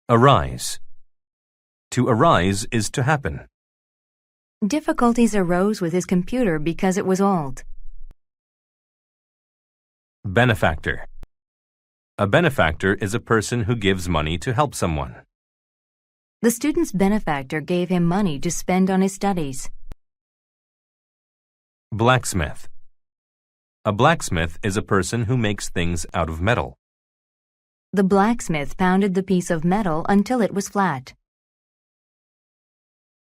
Arise. To arise is to happen. Difficulties arose with his computer because it was old. Benefactor. A benefactor is a person who gives money to help someone. The student's benefactor gave him money to spend on his studies. Blacksmith. A blacksmith is a person who makes things out of metal. The blacksmith pounded the piece of metal until it was flat.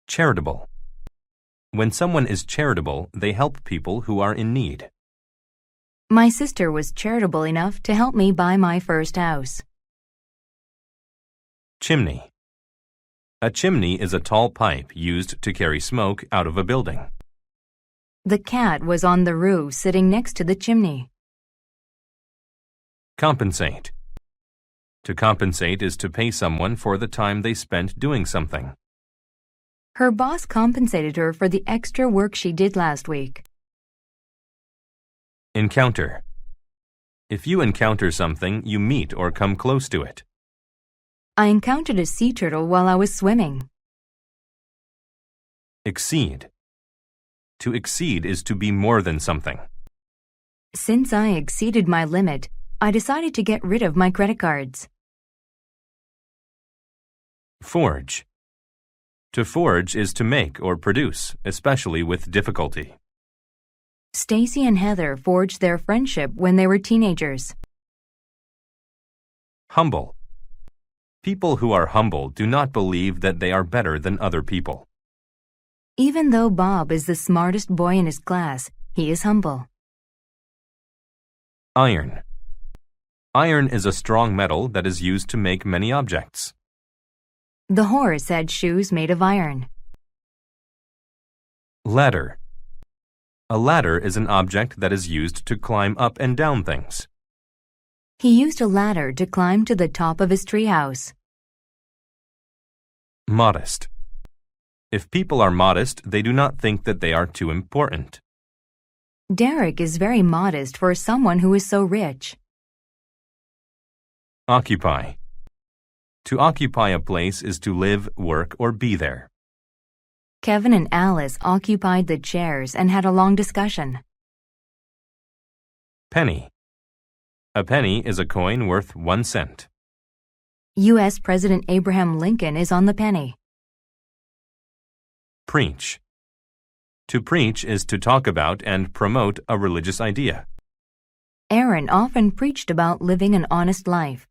Charitable. When someone is charitable, they help people who are in need. My sister was charitable enough to help me buy my first house. Chimney. A chimney is a tall pipe used to carry smoke out of a building. The cat was on the roof sitting next to the chimney. Compensate. To compensate is to pay someone for the time they spent doing something. Her boss compensated her for the extra work she did last week. Encounter. If you encounter something, you meet or come close to it. I encountered a sea turtle while I was swimming. Exceed. To exceed is to be more than something. Since I exceeded my limit, I decided to get rid of my credit cards. Forge. To forge is to make or produce, especially with difficulty. Stacy and Heather forged their friendship when they were teenagers. Humble. People who are humble do not believe that they are better than other people. Even though Bob is the smartest boy in his class, he is humble. Iron. Iron is a strong metal that is used to make many objects. The horse had shoes made of iron. Ladder. A ladder is an object that is used to climb up and down things. He used a ladder to climb to the top of his treehouse. Modest. If people are modest, they do not think that they are too important. Derek is very modest for someone who is so rich. Occupy. To occupy a place is to live, work, or be there. Kevin and Alice occupied the chairs and had a long discussion. Penny. A penny is a coin worth 1 cent. U.S. President Abraham Lincoln is on the penny. Preach. To preach is to talk about and promote a religious idea. Aaron often preached about living an honest life.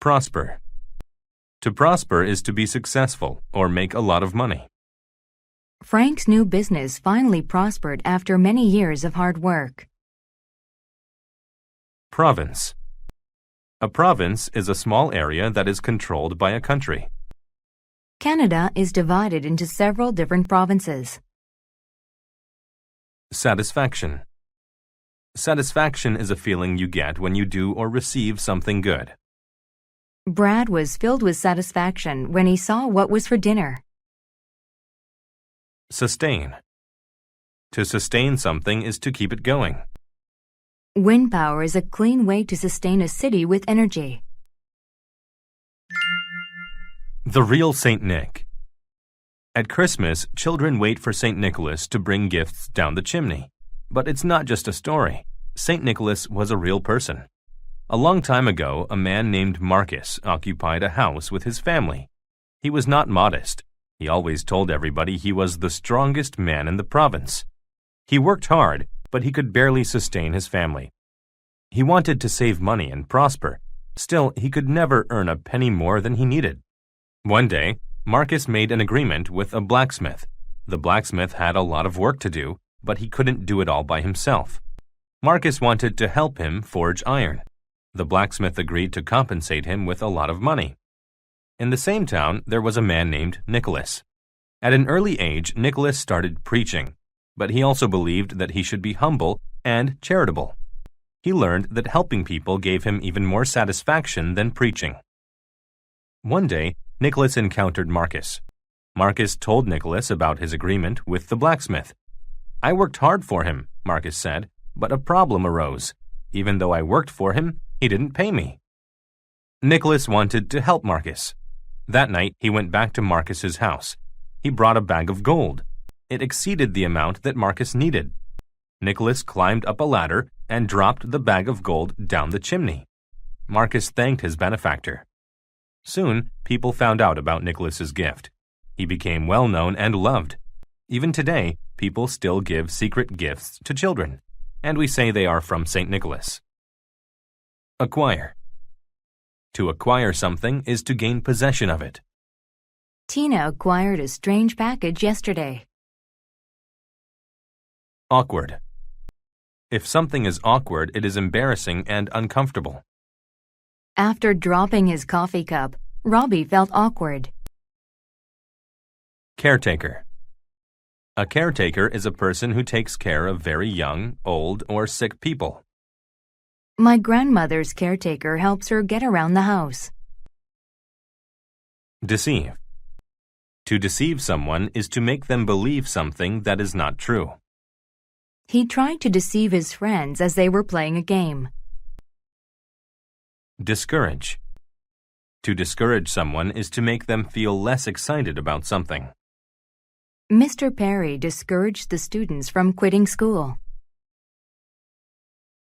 Prosper. To prosper is to be successful or make a lot of money. Frank's new business finally prospered after many years of hard work. Province. A province is a small area that is controlled by a country. Canada is divided into several different provinces. Satisfaction. Satisfaction is a feeling you get when you do or receive something good. Brad was filled with satisfaction when he saw what was for dinner. Sustain. To sustain something is to keep it going. Wind power is a clean way to sustain a city with energy. The real Saint Nick. At Christmas, children wait for Saint Nicholas to bring gifts down the chimney. But it's not just a story. Saint Nicholas was a real person. A long time ago, a man named Marcus occupied a house with his family. He was not modest. He always told everybody he was the strongest man in the province. He worked hard, but he could barely sustain his family. He wanted to save money and prosper. Still, he could never earn a penny more than he needed. One day, Marcus made an agreement with a blacksmith. The blacksmith had a lot of work to do, but he couldn't do it all by himself. Marcus wanted to help him forge iron. The blacksmith agreed to compensate him with a lot of money. In the same town, there was a man named Nicholas. At an early age, Nicholas started preaching, but he also believed that he should be humble and charitable. He learned that helping people gave him even more satisfaction than preaching. One day, Nicholas encountered Marcus. Marcus told Nicholas about his agreement with the blacksmith. "I worked hard for him," Marcus said, "but a problem arose. Even though I worked for him, he didn't pay me." Nicholas wanted to help Marcus. That night, he went back to Marcus's house. He brought a bag of gold. It exceeded the amount that Marcus needed. Nicholas climbed up a ladder and dropped the bag of gold down the chimney. Marcus thanked his benefactor. Soon, people found out about Nicholas's gift. He became well known and loved. Even today, people still give secret gifts to children, and we say they are from St. Nicholas. Acquire. To acquire something is to gain possession of it. Tina acquired a strange package yesterday. Awkward. If something is awkward, it is embarrassing and uncomfortable. After dropping his coffee cup, Robbie felt awkward. Caretaker. A caretaker is a person who takes care of very young, old, or sick people. My grandmother's caretaker helps her get around the house. Deceive. To deceive someone is to make them believe something that is not true. He tried to deceive his friends as they were playing a game. Discourage. To discourage someone is to make them feel less excited about something. Mr. Perry discouraged the students from quitting school.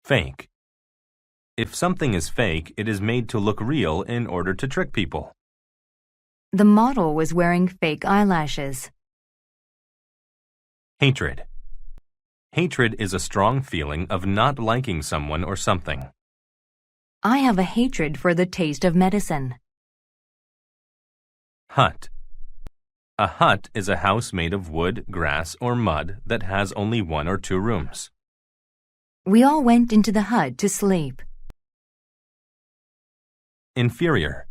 Fake. If something is fake, it is made to look real in order to trick people. The model was wearing fake eyelashes. Hatred. Hatred is a strong feeling of not liking someone or something. I have a hatred for the taste of medicine. Hut. A hut is a house made of wood, grass, or mud that has only 1 or 2 rooms. We all went into the hut to sleep. Inferior.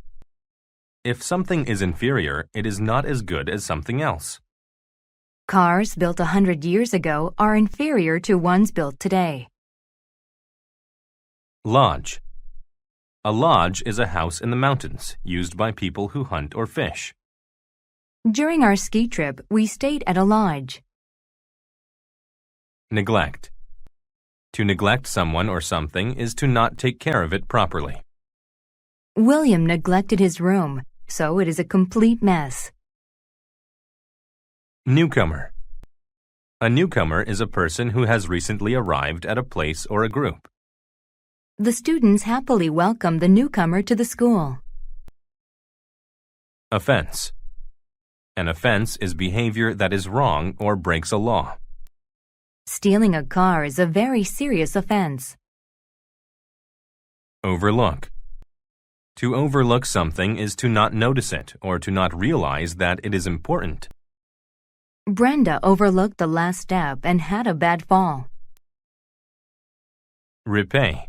If something is inferior, it is not as good as something else. Cars built 100 years ago are inferior to ones built today. Lodge. A lodge is a house in the mountains used by people who hunt or fish. During our ski trip, we stayed at a lodge. Neglect. To neglect someone or something is to not take care of it properly. William neglected his room, so it is a complete mess. Newcomer. A newcomer is a person who has recently arrived at a place or a group. The students happily welcomed the newcomer to the school. Offense. An offense is behavior that is wrong or breaks a law. Stealing a car is a very serious offense. Overlook. To overlook something is to not notice it or to not realize that it is important. Brenda overlooked the last step and had a bad fall. Repay.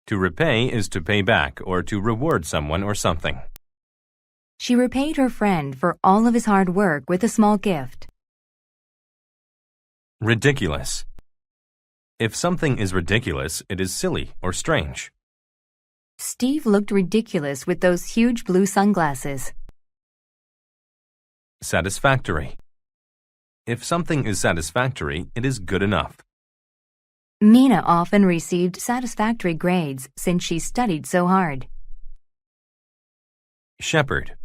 To repay is to pay back or to reward someone or something. She repaid her friend for all of his hard work with a small gift. Ridiculous. If something is ridiculous, it is silly or strange. Steve looked ridiculous with those huge blue sunglasses. Satisfactory. If something is satisfactory, it is good enough. Mina often received satisfactory grades since she studied so hard. Shepherd.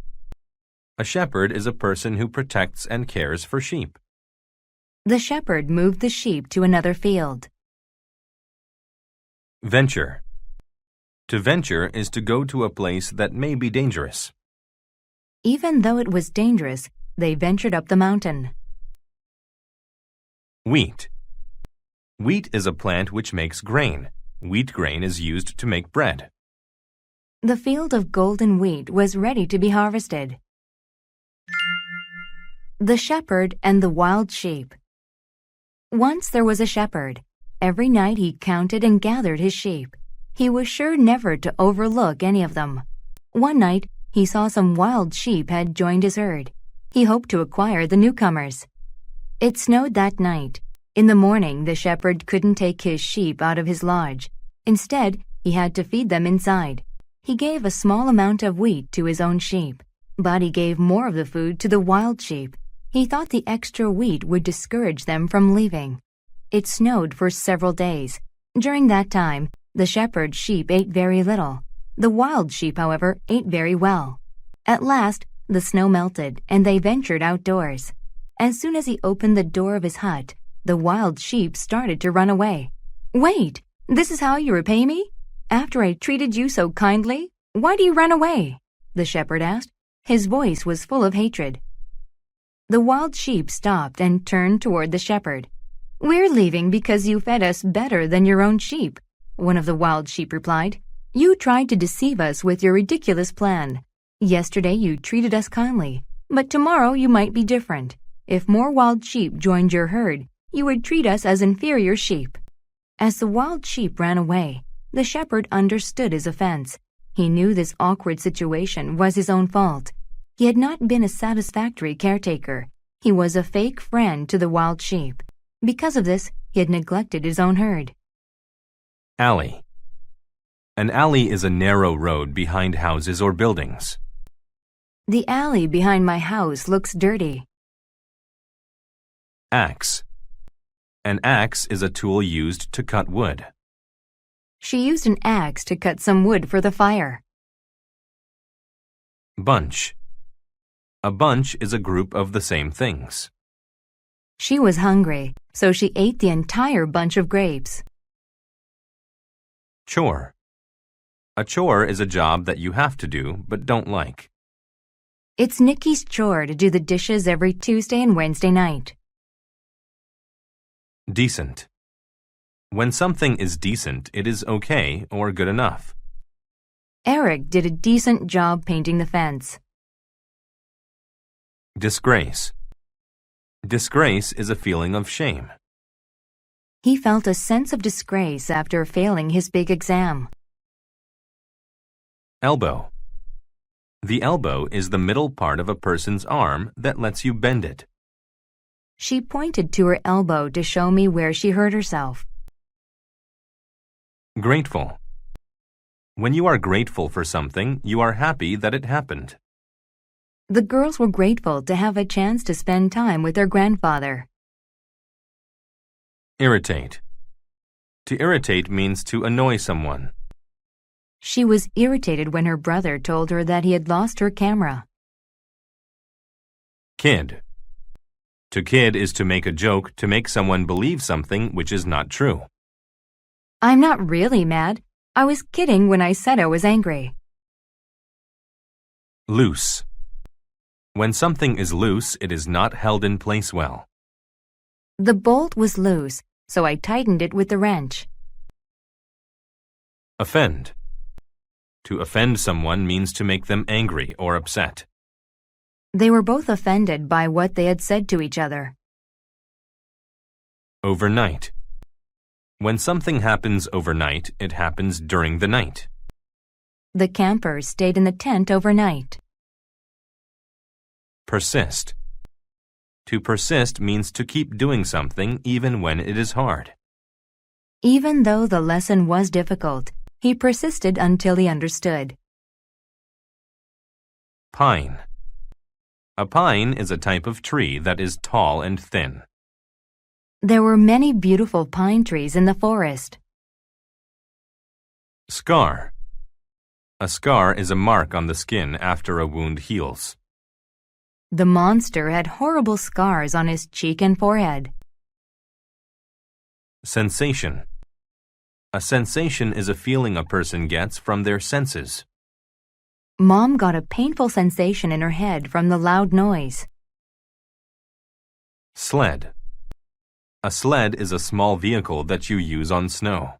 A shepherd is a person who protects and cares for sheep. The shepherd moved the sheep to another field. Venture. To venture is to go to a place that may be dangerous. Even though it was dangerous, they ventured up the mountain. Wheat. Wheat is a plant which makes grain. Wheat grain is used to make bread. The field of golden wheat was ready to be harvested. The shepherd and the wild sheep. Once there was a shepherd. Every night he counted and gathered his sheep. He was sure never to overlook any of them. One night, he saw some wild sheep had joined his herd. He hoped to acquire the newcomers. It snowed that night. In the morning, the shepherd couldn't take his sheep out of his lodge. Instead, he had to feed them inside. He gave a small amount of wheat to his own sheep, but he gave more of the food to the wild sheep. He thought the extra wheat would discourage them from leaving. It snowed for several days. During that time, the shepherd's sheep ate very little. The wild sheep, however, ate very well. At last, the snow melted, and they ventured outdoors. As soon as he opened the door of his hut, the wild sheep started to run away. "Wait! This is how you repay me? After I treated you so kindly? Why do you run away?" the shepherd asked. His voice was full of hatred. The wild sheep stopped and turned toward the shepherd. "We're leaving because you fed us better than your own sheep," one of the wild sheep replied. "You tried to deceive us with your ridiculous plan. Yesterday you treated us kindly, but tomorrow you might be different. If more wild sheep joined your herd, you would treat us as inferior sheep." As the wild sheep ran away, the shepherd understood his offense. He knew this awkward situation was his own fault. He had not been a satisfactory caretaker. He was a fake friend to the wild sheep. Because of this, he had neglected his own herd. Alley. An alley is a narrow road behind houses or buildings. The alley behind my house looks dirty. Axe. An axe is a tool used to cut wood. She used an axe to cut some wood for the fire. Bunch. A bunch is a group of the same things. She was hungry, so she ate the entire bunch of grapes. Chore. A chore is a job that you have to do but don't like. It's Nikki's chore to do the dishes every Tuesday and Wednesday night. Decent. When something is decent, it is okay or good enough. Eric did a decent job painting the fence. Disgrace. Disgrace is a feeling of shame. He felt a sense of disgrace after failing his big exam. Elbow. The elbow is the middle part of a person's arm that lets you bend it. She pointed to her elbow to show me where she hurt herself. Grateful. When you are grateful for something, you are happy that it happened. The girls were grateful to have a chance to spend time with their grandfather. Irritate. To irritate means to annoy someone. She was irritated when her brother told her that he had lost her camera. Kid. To kid is to make a joke to make someone believe something which is not true. "I'm not really mad. I was kidding when I said I was angry." Loose. When something is loose, it is not held in place well. The bolt was loose, so I tightened it with the wrench. Offend. To offend someone means to make them angry or upset. They were both offended by what they had said to each other. Overnight. When something happens overnight, it happens during the night. The campers stayed in the tent overnight. Persist. To persist means to keep doing something even when it is hard. Even though the lesson was difficult, he persisted until he understood. Pine. A pine is a type of tree that is tall and thin. There were many beautiful pine trees in the forest. Scar. A scar is a mark on the skin after a wound heals. The monster had horrible scars on his cheek and forehead. Sensation. A sensation is a feeling a person gets from their senses. Mom got a painful sensation in her head from the loud noise. Sled. A sled is a small vehicle that you use on snow.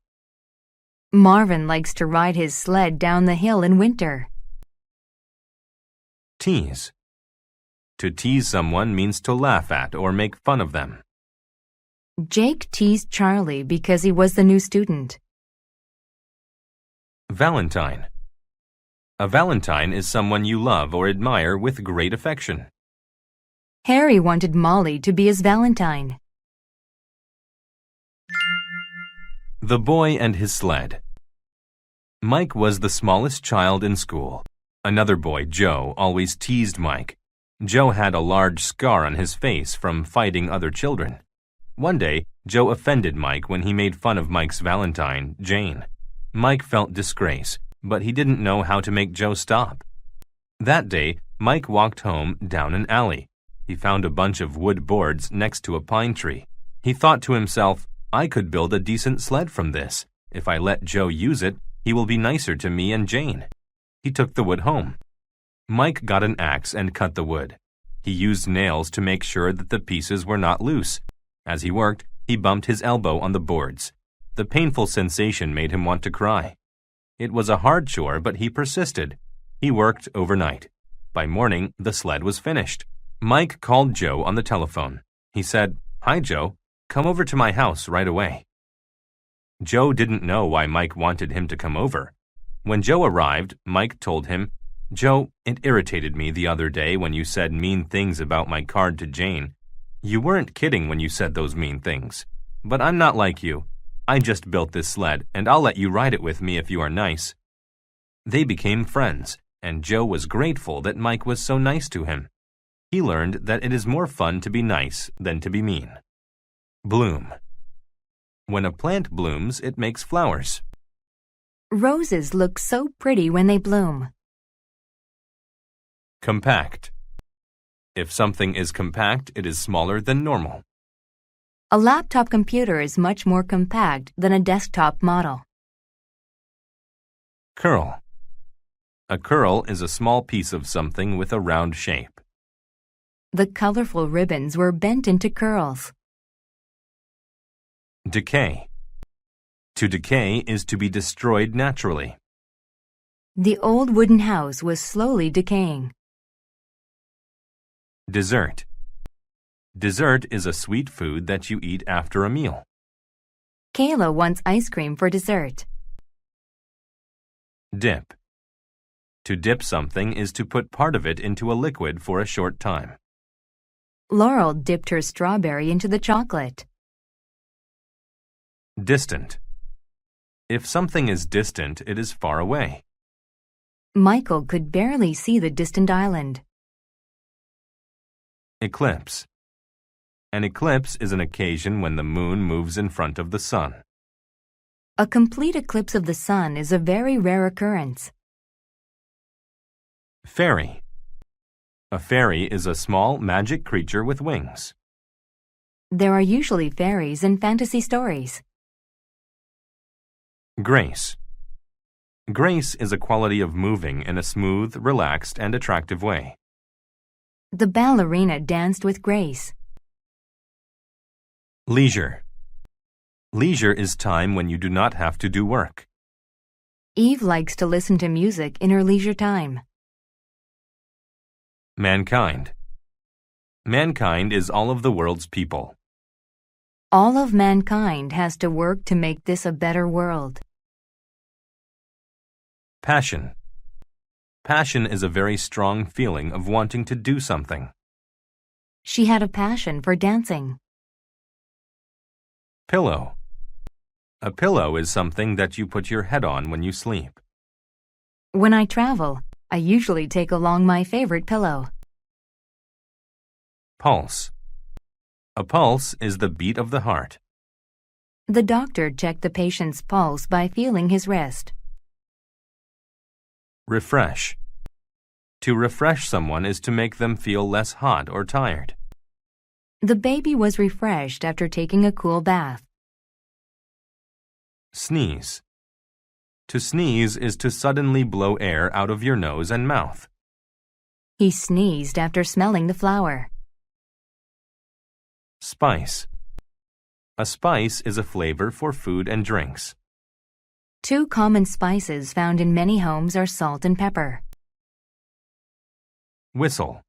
Marvin likes to ride his sled down the hill in winter. Tease. To tease someone means to laugh at or make fun of them. Jake teased Charlie because he was the new student. Valentine. A valentine is someone you love or admire with great affection. Harry wanted Molly to be his Valentine. The boy and his sled. Mike was the smallest child in school. Another boy, Joe, always teased Mike. Joe had a large scar on his face from fighting other children. One day, Joe offended Mike when he made fun of Mike's Valentine, Jane. Mike felt disgrace, but he didn't know how to make Joe stop. That day, Mike walked home down an alley. He found a bunch of wood boards next to a pine tree. He thought to himself, I could build a decent sled from this. If I let Joe use it, he will be nicer to me and Jane. He took the wood home. Mike got an axe and cut the wood. He used nails to make sure that the pieces were not loose. As he worked, he bumped his elbow on the boards. The painful sensation made him want to cry. It was a hard chore, but he persisted. He worked overnight. By morning, the sled was finished. Mike called Joe on the telephone. He said, Hi, Joe. Come over to my house right away. Joe didn't know why Mike wanted him to come over. When Joe arrived, Mike told him, Joe, it irritated me the other day when you said mean things about my card to Jane. You weren't kidding when you said those mean things. But I'm not like you. I just built this sled, and I'll let you ride it with me if you are nice. They became friends, and Joe was grateful that Mike was so nice to him. He learned that it is more fun to be nice than to be mean. Bloom. When a plant blooms, it makes flowers. Roses look so pretty when they bloom. Compact. If something is compact, it is smaller than normal. A laptop computer is much more compact than a desktop model. Curl. A curl is a small piece of something with a round shape. The colorful ribbons were bent into curls. Decay. To decay is to be destroyed naturally. The old wooden house was slowly decaying. Dessert. Dessert is a sweet food that you eat after a meal. Kayla wants ice cream for dessert. Dip. To dip something is to put part of it into a liquid for a short time. Laurel dipped her strawberry into the chocolate. Distant. If something is distant, it is far away. Michael could barely see the distant island. Eclipse. An eclipse is an occasion when the moon moves in front of the sun. A complete eclipse of the sun is a very rare occurrence. Fairy. A fairy is a small magic creature with wings. There are usually fairies in fantasy stories. Grace. Grace is a quality of moving in a smooth, relaxed, and attractive way. The ballerina danced with grace. Leisure. Leisure is time when you do not have to do work. Eve likes to listen to music in her leisure time. Mankind. Mankind is all of the world's people. All of mankind has to work to make this a better world. Passion. Passion is a very strong feeling of wanting to do something. She had a passion for dancing. Pillow. A pillow is something that you put your head on when you sleep. When I travel, I usually take along my favorite pillow. Pulse. A pulse is the beat of the heart. The doctor checked the patient's pulse by feeling his wrist. Refresh. To refresh someone is to make them feel less hot or tired. The baby was refreshed after taking a cool bath. Sneeze. To sneeze is to suddenly blow air out of your nose and mouth. He sneezed after smelling the flower. Spice. A spice is a flavor for food and drinks. Two common spices found in many homes are salt and pepper. Whistle.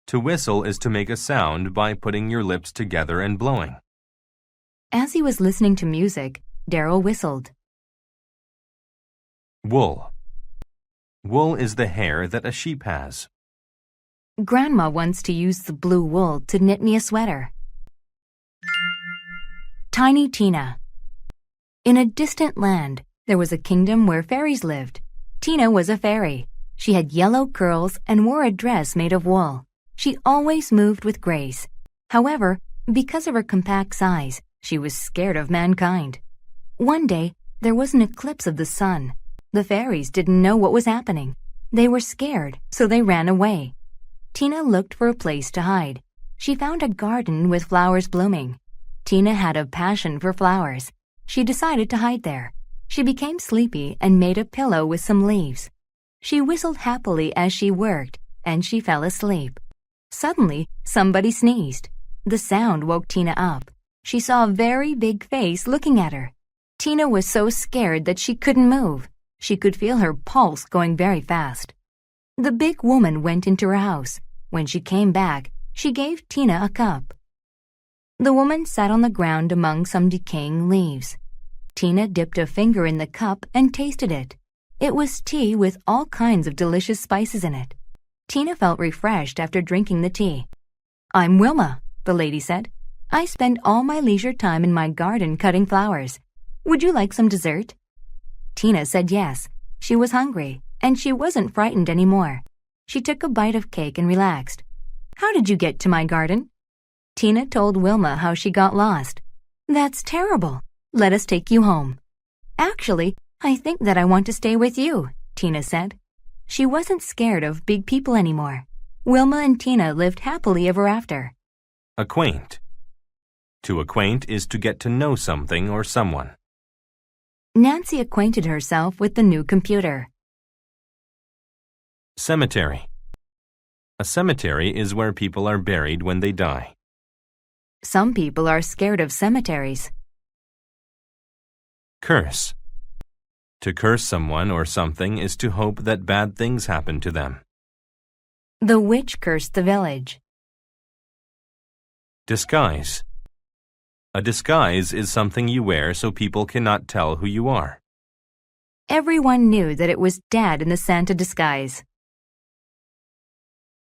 To whistle is to make a sound by putting your lips together and blowing. As he was listening to music, Darryl whistled. Wool. Wool is the hair that a sheep has. Grandma wants to use the blue wool to knit me a sweater. Tiny Tina. In a distant land, there was a kingdom where fairies lived. Tina was a fairy. She had yellow curls and wore a dress made of wool. She always moved with grace. However, because of her compact size, she was scared of mankind. One day, there was an eclipse of the sun. The fairies didn't know what was happening. They were scared, so they ran away. Tina looked for a place to hide. She found a garden with flowers blooming. Tina had a passion for flowers. She decided to hide there. She became sleepy and made a pillow with some leaves. She whistled happily as she worked, and she fell asleep. Suddenly, somebody sneezed. The sound woke Tina up. She saw a very big face looking at her. Tina was so scared that she couldn't move. She could feel her pulse going very fast. The big woman went into her house. When she came back, she gave Tina a cup. The woman sat on the ground among some decaying leaves. Tina dipped a finger in the cup and tasted it. It was tea with all kinds of delicious spices in it. Tina felt refreshed after drinking the tea. "I'm Wilma," the lady said. "I spend all my leisure time in my garden cutting flowers. Would you like some dessert?" Tina said yes. She was hungry, and she wasn't frightened anymore. She took a bite of cake and relaxed. "How did you get to my garden?" Tina told Wilma how she got lost. "That's terrible. Let us take you home." "Actually, I think that I want to stay with you," Tina said. She wasn't scared of big people anymore. Wilma and Tina lived happily ever after. Acquaint. To acquaint is to get to know something or someone. Nancy acquainted herself with the new computer. Cemetery. A cemetery is where people are buried when they die. Some people are scared of cemeteries. Curse. To curse someone or something is to hope that bad things happen to them. The witch cursed the village. Disguise. A disguise is something you wear so people cannot tell who you are. Everyone knew that it was Dad in the Santa disguise.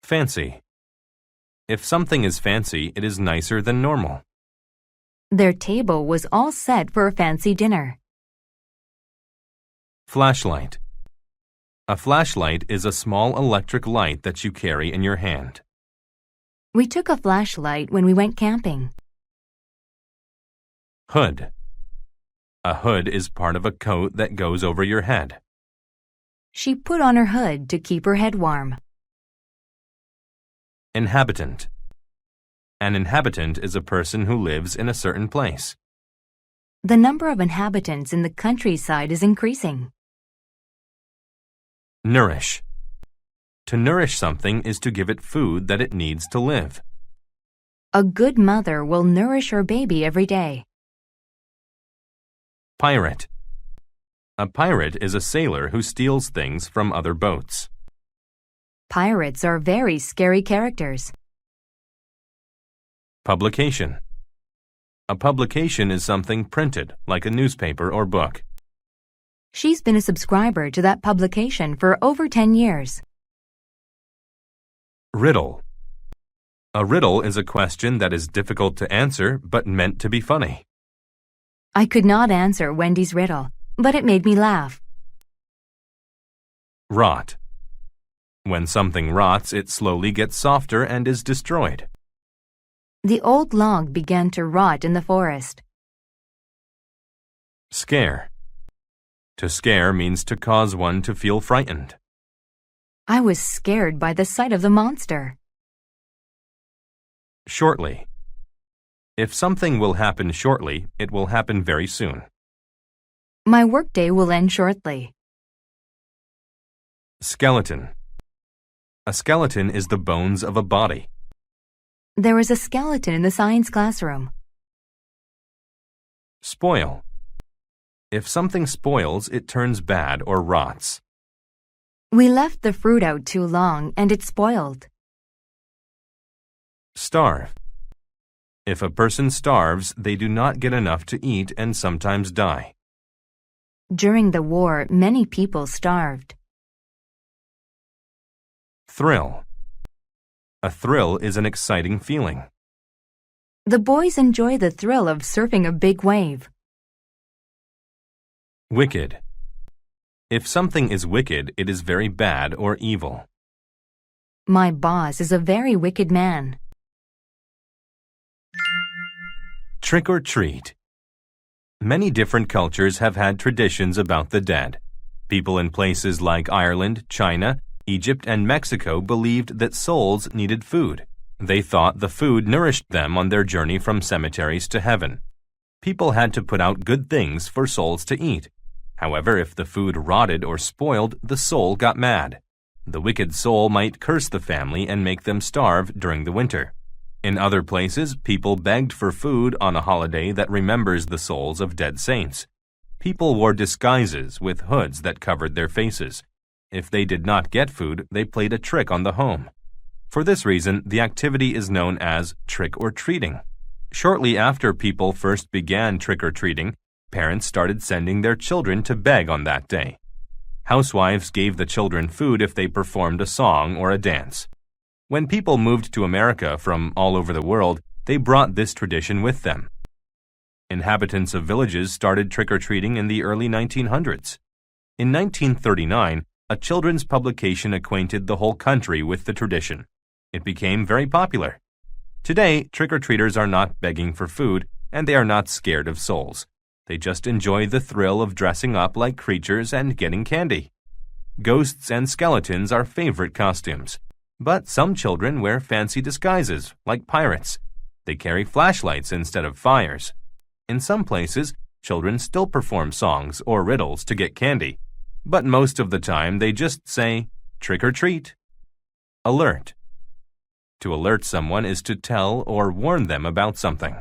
Fancy. If something is fancy, it is nicer than normal. Their table was all set for a fancy dinner. Flashlight. A flashlight is a small electric light that you carry in your hand. We took a flashlight when we went camping. Hood. A hood is part of a coat that goes over your head. She put on her hood to keep her head warm. Inhabitant. An inhabitant is a person who lives in a certain place. The number of inhabitants in the countryside is increasing. Nourish. To nourish something is to give it food that it needs to live. A good mother will nourish her baby every day. Pirate. A pirate is a sailor who steals things from other boats. Pirates are very scary characters. Publication. A publication is something printed, like a newspaper or book. She's been a subscriber to that publication for over 10 years. Riddle. A riddle is a question that is difficult to answer but meant to be funny. I could not answer Wendy's riddle, but it made me laugh. Rot. When something rots, it slowly gets softer and is destroyed. The old log began to rot in the forest. Scare. To scare means to cause one to feel frightened. I was scared by the sight of the monster. Shortly. If something will happen shortly, it will happen very soon. My workday will end shortly. Skeleton. A skeleton is the bones of a body. There was a skeleton in the science classroom. Spoil. If something spoils, it turns bad or rots. We left the fruit out too long and it spoiled. Starve. If a person starves, they do not get enough to eat and sometimes die. During the war, many people starved. Thrill. A thrill is an exciting feeling. The boys enjoy the thrill of surfing a big wave. Wicked. If something is wicked, it is very bad or evil. My boss is a very wicked man. Trick or treat. Many different cultures have had traditions about the dead. People in places like Ireland, China, Egypt, and Mexico believed that souls needed food. They thought the food nourished them on their journey from cemeteries to heaven. People had to put out good things for souls to eat. However, if the food rotted or spoiled, the soul got mad. The wicked soul might curse the family and make them starve during the winter. In other places, people begged for food on a holiday that remembers the souls of dead saints. People wore disguises with hoods that covered their faces. If they did not get food, they played a trick on the home. For this reason, the activity is known as trick-or-treating. Shortly after people first began trick-or-treating, parents started sending their children to beg on that day. Housewives gave the children food if they performed a song or a dance. When people moved to America from all over the world, they brought this tradition with them. Inhabitants of villages started trick-or-treating in the early 1900s. In 1939, a children's publication acquainted the whole country with the tradition. It became very popular. Today, trick-or-treaters are not begging for food, and they are not scared of souls. They just enjoy the thrill of dressing up like creatures and getting candy. Ghosts and skeletons are favorite costumes. But some children wear fancy disguises, like pirates. They carry flashlights instead of fires. In some places, children still perform songs or riddles to get candy. But most of the time, they just say, trick or treat. Alert. To alert someone is to tell or warn them about something.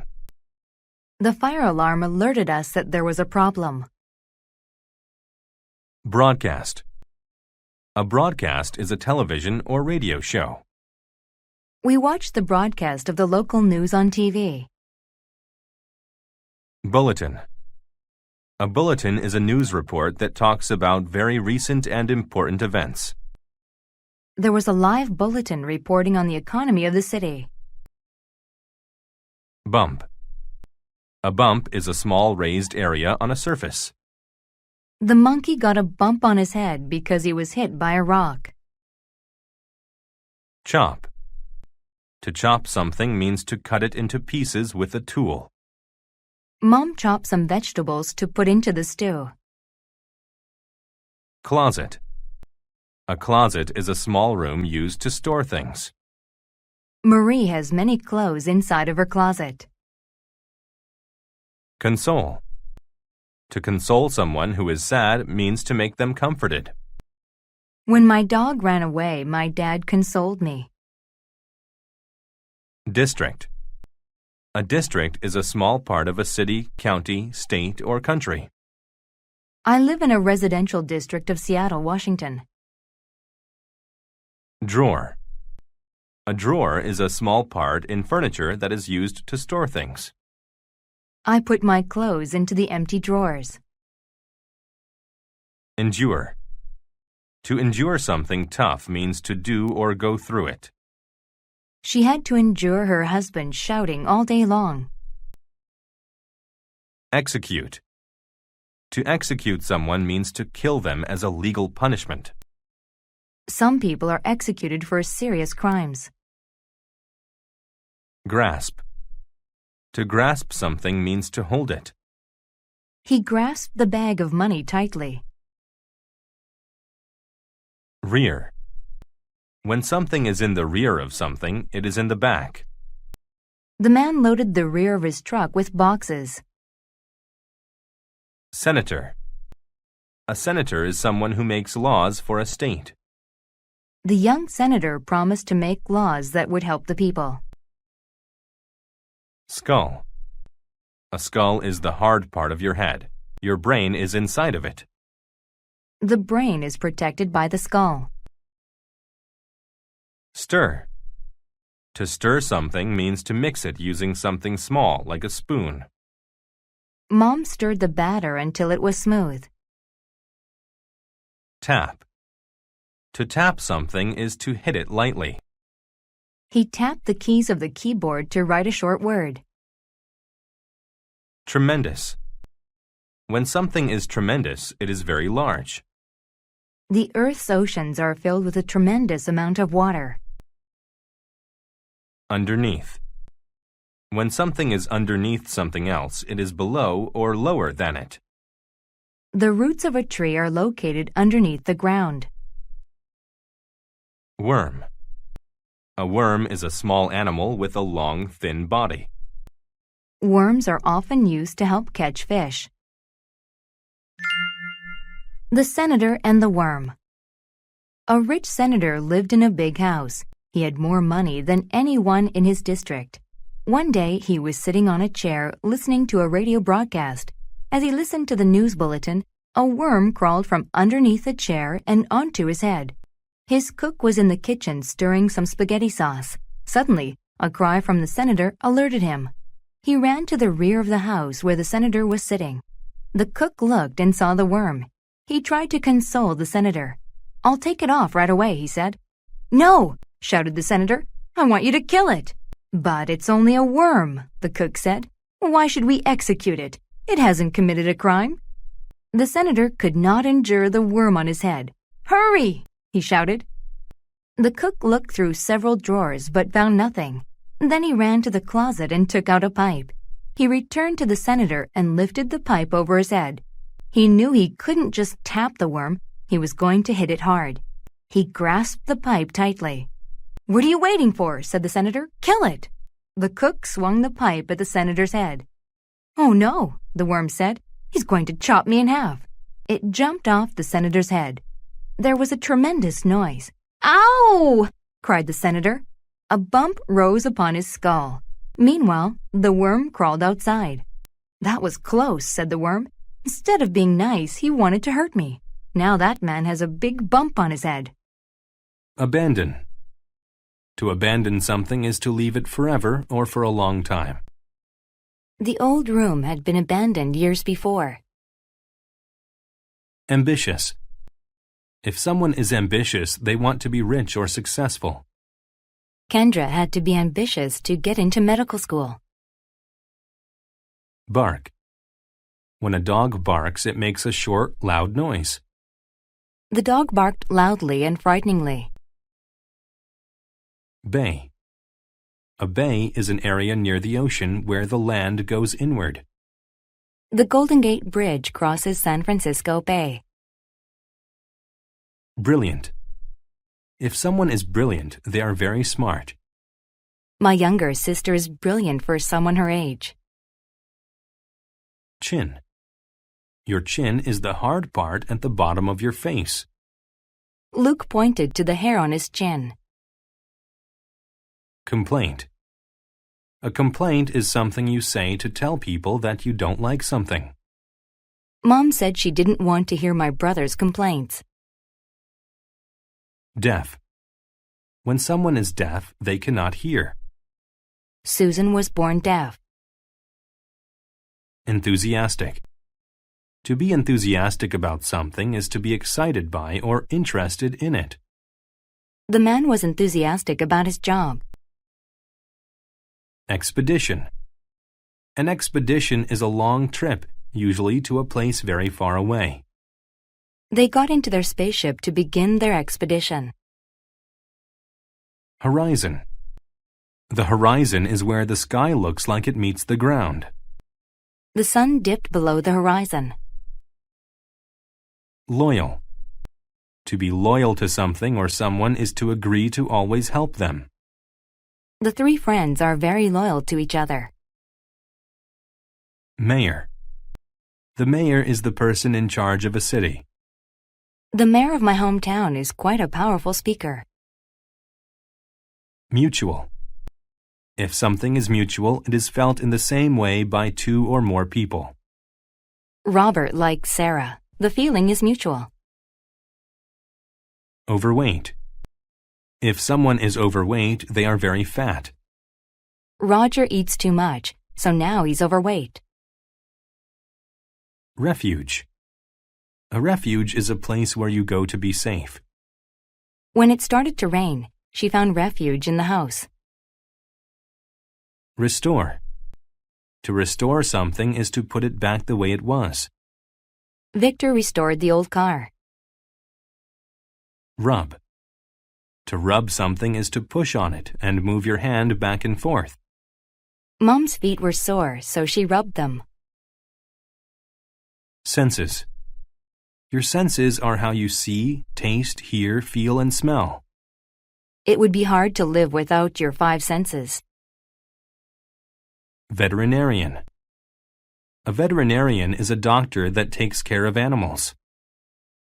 The fire alarm alerted us that there was a problem. Broadcast. A broadcast is a television or radio show. We watched the broadcast of the local news on TV. Bulletin. A bulletin is a news report that talks about very recent and important events. There was a live bulletin reporting on the economy of the city. Bump. A bump is a small raised area on a surface. The monkey got a bump on his head because he was hit by a rock. Chop. To chop something means to cut it into pieces with a tool. Mom chopped some vegetables to put into the stew. Closet. A closet is a small room used to store things. Marie has many clothes inside of her closet. Console. To console someone who is sad means to make them comforted. When my dog ran away, my dad consoled me. District. A district is a small part of a city, county, state, or country. I live in a residential district of Seattle, Washington. Drawer. A drawer is a small part in furniture that is used to store things. I put my clothes into the empty drawers. Endure. To endure something tough means to do or go through it. She had to endure her husband shouting all day long. Execute. To execute someone means to kill them as a legal punishment. Some people are executed for serious crimes. Grasp. To grasp something means to hold it. He grasped the bag of money tightly. Rear. When something is in the rear of something, it is in the back. The man loaded the rear of his truck with boxes. Senator. A senator is someone who makes laws for a state. The young senator promised to make laws that would help the people. Skull. A skull is the hard part of your head. Your brain is inside of it. The brain is protected by the skull. Stir. To stir something means to mix it using something small, like a spoon. Mom stirred the batter until it was smooth. Tap. To tap something is to hit it lightly. He tapped the keys of the keyboard to write a short word. Tremendous. When something is tremendous, it is very large. The Earth's oceans are filled with a tremendous amount of water. Underneath. When something is underneath something else, it is below or lower than it. The roots of a tree are located underneath the ground. Worm. A worm is a small animal with a long, thin body. Worms are often used to help catch fish. The senator and the worm. A rich senator lived in a big house. He had more money than anyone in his district. One day, he was sitting on a chair listening to a radio broadcast. As he listened to the news bulletin, a worm crawled from underneath the chair and onto his head. His cook was in the kitchen stirring some spaghetti sauce. Suddenly, a cry from the senator alerted him. He ran to the rear of the house where the senator was sitting. The cook looked and saw the worm. He tried to console the senator. "I'll take it off right away," he said. "No!" shouted the senator. "I want you to kill it." "But it's only a worm," the cook said. "Why should we execute it? It hasn't committed a crime." The senator could not endure the worm on his head. "Hurry!" he shouted. The cook looked through several drawers but found nothing. Then he ran to the closet and took out a pipe. He returned to the senator and lifted the pipe over his head. He knew he couldn't just tap the worm. He was going to hit it hard. He grasped the pipe tightly. "What are you waiting for?" said the senator. "Kill it!" The cook swung the pipe at the senator's head. "Oh no," the worm said. "He's going to chop me in half." It jumped off the senator's head. There was a tremendous noise. "Ow!" cried the senator. A bump rose upon his skull. Meanwhile, the worm crawled outside. "That was close," said the worm. "Instead of being nice, he wanted to hurt me. Now that man has a big bump on his head." Abandon. To abandon something is to leave it forever or for a long time. The old room had been abandoned years before. Ambitious. If someone is ambitious, they want to be rich or successful. Kendra had to be ambitious to get into medical school. Bark. When a dog barks, it makes a short, loud noise. The dog barked loudly and frighteningly. Bay. A bay is an area near the ocean where the land goes inward. The Golden Gate Bridge crosses San Francisco Bay. Brilliant. If someone is brilliant, they are very smart. My younger sister is brilliant for someone her age. Chin. Your chin is the hard part at the bottom of your face. Luke pointed to the hair on his chin. Complaint. A complaint is something you say to tell people that you don't like something. Mom said she didn't want to hear my brother's complaints. Deaf. When someone is deaf, they cannot hear. Susan was born deaf. Enthusiastic. To be enthusiastic about something is to be excited by or interested in it. The man was enthusiastic about his job. Expedition. An expedition is a long trip, usually to a place very far away. They got into their spaceship to begin their expedition. Horizon. The horizon is where the sky looks like it meets the ground. The sun dipped below the horizon. Loyal. To be loyal to something or someone is to agree to always help them. The three friends are very loyal to each other. Mayor. The mayor is the person in charge of a city. The mayor of my hometown is quite a powerful speaker. Mutual. If something is mutual, it is felt in the same way by two or more people. Robert likes Sarah. The feeling is mutual. Overweight. If someone is overweight, they are very fat. Roger eats too much, so now he's overweight. Refuge. A refuge is a place where you go to be safe. When it started to rain, she found refuge in the house. Restore. To restore something is to put it back the way it was. Victor restored the old car. Rub. To rub something is to push on it and move your hand back and forth. Mom's feet were sore, so she rubbed them. Senses. Your senses are how you see, taste, hear, feel, and smell. It would be hard to live without your five senses. Veterinarian. A veterinarian is a doctor that takes care of animals.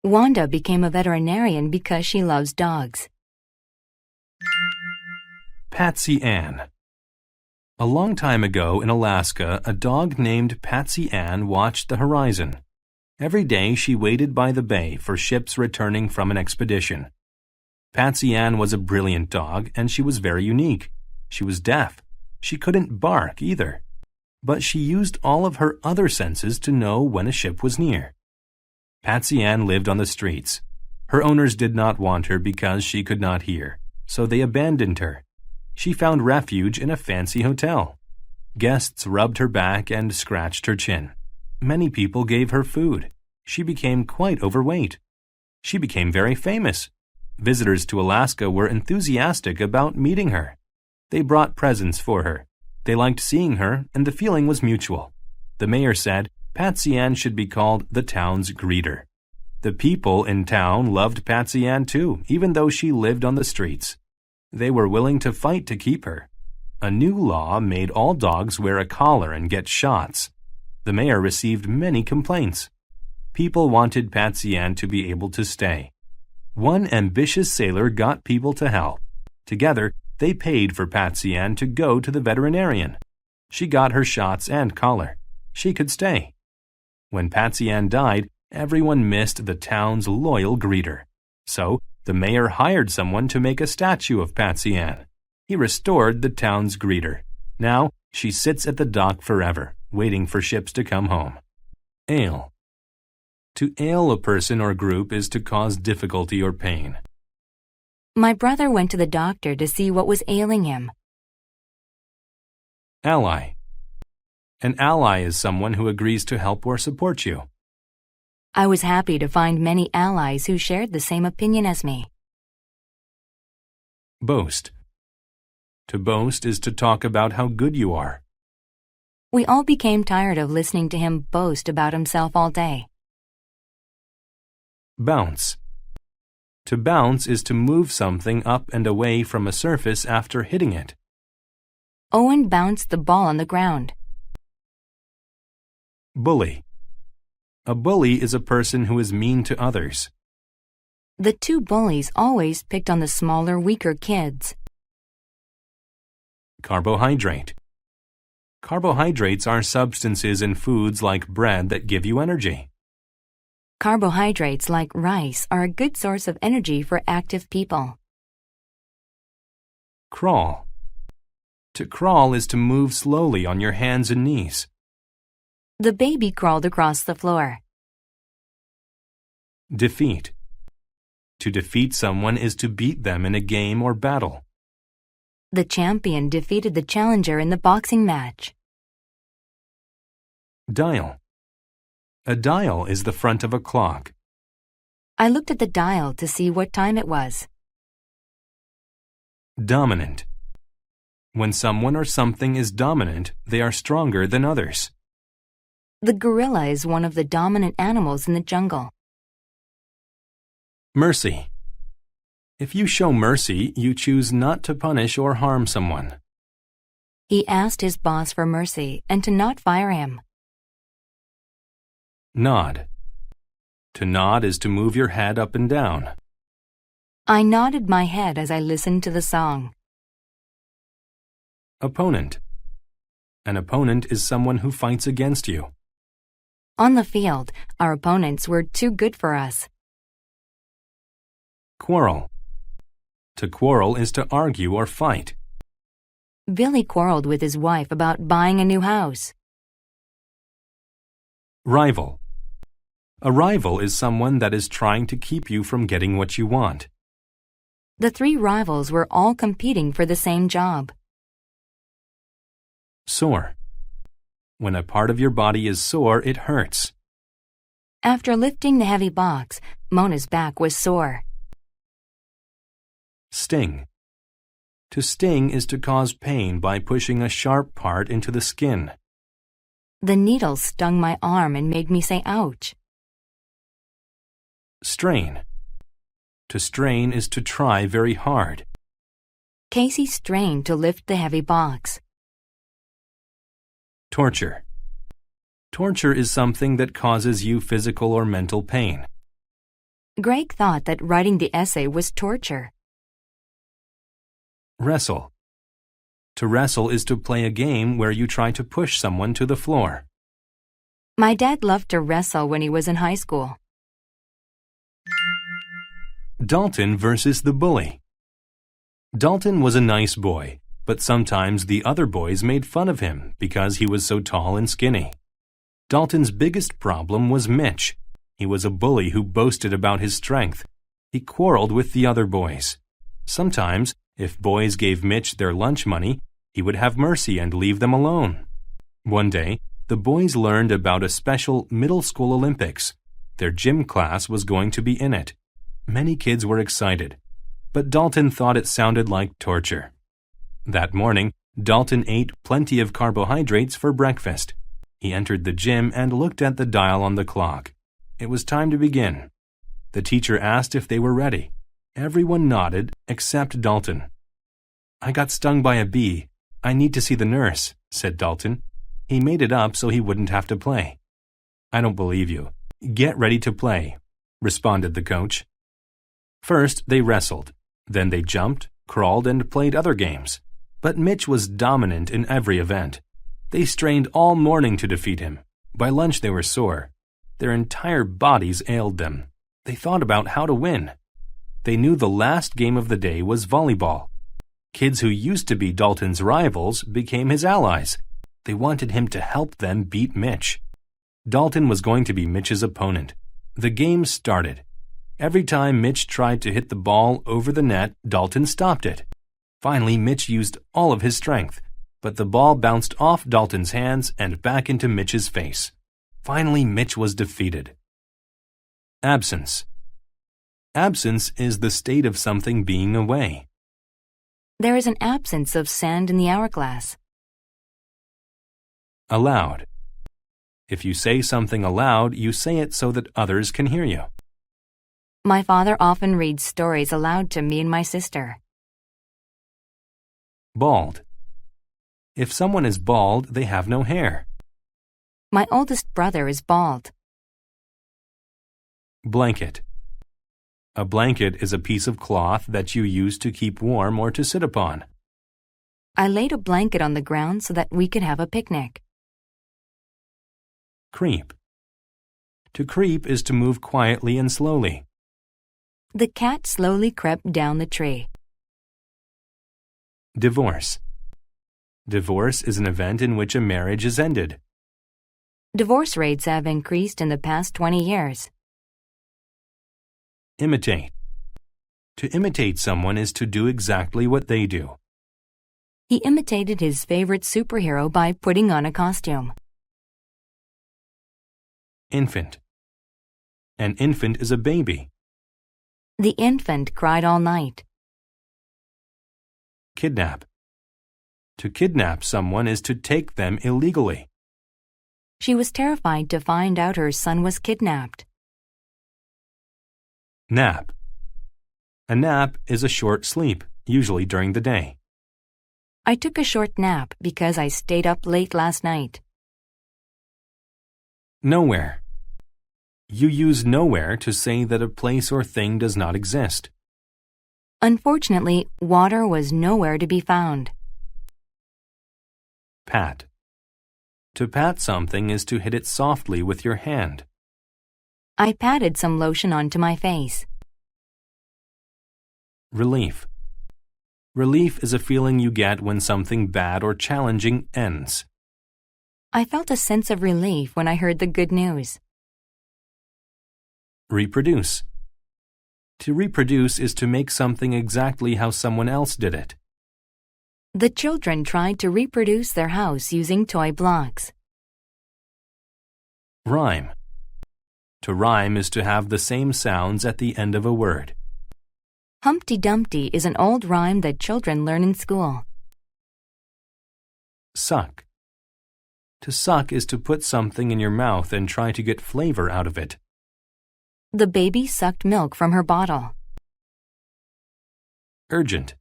Wanda became a veterinarian because she loves dogs. Patsy Ann. A long time ago in Alaska, a dog named Patsy Ann watched the horizon. Every day she waited by the bay for ships returning from an expedition. Patsy Ann was a brilliant dog, and she was very unique. She was deaf. She couldn't bark either. But she used all of her other senses to know when a ship was near. Patsy Ann lived on the streets. Her owners did not want her because she could not hear, so they abandoned her. She found refuge in a fancy hotel. Guests rubbed her back and scratched her chin. Many people gave her food. She became quite overweight. She became very famous. Visitors to Alaska were enthusiastic about meeting her. They brought presents for her. They liked seeing her, and the feeling was mutual. The mayor said Patsy Ann should be called the town's greeter. The people in town loved Patsy Ann too, even though she lived on the streets. They were willing to fight to keep her. A new law made all dogs wear a collar and get shots. The mayor received many complaints. People wanted Patsy Ann to be able to stay. One ambitious sailor got people to help. Together, they paid for Patsy Ann to go to the veterinarian. She got her shots and collar. She could stay. When Patsy Ann died, everyone missed the town's loyal greeter. So, the mayor hired someone to make a statue of Patsy Ann. He restored the town's greeter. Now, she sits at the dock forever, waiting for ships to come home. Ail. To ail a person or group is to cause difficulty or pain. My brother went to the doctor to see what was ailing him. Ally. An ally is someone who agrees to help or support you. I was happy to find many allies who shared the same opinion as me. Boast. To boast is to talk about how good you are. We all became tired of listening to him boast about himself all day. Bounce. To bounce is to move something up and away from a surface after hitting it. Owen bounced the ball on the ground. Bully. A bully is a person who is mean to others. The two bullies always picked on the smaller, weaker kids. Carbohydrate. Carbohydrates are substances in foods like bread that give you energy. Carbohydrates like rice are a good source of energy for active people. Crawl. To crawl is to move slowly on your hands and knees. The baby crawled across the floor. Defeat. To defeat someone is to beat them in a game or battle. The champion defeated the challenger in the boxing match. Dial. A dial is the front of a clock. I looked at the dial to see what time it was. Dominant. When someone or something is dominant, they are stronger than others. The gorilla is one of the dominant animals in the jungle. Mercy. If you show mercy, you choose not to punish or harm someone. He asked his boss for mercy and to not fire him. Nod. To nod is to move your head up and down. I nodded my head as I listened to the song. Opponent. An opponent is someone who fights against you. On the field, our opponents were too good for us. Quarrel. To quarrel is to argue or fight. Billy quarreled with his wife about buying a new house. Rival. A rival is someone that is trying to keep you from getting what you want. The three rivals were all competing for the same job. Sore. When a part of your body is sore, it hurts. After lifting the heavy box, Mona's back was sore. Sting. To sting is to cause pain by pushing a sharp part into the skin. The needle stung my arm and made me say ouch. Strain. To strain is to try very hard. Casey strained to lift the heavy box. Torture. Torture is something that causes you physical or mental pain. Greg thought that writing the essay was torture. Wrestle. To wrestle is to play a game where you try to push someone to the floor. My dad loved to wrestle when he was in high school. Dalton versus the bully. Dalton was a nice boy, but sometimes the other boys made fun of him because he was so tall and skinny. Dalton's biggest problem was Mitch. He was a bully who boasted about his strength. He quarreled with the other boys. Sometimes, if boys gave Mitch their lunch money, he would have mercy and leave them alone. One day, the boys learned about a special middle school Olympics. Their gym class was going to be in it. Many kids were excited, but Dalton thought it sounded like torture. That morning, Dalton ate plenty of carbohydrates for breakfast. He entered the gym and looked at the dial on the clock. It was time to begin. The teacher asked if they were ready. Everyone nodded except Dalton. "I got stung by a bee. I need to see the nurse," said Dalton. He made it up so he wouldn't have to play. "I don't believe you. Get ready to play," responded the coach. First, they wrestled. Then they jumped, crawled, and played other games. But Mitch was dominant in every event. They strained all morning to defeat him. By lunch they were sore. Their entire bodies ailed them. They thought about how to win. They knew the last game of the day was volleyball. Kids who used to be Dalton's rivals became his allies. They wanted him to help them beat Mitch. Dalton was going to be Mitch's opponent. The game started. Every time Mitch tried to hit the ball over the net, Dalton stopped it. Finally, Mitch used all of his strength, but the ball bounced off Dalton's hands and back into Mitch's face. Finally, Mitch was defeated. Absence. Absence is the state of something being away. There is an absence of sand in the hourglass. Aloud. If you say something aloud, you say it so that others can hear you. My father often reads stories aloud to me and my sister. Bald. If someone is bald, they have no hair. My oldest brother is bald. Blanket. A blanket is a piece of cloth that you use to keep warm or to sit upon. I laid a blanket on the ground so that we could have a picnic. Creep. To creep is to move quietly and slowly. The cat slowly crept down the tree. Divorce. Divorce is an event in which a marriage is ended. Divorce rates have increased in the past 20 years. Imitate. To imitate someone is to do exactly what they do. He imitated his favorite superhero by putting on a costume. Infant. An infant is a baby. The infant cried all night. Kidnap. To kidnap someone is to take them illegally. She was terrified to find out her son was kidnapped. Nap. A nap is a short sleep, usually during the day. I took a short nap because I stayed up late last night. Nowhere. You use nowhere to say that a place or thing does not exist. Unfortunately, water was nowhere to be found. Pat. To pat something is to hit it softly with your hand. I patted some lotion onto my face. Relief. Relief is a feeling you get when something bad or challenging ends. I felt a sense of relief when I heard the good news. Reproduce. To reproduce is to make something exactly how someone else did it. The children tried to reproduce their house using toy blocks. Rhyme. To rhyme is to have the same sounds at the end of a word. Humpty Dumpty is an old rhyme that children learn in school. Suck. To suck is to put something in your mouth and try to get flavor out of it. The baby sucked milk from her bottle. Urgent.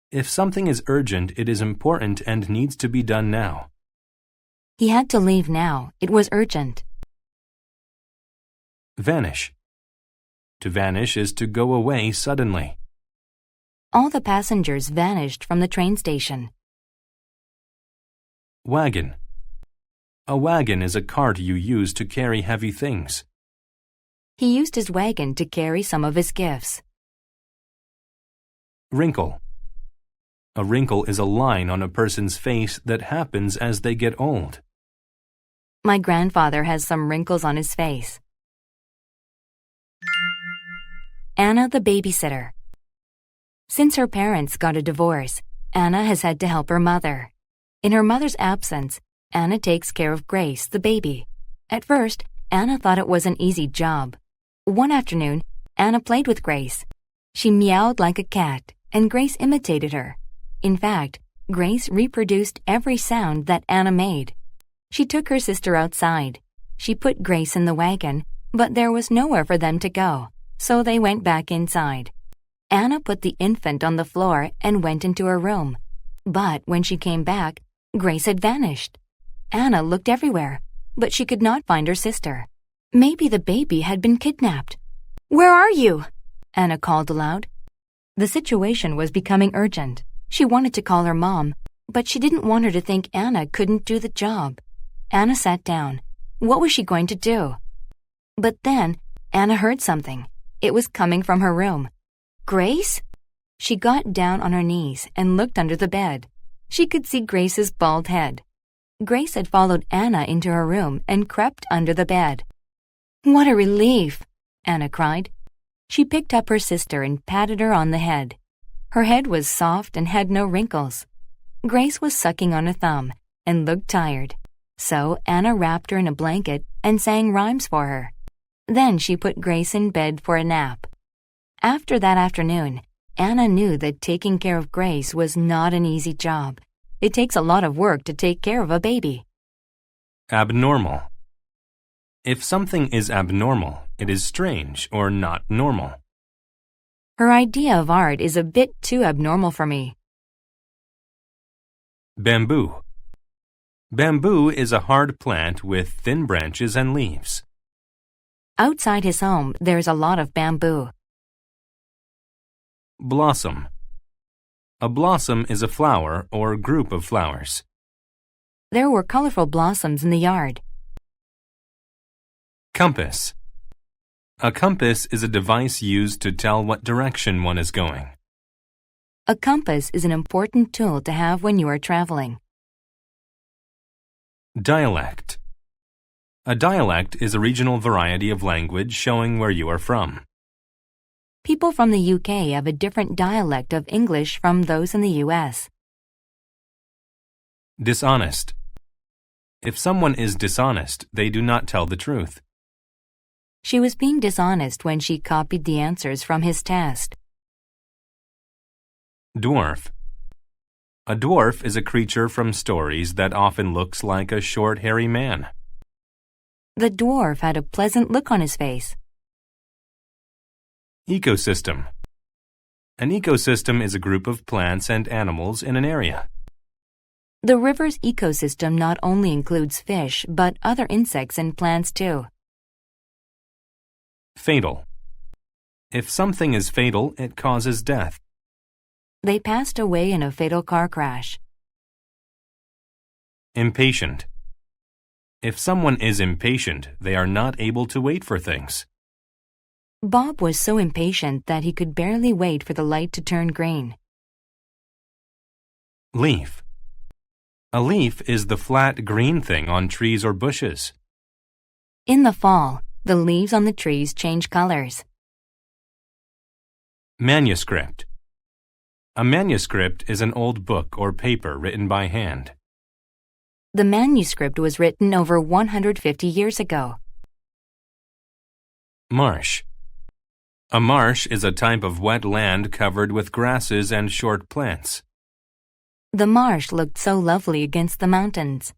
If something is urgent, it is important and needs to be done now. He had to leave now. It was urgent. Vanish. To vanish is to go away suddenly. All the passengers vanished from the train station. Wagon. A wagon is a cart you use to carry heavy things. He used his wagon to carry some of his gifts. Wrinkle. A wrinkle is a line on a person's face that happens as they get old. My grandfather has some wrinkles on his face. Anna the babysitter. Since her parents got a divorce, Anna has had to help her mother. In her mother's absence, Anna takes care of Grace, the baby. At first, Anna thought it was an easy job. One afternoon, Anna played with Grace. She meowed like a cat, and Grace imitated her. In fact, Grace reproduced every sound that Anna made. She took her sister outside. She put Grace in the wagon, but there was nowhere for them to go, so they went back inside. Anna put the infant on the floor and went into her room. But when she came back, Grace had vanished. Anna looked everywhere, but she could not find her sister. Maybe the baby had been kidnapped. "Where are you?" Anna called aloud. The situation was becoming urgent. She wanted to call her mom, but she didn't want her to think Anna couldn't do the job. Anna sat down. What was she going to do? But then, Anna heard something. It was coming from her room. "Grace?" She got down on her knees and looked under the bed. She could see Grace's bald head. Grace had followed Anna into her room and crept under the bed. "What a relief!" Anna cried. She picked up her sister and patted her on the head. Her head was soft and had no wrinkles. Grace was sucking on a thumb and looked tired. So Anna wrapped her in a blanket and sang rhymes for her. Then she put Grace in bed for a nap. After that afternoon, Anna knew that taking care of Grace was not an easy job. It takes a lot of work to take care of a baby. Abnormal. If something is abnormal, it is strange or not normal. Her idea of art is a bit too abnormal for me. Bamboo. Bamboo is a hard plant with thin branches and leaves. Outside his home, there's a lot of bamboo. Blossom. A blossom is a flower or group of flowers. There were colorful blossoms in the yard. Compass. A compass is a device used to tell what direction one is going. A compass is an important tool to have when you are traveling. Dialect. A dialect is a regional variety of language showing where you are from. People from the UK have a different dialect of English from those in the US. Dishonest. If someone is dishonest, they do not tell the truth. She was being dishonest when she copied the answers from his test. Dwarf. A dwarf is a creature from stories that often looks like a short, hairy man. The dwarf had a pleasant look on his face. Ecosystem. An ecosystem is a group of plants and animals in an area. The river's ecosystem not only includes fish, but other insects and plants too. Fatal. If something is fatal, it causes death. They passed away in a fatal car crash. Impatient. If someone is impatient, they are not able to wait for things. Bob was so impatient that he could barely wait for the light to turn green. Leaf. A leaf is the flat green thing on trees or bushes. In the fall, the leaves on the trees change colors. Manuscript. A manuscript is an old book or paper written by hand. The manuscript was written over 150 years ago. Marsh. A marsh is a type of wet land covered with grasses and short plants. The marsh looked so lovely against the mountains.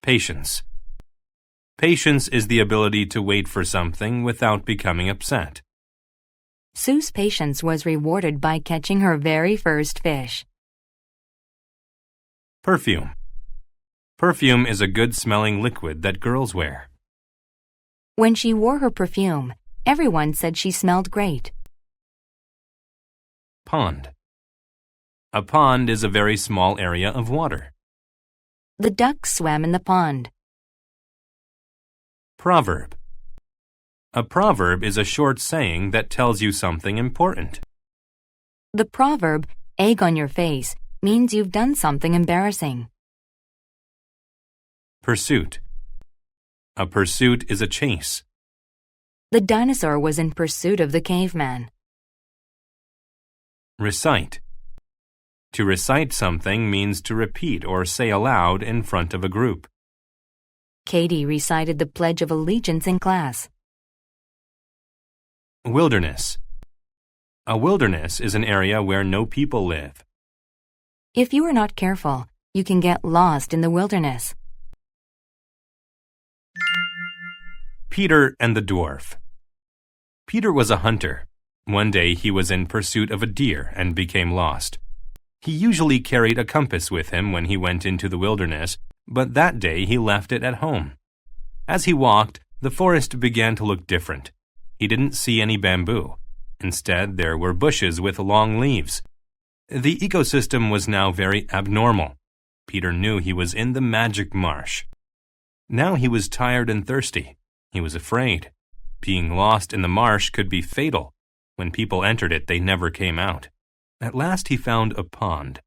Patience. Patience is the ability to wait for something without becoming upset. Sue's patience was rewarded by catching her very first fish. Perfume. Perfume is a good-smelling liquid that girls wear. When she wore her perfume, everyone said she smelled great. Pond. A pond is a very small area of water. The ducks swam in the pond. Proverb. A proverb is a short saying that tells you something important. The proverb, egg on your face, means you've done something embarrassing. Pursuit. A pursuit is a chase. The dinosaur was in pursuit of the caveman. Recite. To recite something means to repeat or say aloud in front of a group. Katie recited the Pledge of Allegiance in class. Wilderness. A wilderness is an area where no people live. If you are not careful, you can get lost in the wilderness. Peter and the dwarf. Peter was a hunter. One day he was in pursuit of a deer and became lost. He usually carried a compass with him when he went into the wilderness, but that day he left it at home. As he walked, the forest began to look different. He didn't see any bamboo. Instead, there were bushes with long leaves. The ecosystem was now very abnormal. Peter knew he was in the magic marsh. Now he was tired and thirsty. He was afraid. Being lost in the marsh could be fatal. When people entered it, they never came out. At last he found a pond.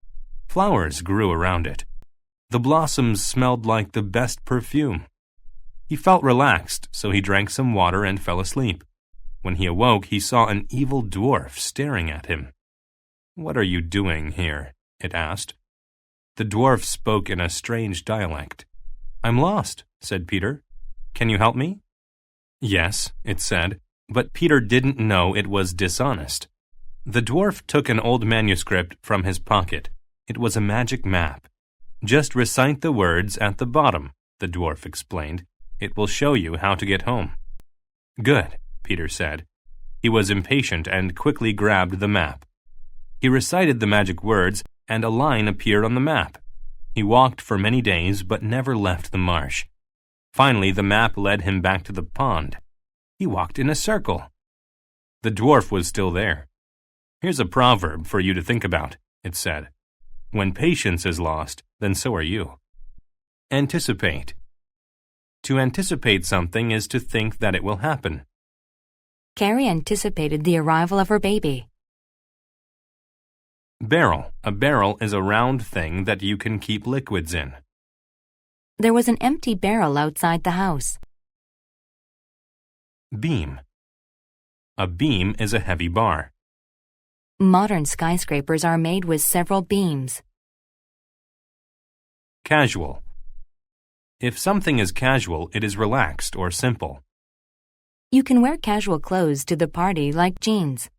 Flowers grew around it. The blossoms smelled like the best perfume. He felt relaxed, so he drank some water and fell asleep. When he awoke, he saw an evil dwarf staring at him. "What are you doing here?" it asked. The dwarf spoke in a strange dialect. "I'm lost," said Peter. "Can you help me?" "Yes," it said, but Peter didn't know it was dishonest. The dwarf took an old manuscript from his pocket. It was a magic map. "Just recite the words at the bottom," the dwarf explained. "It will show you how to get home." "Good," Peter said. He was impatient and quickly grabbed the map. He recited the magic words, and a line appeared on the map. He walked for many days but never left the marsh. Finally, the map led him back to the pond. He walked in a circle. The dwarf was still there. "Here's a proverb for you to think about," it said. "When patience is lost, then so are you." Anticipate. To anticipate something is to think that it will happen. Carrie anticipated the arrival of her baby. Barrel. A barrel is a round thing that you can keep liquids in. There was an empty barrel outside the house. Beam. A beam is a heavy bar. Modern skyscrapers are made with several beams. Casual. If something is casual, it is relaxed or simple. You can wear casual clothes to the party like jeans.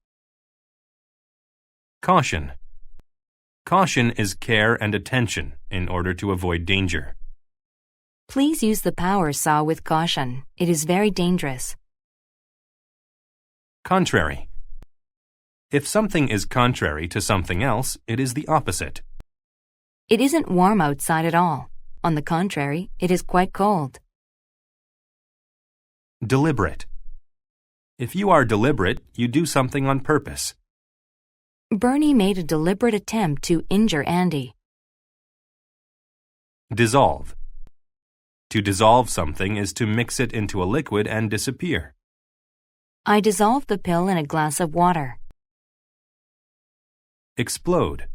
Caution. Caution is care and attention in order to avoid danger. Please use the power saw with caution. It is very dangerous. Contrary. If something is contrary to something else, it is the opposite. It isn't warm outside at all. On the contrary, it is quite cold. Deliberate. If you are deliberate, you do something on purpose. Bernie made a deliberate attempt to injure Andy. Dissolve. To dissolve something is to mix it into a liquid and disappear. I dissolved the pill in a glass of water. Explode.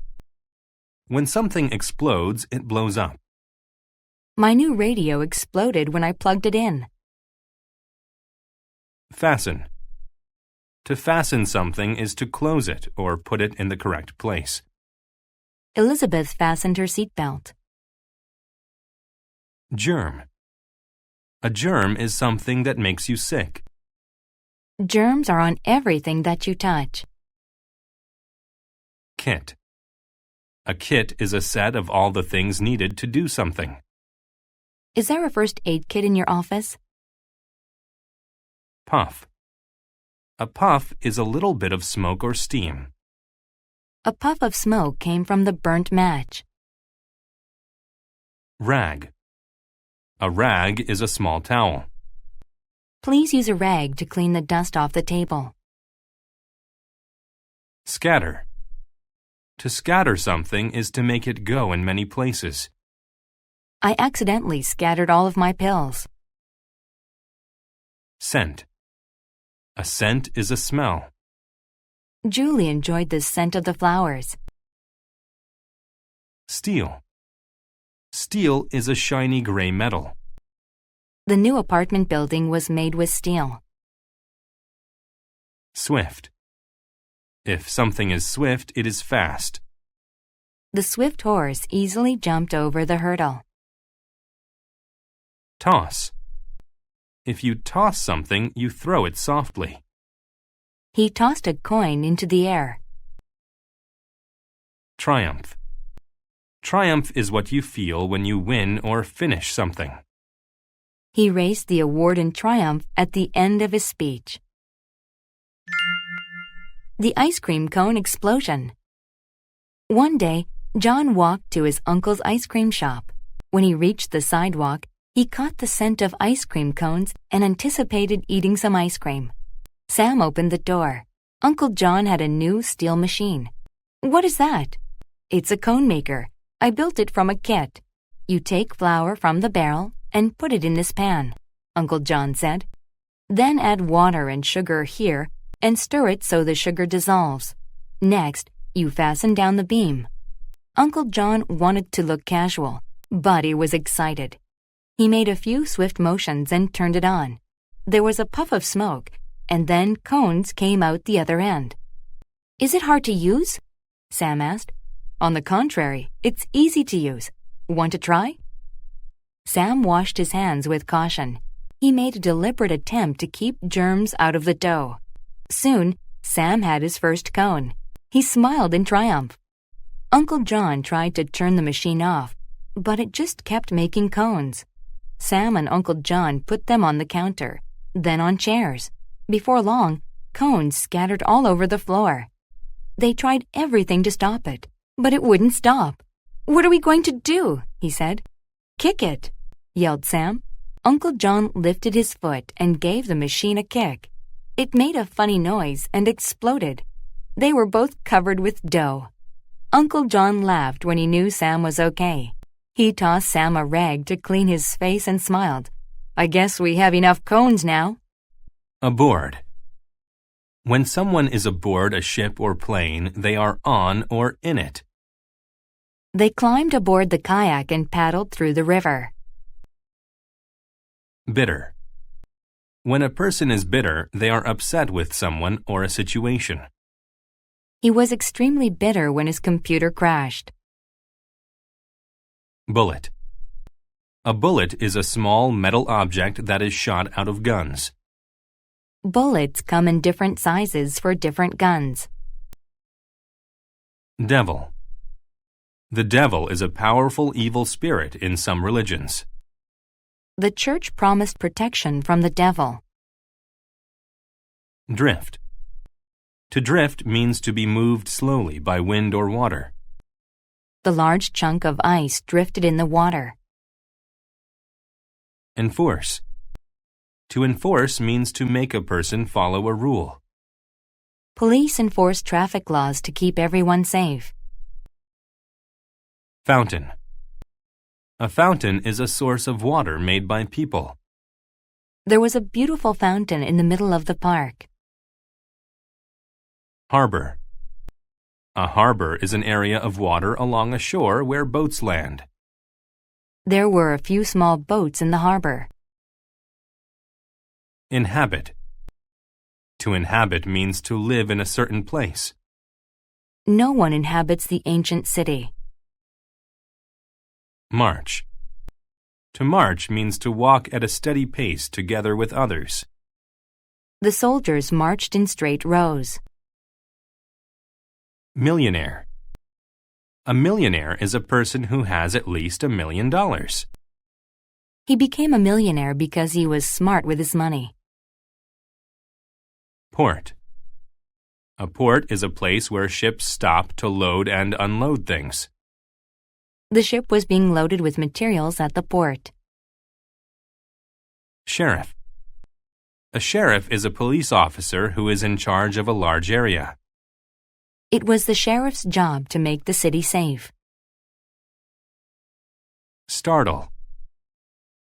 When something explodes, it blows up. My new radio exploded when I plugged it in. Fasten. To fasten something is to close it or put it in the correct place. Elizabeth fastened her seatbelt. Germ. A germ is something that makes you sick. Germs are on everything that you touch. Kit. A kit is a set of all the things needed to do something. Is there a first aid kit in your office? Puff. A puff is a little bit of smoke or steam. A puff of smoke came from the burnt match. Rag. A rag is a small towel. Please use a rag to clean the dust off the table. Scatter. To scatter something is to make it go in many places. I accidentally scattered all of my pills. Scent. A scent is a smell. Julie enjoyed the scent of the flowers. Steel. Steel is a shiny gray metal. The new apartment building was made with steel. Swift. If something is swift, it is fast. The swift horse easily jumped over the hurdle. Toss. If you toss something, you throw it softly. He tossed a coin into the air. Triumph. Triumph is what you feel when you win or finish something. He raised the award in triumph at the end of his speech. The ice cream cone explosion. One day, John walked to his uncle's ice cream shop. When he reached the sidewalk, he caught the scent of ice cream cones and anticipated eating some ice cream. Sam opened the door. Uncle John had a new steel machine. "What is that?" "It's a cone maker. I built it from a kit. You take flour from the barrel and put it in this pan," Uncle John said. "Then add water and sugar here and stir it so the sugar dissolves. Next, you fasten down the beam." Uncle John wanted to look casual, but he was excited. He made a few swift motions and turned it on. There was a puff of smoke, and then cones came out the other end. "Is it hard to use?" Sam asked. "On the contrary, it's easy to use. Want to try?" Sam washed his hands with caution. He made a deliberate attempt to keep germs out of the dough. Soon, Sam had his first cone. He smiled in triumph. Uncle John tried to turn the machine off, but it just kept making cones. Sam and Uncle John put them on the counter, then on chairs. Before long, cones scattered all over the floor. They tried everything to stop it, but it wouldn't stop. "What are we going to do?" he said. "Kick it," yelled Sam. Uncle John lifted his foot and gave the machine a kick. It made a funny noise and exploded. They were both covered with dough. Uncle John laughed when he knew Sam was okay. He tossed Sam a rag to clean his face and smiled. "I guess we have enough cones now." Aboard. When someone is aboard a ship or plane, they are on or in it. They climbed aboard the kayak and paddled through the river. Bitter. When a person is bitter, they are upset with someone or a situation. He was extremely bitter when his computer crashed. Bullet. A bullet is a small metal object that is shot out of guns. Bullets come in different sizes for different guns. Devil. The devil is a powerful evil spirit in some religions. The church promised protection from the devil. Drift. To drift means to be moved slowly by wind or water. The large chunk of ice drifted in the water. Enforce. To enforce means to make a person follow a rule. Police enforce traffic laws to keep everyone safe. Fountain. A fountain is a source of water made by people. There was a beautiful fountain in the middle of the park. Harbor. A harbor is an area of water along a shore where boats land. There were a few small boats in the harbor. Inhabit. To inhabit means to live in a certain place. No one inhabits the ancient city. March. To march means to walk at a steady pace together with others. The soldiers marched in straight rows. Millionaire. A millionaire is a person who has at least $1 million. He became a millionaire because he was smart with his money. Port. A port is a place where ships stop to load and unload things. The ship was being loaded with materials at the port. Sheriff. A sheriff is a police officer who is in charge of a large area. It was the sheriff's job to make the city safe. Startle.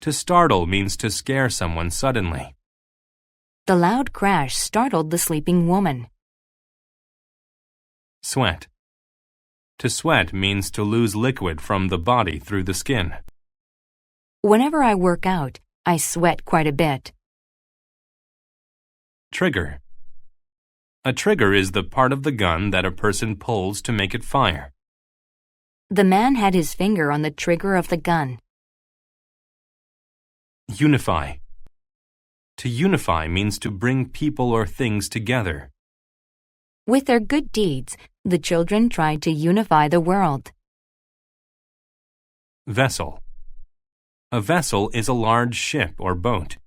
To startle means to scare someone suddenly. The loud crash startled the sleeping woman. Sweat. To sweat means to lose liquid from the body through the skin. Whenever I work out, I sweat quite a bit. Trigger. A trigger is the part of the gun that a person pulls to make it fire. The man had his finger on the trigger of the gun. Unify. To unify means to bring people or things together. With their good deeds, the children tried to unify the world. Vessel. A vessel is a large ship or boat.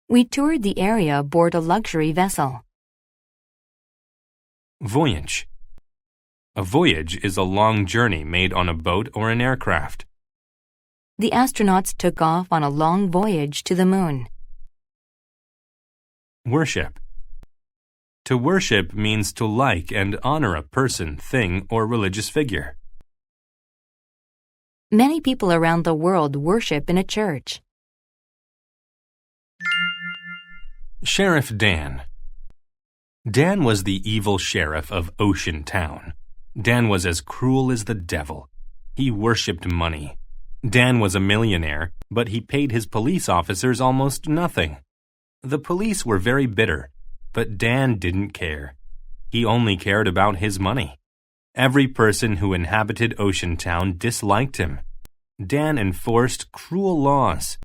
We toured the area aboard a luxury vessel. Voyage. A voyage is a long journey made on a boat or an aircraft. The astronauts took off on a long voyage to the moon. Worship. To worship means to like and honor a person, thing, or religious figure. Many people around the world worship in a church. Sheriff Dan. Dan was the evil sheriff of Ocean Town. Dan was as cruel as the devil. He worshipped money. Dan was a millionaire, but he paid his police officers almost nothing. The police were very bitter, but Dan didn't care. He only cared about his money. Every person who inhabited Ocean Town disliked him. Dan enforced cruel laws.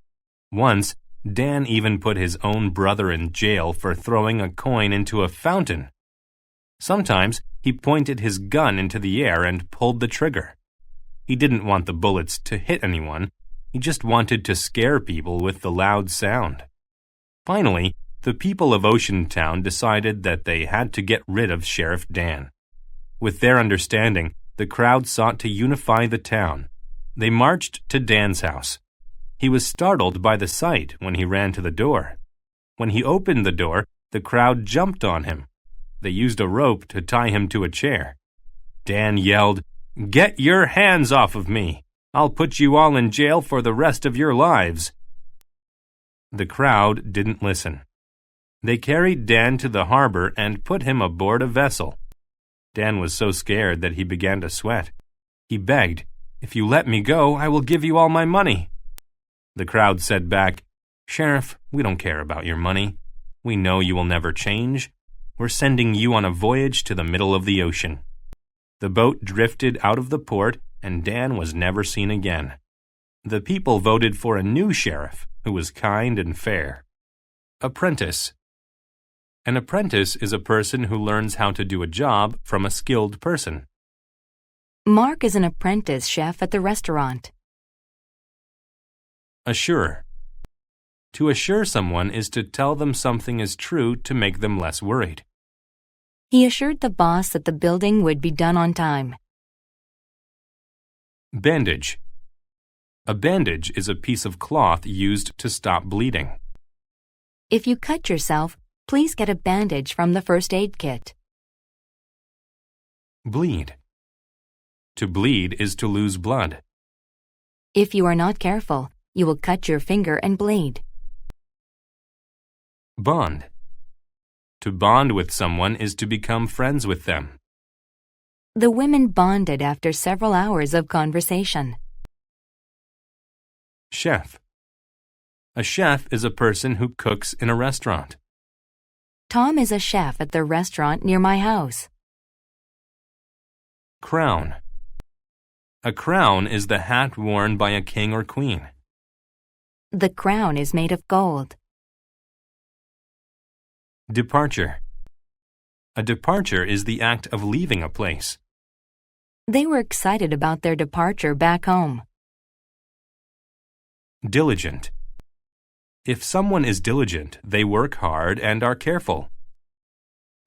Once, Dan even put his own brother in jail for throwing a coin into a fountain. Sometimes he pointed his gun into the air and pulled the trigger. He didn't want the bullets to hit anyone. He just wanted to scare people with the loud sound. Finally, the people of Ocean Town decided that they had to get rid of Sheriff Dan. With their understanding, the crowd sought to unify the town. They marched to Dan's house. He was startled by the sight when he ran to the door. When he opened the door, the crowd jumped on him. They used a rope to tie him to a chair. Dan yelled, "Get your hands off of me! I'll put you all in jail for the rest of your lives." The crowd didn't listen. They carried Dan to the harbor and put him aboard a vessel. Dan was so scared that he began to sweat. He begged, "If you let me go, I will give you all my money." The crowd said back, "Sheriff, we don't care about your money. We know you will never change. We're sending you on a voyage to the middle of the ocean." The boat drifted out of the port, and Dan was never seen again. The people voted for a new sheriff who was kind and fair. Apprentice. An apprentice is a person who learns how to do a job from a skilled person. Mark is an apprentice chef at the restaurant. Assure. To assure someone is to tell them something is true to make them less worried. He assured the boss that the building would be done on time. Bandage. A bandage is a piece of cloth used to stop bleeding. If you cut yourself, please get a bandage from the first aid kit. Bleed. To bleed is to lose blood. If you are not careful, you will cut your finger and bleed. Bond. To bond with someone is to become friends with them. The women bonded after several hours of conversation. Chef. A chef is a person who cooks in a restaurant. Tom is a chef at the restaurant near my house. Crown. A crown is the hat worn by a king or queen. The crown is made of gold. Departure. A departure is the act of leaving a place. They were excited about their departure back home. Diligent. If someone is diligent, they work hard and are careful.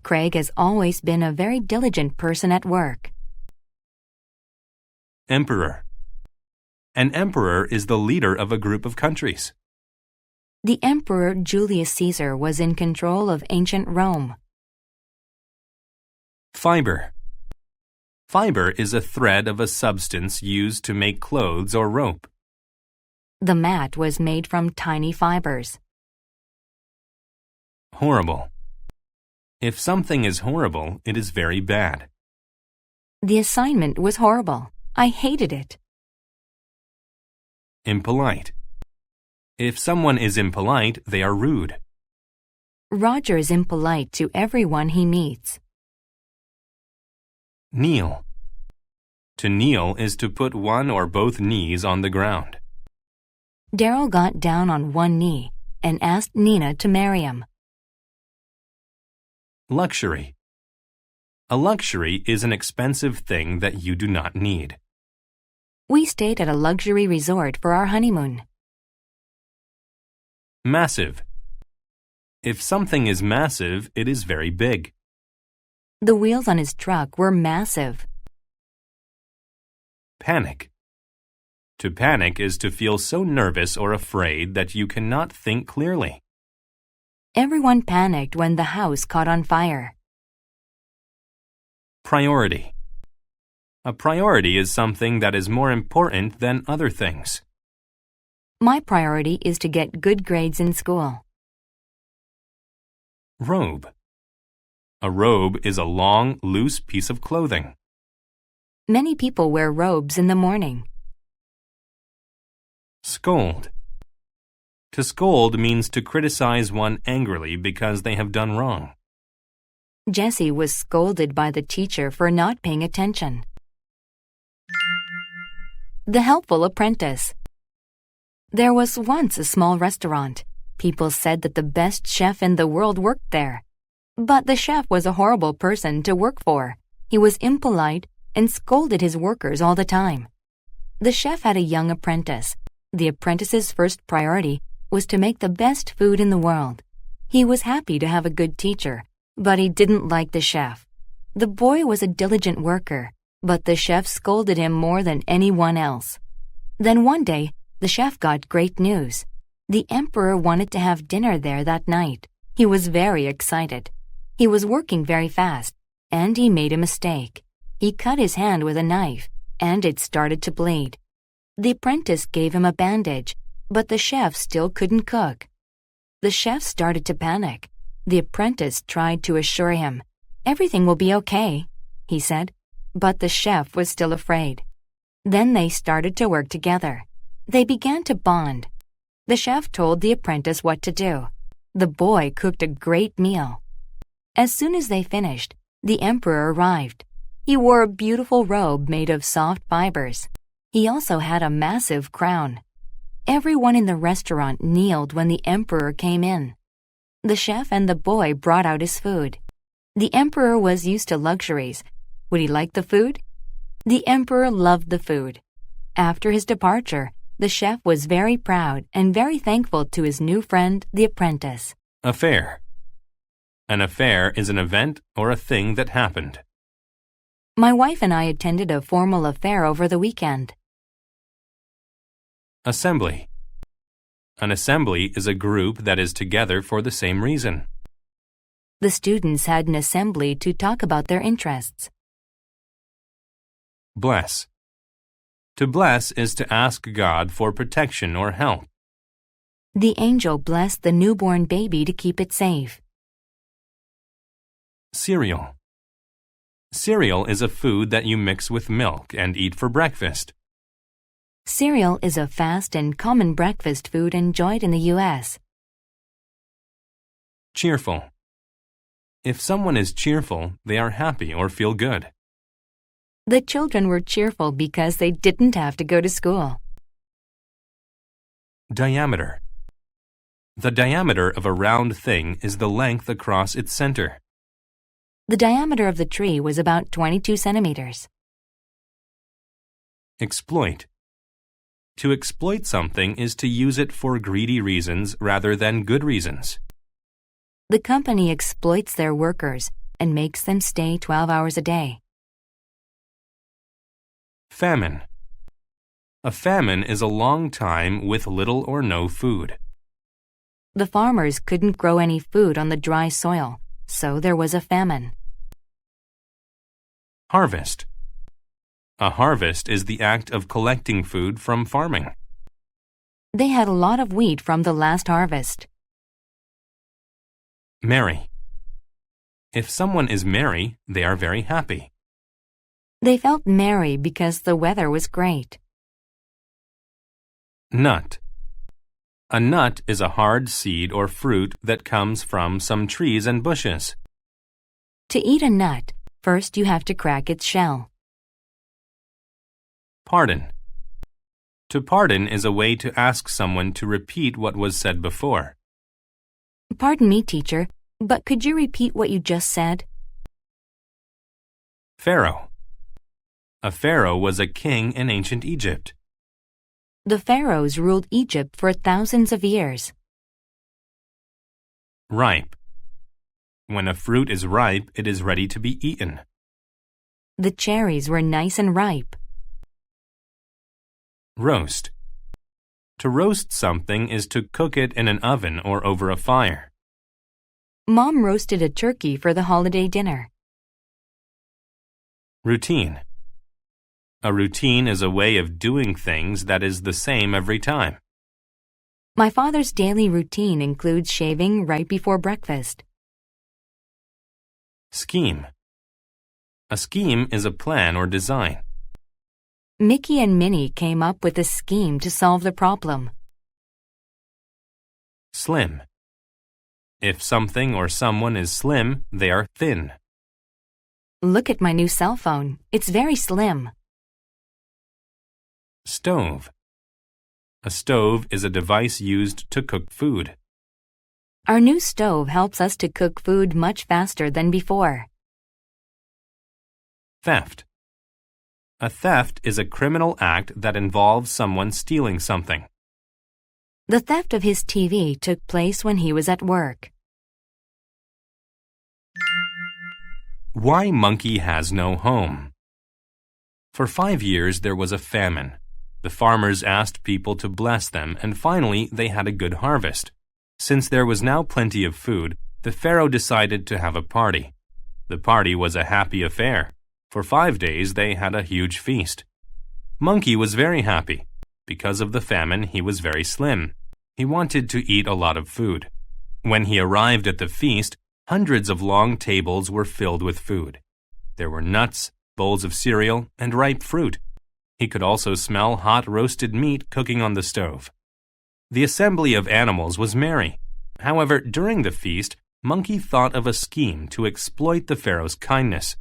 Craig has always been a very diligent person at work. Emperor. An emperor is the leader of a group of countries. The Emperor Julius Caesar was in control of ancient Rome. Fiber. Fiber is a thread of a substance used to make clothes or rope. The mat was made from tiny fibers. Horrible. If something is horrible, it is very bad. The assignment was horrible. I hated it. Impolite. If someone is impolite, they are rude. Roger is impolite to everyone he meets. Kneel. To kneel is to put one or both knees on the ground. Daryl got down on one knee and asked Nina to marry him. Luxury. A luxury is an expensive thing that you do not need. We stayed at a luxury resort for our honeymoon. Massive. If something is massive, it is very big. The wheels on his truck were massive. Panic. To panic is to feel so nervous or afraid that you cannot think clearly. Everyone panicked when the house caught on fire. Priority. A priority is something that is more important than other things. My priority is to get good grades in school. Robe. A robe is a long, loose piece of clothing. Many people wear robes in the morning. Scold. To scold means to criticize one angrily because they have done wrong. Jessie was scolded by the teacher for not paying attention. The helpful apprentice. There was once a small restaurant. People said that the best chef in the world worked there. But the chef was a horrible person to work for. He was impolite and scolded his workers all the time. The chef had a young apprentice. The apprentice's first priority was to make the best food in the world. He was happy to have a good teacher, but he didn't like the chef. The boy was a diligent worker, but the chef scolded him more than anyone else. Then one day, the chef got great news. The emperor wanted to have dinner there that night. He was very excited. He was working very fast, and he made a mistake. He cut his hand with a knife, and it started to bleed. The apprentice gave him a bandage, but the chef still couldn't cook. The chef started to panic. The apprentice tried to assure him, "Everything will be okay," he said, but the chef was still afraid. Then they started to work together. They began to bond. The chef told the apprentice what to do. The boy cooked a great meal. As soon as they finished, the emperor arrived. He wore a beautiful robe made of soft fibers. He also had a massive crown. Everyone in the restaurant kneeled when the emperor came in. The chef and the boy brought out his food. The emperor was used to luxuries. Would he like the food? The emperor loved the food. After his departure, the chef was very proud and very thankful to his new friend, the apprentice. Affair. An affair is an event or a thing that happened. My wife and I attended a formal affair over the weekend. Assembly. An assembly is a group that is together for the same reason. The students had an assembly to talk about their interests. Bless. To bless is to ask God for protection or help. The angel blessed the newborn baby to keep it safe. Cereal. Cereal is a food that you mix with milk and eat for breakfast. Cereal is a fast and common breakfast food enjoyed in the U.S. Cheerful. If someone is cheerful, they are happy or feel good. The children were cheerful because they didn't have to go to school. Diameter. The diameter of a round thing is the length across its center. The diameter of the tree was about 22 centimeters. Exploit. To exploit something is to use it for greedy reasons rather than good reasons. The company exploits their workers and makes them stay 12 hours a day. Famine. A famine is a long time with little or no food. The farmers couldn't grow any food on the dry soil, so there was a famine. Harvest. A harvest is the act of collecting food from farming. They had a lot of wheat from the last harvest. Merry. If someone is merry, they are very happy. They felt merry because the weather was great. Nut. A nut is a hard seed or fruit that comes from some trees and bushes. To eat a nut, first you have to crack its shell. Pardon. To pardon is a way to ask someone to repeat what was said before. Pardon me, teacher, but could you repeat what you just said? Pharaoh. A pharaoh was a king in ancient Egypt. The pharaohs ruled Egypt for thousands of years. Ripe. When a fruit is ripe, it is ready to be eaten. The cherries were nice and ripe. Roast. To roast something is to cook it in an oven or over a fire. Mom roasted a turkey for the holiday dinner. Routine. A routine is a way of doing things that is the same every time. My father's daily routine includes shaving right before breakfast. Scheme. A scheme is a plan or design. Mickey and Minnie came up with a scheme to solve the problem. Slim. If something or someone is slim, they are thin. Look at my new cell phone. It's very slim. Stove. A stove is a device used to cook food. Our new stove helps us to cook food much faster than before. Theft. A theft is a criminal act that involves someone stealing something. The theft of his TV took place when he was at work. Why monkey has no home? For 5 years there was a famine. The farmers asked people to bless them, and finally they had a good harvest. Since there was now plenty of food, the pharaoh decided to have a party. The party was a happy affair. For 5 days they had a huge feast. Monkey was very happy. Because of the famine, he was very slim. He wanted to eat a lot of food. When he arrived at the feast, hundreds of long tables were filled with food. There were nuts, bowls of cereal, and ripe fruit. He could also smell hot roasted meat cooking on the stove. The assembly of animals was merry. However, during the feast, Monkey thought of a scheme to exploit the pharaoh's kindness.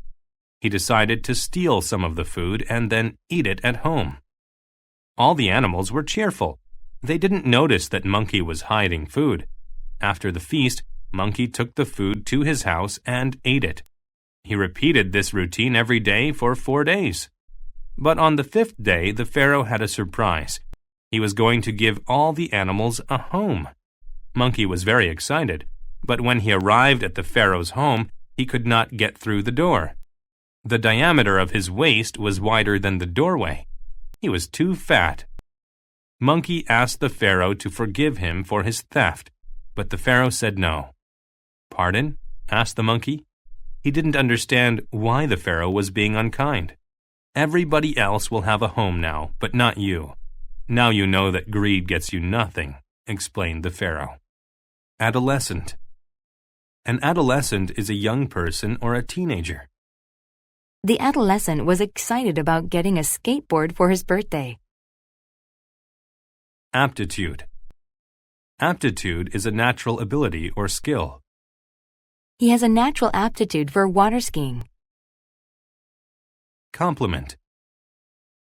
He decided to steal some of the food and then eat it at home. All the animals were cheerful. They didn't notice that Monkey was hiding food. After the feast, Monkey took the food to his house and ate it. He repeated this routine every day for 4 days. But on the 5th day, the pharaoh had a surprise. He was going to give all the animals a home. Monkey was very excited, but when he arrived at the pharaoh's home, he could not get through the door. The diameter of his waist was wider than the doorway. He was too fat. Monkey asked the pharaoh to forgive him for his theft, but the pharaoh said no. "Pardon?" asked the monkey. He didn't understand why the pharaoh was being unkind. "Everybody else will have a home now, but not you. Now you know that greed gets you nothing," explained the pharaoh. Adolescent. An adolescent is a young person or a teenager. The adolescent was excited about getting a skateboard for his birthday. Aptitude. Aptitude is a natural ability or skill. He has a natural aptitude for water skiing. Compliment.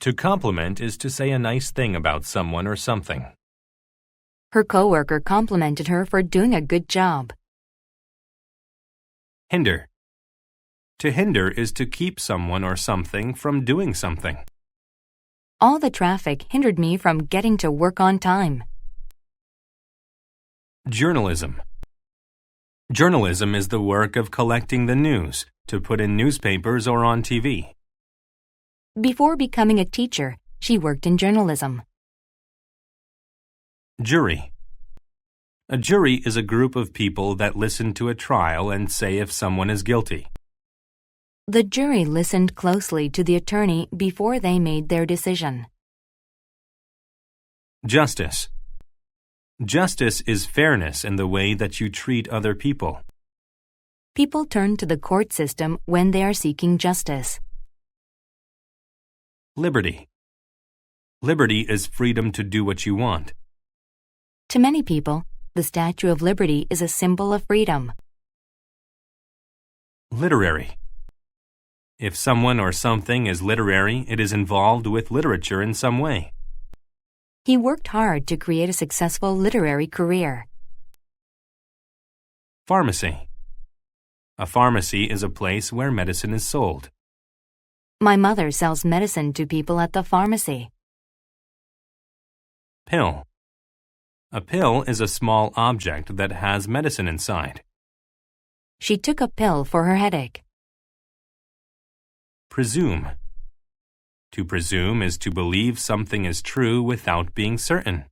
To compliment is to say a nice thing about someone or something. Her coworker complimented her for doing a good job. Hinder. To hinder is to keep someone or something from doing something. All the traffic hindered me from getting to work on time. Journalism. Journalism is the work of collecting the news to put in newspapers or on TV. Before becoming a teacher, she worked in journalism. Jury. A jury is a group of people that listen to a trial and say if someone is guilty. The jury listened closely to the attorney before they made their decision. Justice. Justice is fairness in the way that you treat other people. People turn to the court system when they are seeking justice. Liberty. Liberty is freedom to do what you want. To many people, the Statue of Liberty is a symbol of freedom. Literary. If someone or something is literary, it is involved with literature in some way. He worked hard to create a successful literary career. Pharmacy. A pharmacy is a place where medicine is sold. My mother sells medicine to people at the pharmacy. Pill. A pill is a small object that has medicine inside. She took a pill for her headache. Presume. To presume is to believe something is true without being certain.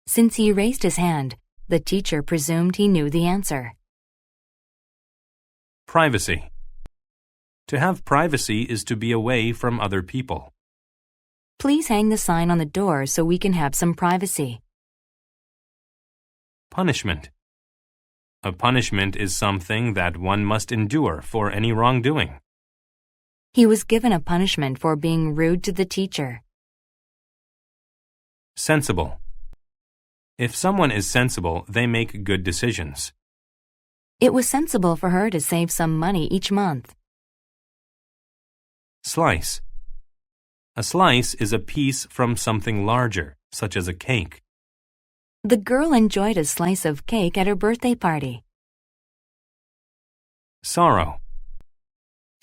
Since he raised his hand, the teacher presumed he knew the answer. Privacy. To have privacy is to be away from other people. Please hang the sign on the door so we can have some privacy. Punishment. A punishment is something that one must endure for any wrongdoing. He was given a punishment for being rude to the teacher. Sensible. If someone is sensible, they make good decisions. It was sensible for her to save some money each month. Slice. A slice is a piece from something larger, such as a cake. The girl enjoyed a slice of cake at her birthday party. Sorrow.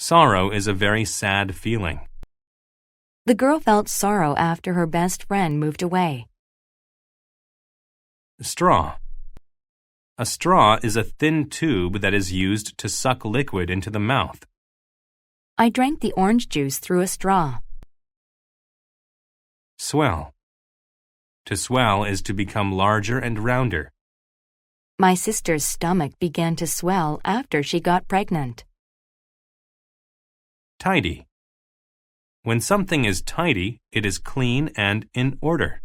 Sorrow is a very sad feeling. The girl felt sorrow after her best friend moved away. Straw. A straw is a thin tube that is used to suck liquid into the mouth. I drank the orange juice through a straw. Swell. To swell is to become larger and rounder. My sister's stomach began to swell after she got pregnant. Tidy. When something is tidy, it is clean and in order.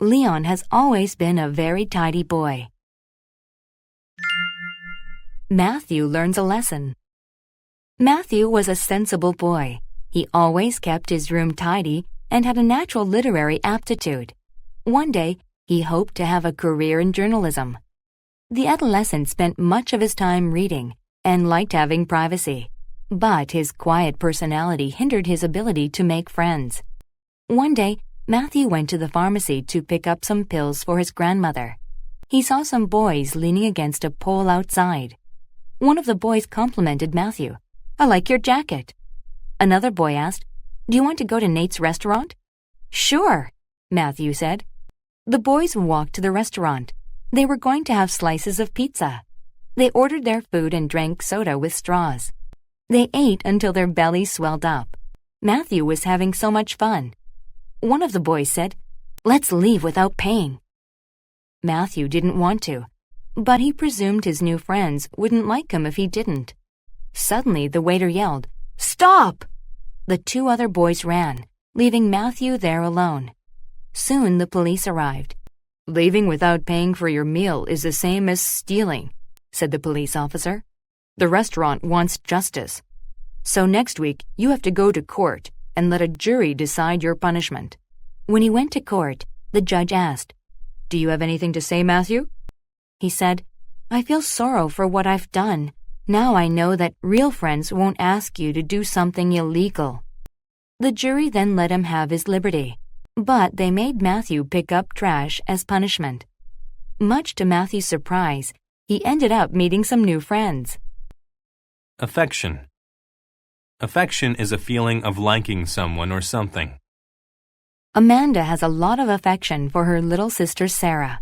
Leon has always been a very tidy boy. Matthew learns a lesson. Matthew was a sensible boy. He always kept his room tidy and had a natural literary aptitude. One day, he hoped to have a career in journalism. The adolescent spent much of his time reading and liked having privacy, but his quiet personality hindered his ability to make friends. One day, Matthew went to the pharmacy to pick up some pills for his grandmother. He saw some boys leaning against a pole outside. One of the boys complimented Matthew. "I like your jacket." Another boy asked, "Do you want to go to Nate's restaurant?" "Sure," Matthew said. The boys walked to the restaurant. They were going to have slices of pizza. They ordered their food and drank soda with straws. They ate until their bellies swelled up. Matthew was having so much fun. One of the boys said, "Let's leave without paying." Matthew didn't want to, but he presumed his new friends wouldn't like him if he didn't. Suddenly, the waiter yelled, "Stop!" The two other boys ran, leaving Matthew there alone. Soon the police arrived. "Leaving without paying for your meal is the same as stealing," said the police officer. "The restaurant wants justice. So next week you have to go to court and let a jury decide your punishment." When he went to court, the judge asked, "Do you have anything to say, Matthew?" He said, "I feel sorrow for what I've done. Now I know that real friends won't ask you to do something illegal." The jury then let him have his liberty, but they made Matthew pick up trash as punishment. Much to Matthew's surprise, he ended up meeting some new friends. Affection. Affection is a feeling of liking someone or something. Amanda has a lot of affection for her little sister Sarah.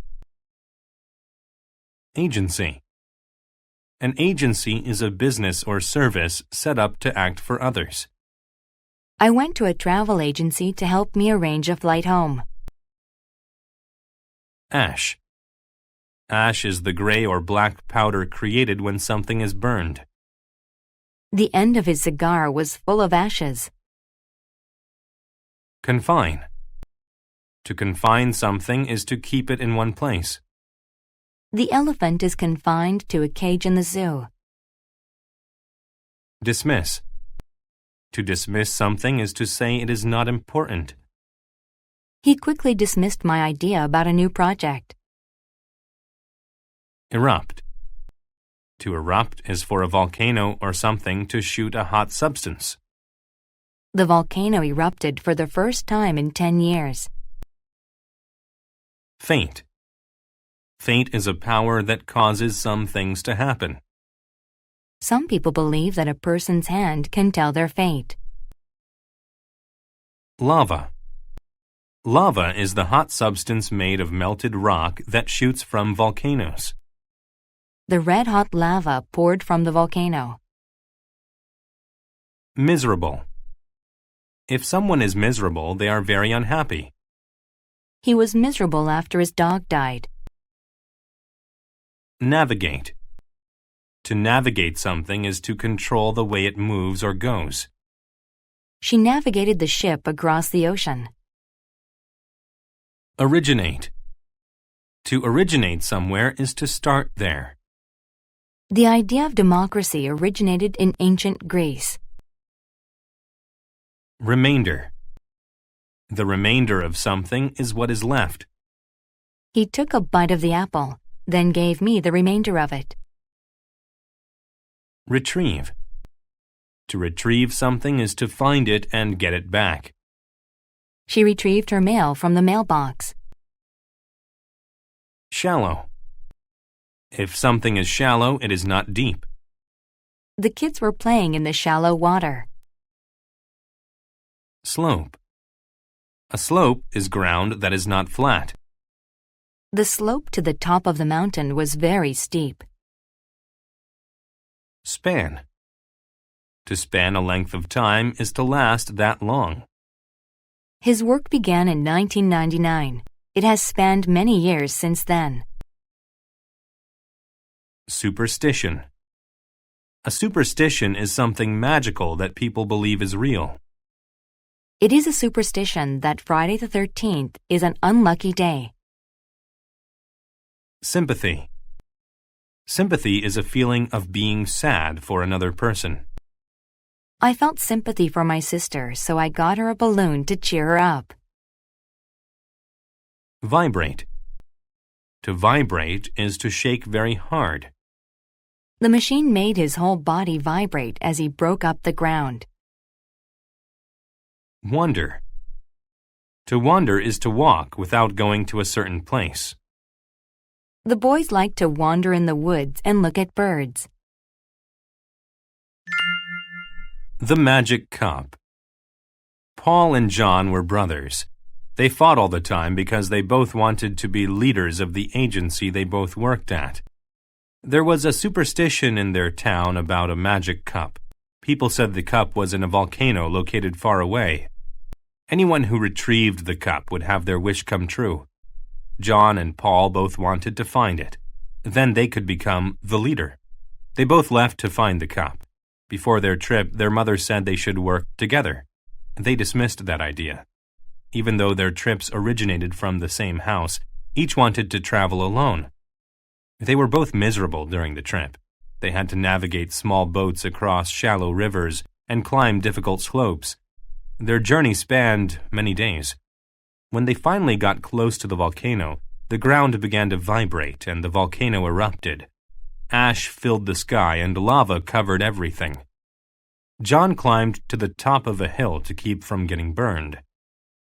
Agency. An agency is a business or service set up to act for others. I went to a travel agency to help me arrange a flight home. Ash. Ash is the gray or black powder created when something is burned. The end of his cigar was full of ashes. Confine. To confine something is to keep it in one place. The elephant is confined to a cage in the zoo. Dismiss. To dismiss something is to say it is not important. He quickly dismissed my idea about a new project. Erupt. To erupt is for a volcano or something to shoot a hot substance. The volcano erupted for the first time in 10 years. Fate. Fate is a power that causes some things to happen. Some people believe that a person's hand can tell their fate. Lava. Lava is the hot substance made of melted rock that shoots from volcanoes. The red-hot lava poured from the volcano. Miserable. If someone is miserable, they are very unhappy. He was miserable after his dog died. Navigate. To navigate something is to control the way it moves or goes. She navigated the ship across the ocean. Originate. To originate somewhere is to start there. The idea of democracy originated in ancient Greece. Remainder. The remainder of something is what is left. He took a bite of the apple, then gave me the remainder of it. Retrieve. To retrieve something is to find it and get it back. She retrieved her mail from the mailbox. Shallow. If something is shallow, it is not deep. The kids were playing in the shallow water. Slope. A slope is ground that is not flat. The slope to the top of the mountain was very steep. Span. To span a length of time is to last that long. His work began in 1999. It has spanned many years since then. Superstition. A superstition is something magical that people believe is real. It is a superstition that Friday the 13th is an unlucky day. Sympathy. Sympathy is a feeling of being sad for another person. I felt sympathy for my sister, so I got her a balloon to cheer her up. Vibrate. To vibrate is to shake very hard. The machine made his whole body vibrate as he broke up the ground. Wander. To wander is to walk without going to a certain place. The boys liked to wander in the woods and look at birds. The Magic Cup. Paul and John were brothers. They fought all the time because they both wanted to be leaders of the agency they both worked at. There was a superstition in their town about a magic cup. People said the cup was in a volcano located far away. Anyone who retrieved the cup would have their wish come true. John and Paul both wanted to find it. Then they could become the leader. They both left to find the cup. Before their trip, their mother said they should work together. They dismissed that idea. Even though their trips originated from the same house, each wanted to travel alone. They were both miserable during the trip. They had to navigate small boats across shallow rivers and climb difficult slopes. Their journey spanned many days. When they finally got close to the volcano, the ground began to vibrate and the volcano erupted. Ash filled the sky and lava covered everything. John climbed to the top of a hill to keep from getting burned.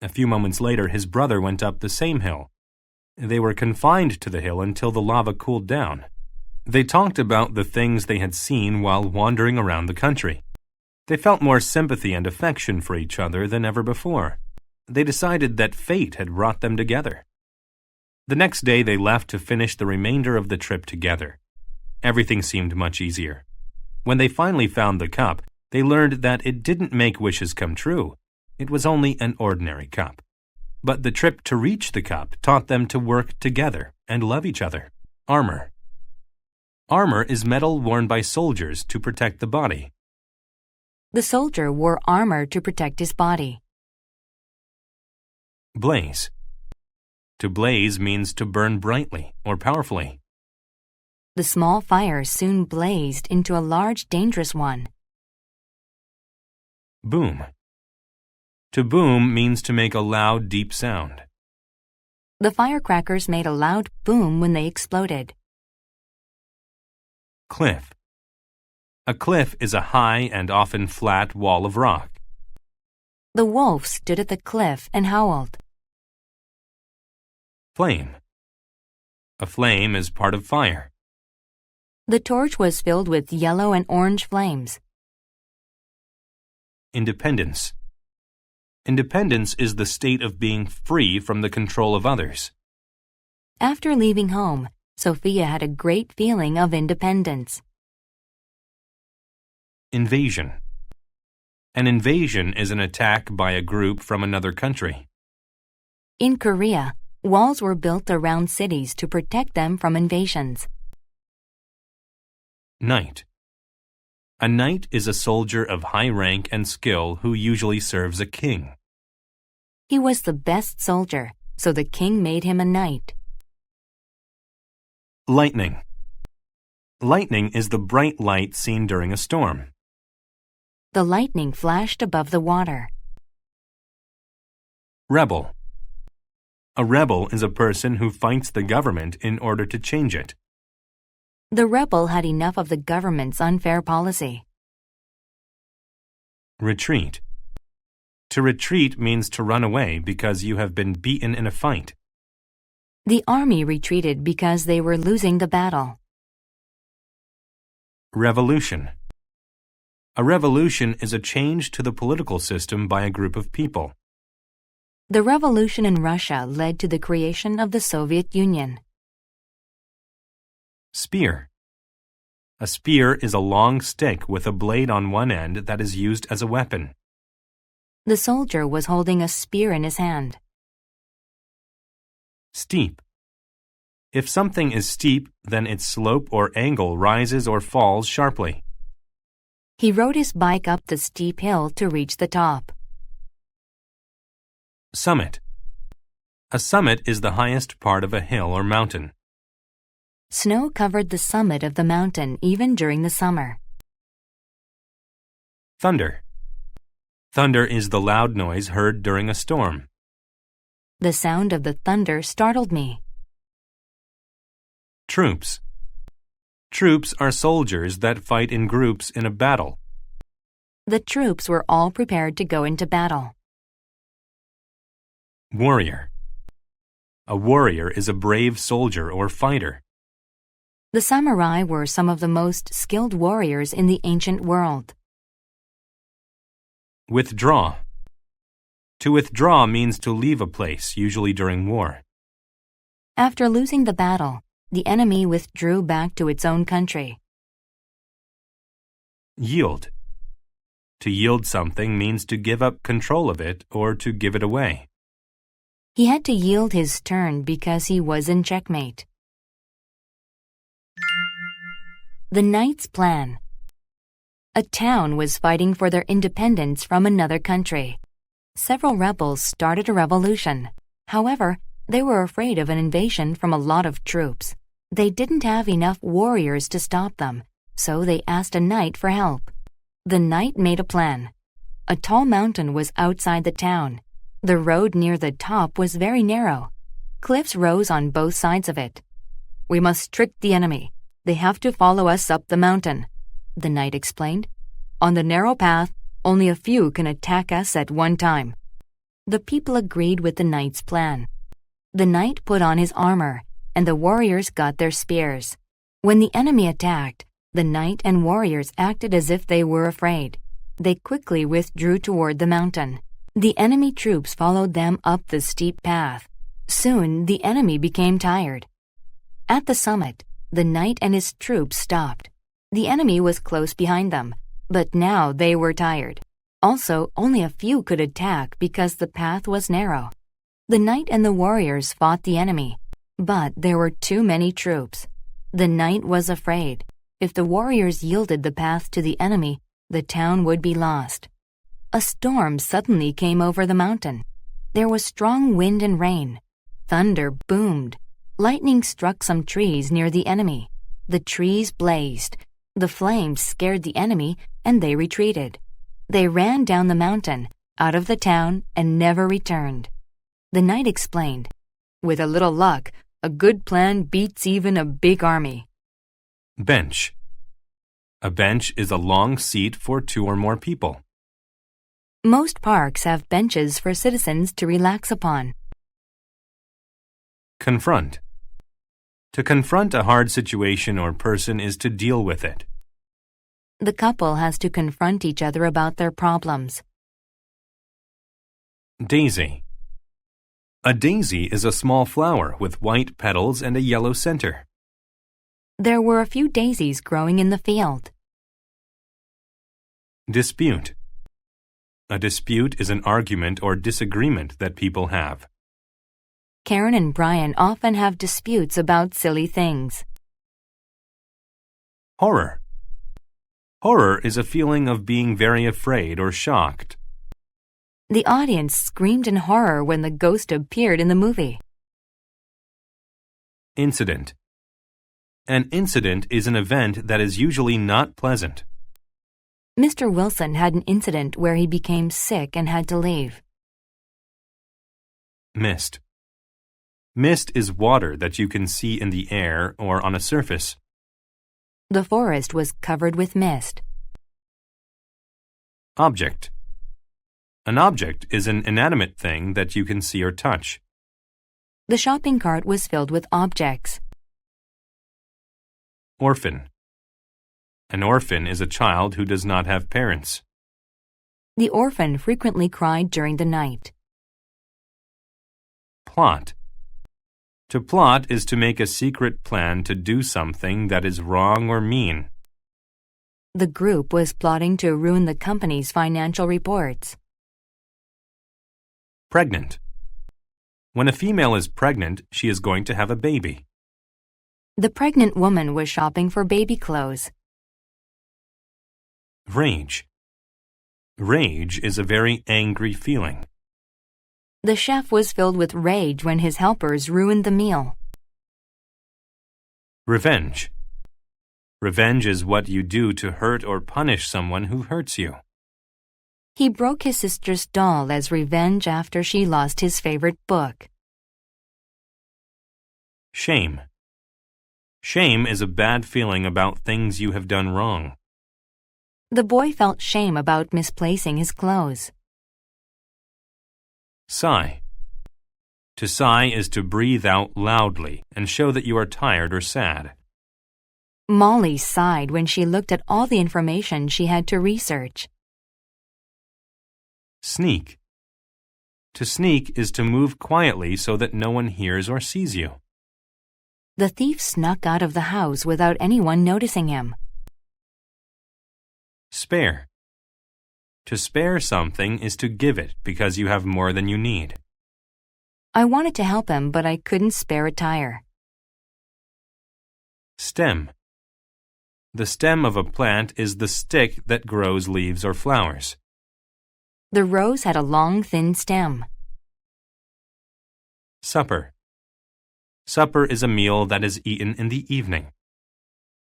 A few moments later, his brother went up the same hill. They were confined to the hill until the lava cooled down. They talked about the things they had seen while wandering around the country. They felt more sympathy and affection for each other than ever before. They decided that fate had brought them together. The next day they left to finish the remainder of the trip together. Everything seemed much easier. When they finally found the cup, they learned that it didn't make wishes come true. It was only an ordinary cup. But the trip to reach the cup taught them to work together and love each other. Armor. Armor is metal worn by soldiers to protect the body. The soldier wore armor to protect his body. Blaze. To blaze means to burn brightly or powerfully. The small fire soon blazed into a large, dangerous one. Boom. To boom means to make a loud, deep sound. The firecrackers made a loud boom when they exploded. Cliff. A cliff is a high and often flat wall of rock. The wolf stood at the cliff and howled. Flame. A flame is part of fire. The torch was filled with yellow and orange flames. Independence. Independence is the state of being free from the control of others. After leaving home, Sophia had a great feeling of independence. Invasion. An invasion is an attack by a group from another country. In Korea, walls were built around cities to protect them from invasions. Knight. A knight is a soldier of high rank and skill who usually serves a king. He was the best soldier, so the king made him a knight. Lightning. Lightning is the bright light seen during a storm. The lightning flashed above the water. Rebel. A rebel is a person who fights the government in order to change it. The rebel had enough of the government's unfair policy. Retreat. To retreat means to run away because you have been beaten in a fight. The army retreated because they were losing the battle. Revolution. A revolution is a change to the political system by a group of people. The revolution in Russia led to the creation of the Soviet Union. Spear. A spear is a long stick with a blade on one end that is used as a weapon. The soldier was holding a spear in his hand. Steep. If something is steep, then its slope or angle rises or falls sharply. He rode his bike up the steep hill to reach the top. Summit. A summit is the highest part of a hill or mountain. Snow covered the summit of the mountain even during the summer. Thunder. Thunder is the loud noise heard during a storm. The sound of the thunder startled me. Troops. Troops are soldiers that fight in groups in a battle. The troops were all prepared to go into battle. Warrior. A warrior is a brave soldier or fighter. The samurai were some of the most skilled warriors in the ancient world. Withdraw. To withdraw means to leave a place, usually during war. After losing the battle, the enemy withdrew back to its own country. Yield. To yield something means to give up control of it or to give it away. He had to yield his turn because he was in checkmate. The knight's plan. A town was fighting for their independence from another country. Several rebels started a revolution. However, they were afraid of an invasion from a lot of troops. They didn't have enough warriors to stop them, so they asked a knight for help. The knight made a plan. A tall mountain was outside the town. The road near the top was very narrow. Cliffs rose on both sides of it. "We must trick the enemy. They have to follow us up the mountain," the knight explained. "On the narrow path, only a few can attack us at one time." The people agreed with the knight's plan. The knight put on his armor, and the warriors got their spears. When the enemy attacked, the knight and warriors acted as if they were afraid. They quickly withdrew toward the mountain. The enemy troops followed them up the steep path. Soon, the enemy became tired. At the summit, The knight and his troops stopped. The enemy was close behind them, but now they were tired. Also, only a few could attack because the path was narrow. The knight and the warriors fought the enemy, but there were too many troops. The knight was afraid. If the warriors yielded the path to the enemy, the town would be lost. A storm suddenly came over the mountain. There was strong wind and rain. Thunder boomed. Lightning struck some trees near the enemy. The trees blazed. The flames scared the enemy, and they retreated. They ran down the mountain, out of the town, and never returned. The knight explained, "With a little luck, a good plan beats even a big army." Bench. A bench is a long seat for two or more people. Most parks have benches for citizens to relax upon. Confront. To confront a hard situation or person is to deal with it. The couple has to confront each other about their problems. Daisy. A daisy is a small flower with white petals and a yellow center. There were a few daisies growing in the field. Dispute. A dispute is an argument or disagreement that people have. Karen and Brian often have disputes about silly things. Horror. Horror is a feeling of being very afraid or shocked. The audience screamed in horror when the ghost appeared in the movie. Incident. An incident is an event that is usually not pleasant. Mr. Wilson had an incident where he became sick and had to leave. Mist. Mist is water that you can see in the air or on a surface. The forest was covered with mist. Object. An object is an inanimate thing that you can see or touch. The shopping cart was filled with objects. Orphan. An orphan is a child who does not have parents. The orphan frequently cried during the night. Plot. To plot is to make a secret plan to do something that is wrong or mean. The group was plotting to ruin the company's financial reports. Pregnant. When a female is pregnant, she is going to have a baby. The pregnant woman was shopping for baby clothes. Rage. Rage is a very angry feeling. The chef was filled with rage when his helpers ruined the meal. Revenge. Revenge is what you do to hurt or punish someone who hurts you. He broke his sister's doll as revenge after she lost his favorite book. Shame. Shame is a bad feeling about things you have done wrong. The boy felt shame about misplacing his clothes. Sigh. To sigh is to breathe out loudly and show that you are tired or sad. Molly sighed when she looked at all the information she had to research. Sneak. To sneak is to move quietly so that no one hears or sees you. The thief snuck out of the house without anyone noticing him. Spare. To spare something is to give it because you have more than you need. I wanted to help him, but I couldn't spare a tire. Stem. The stem of a plant is the stick that grows leaves or flowers. The rose had a long, thin stem. Supper. Supper is a meal that is eaten in the evening.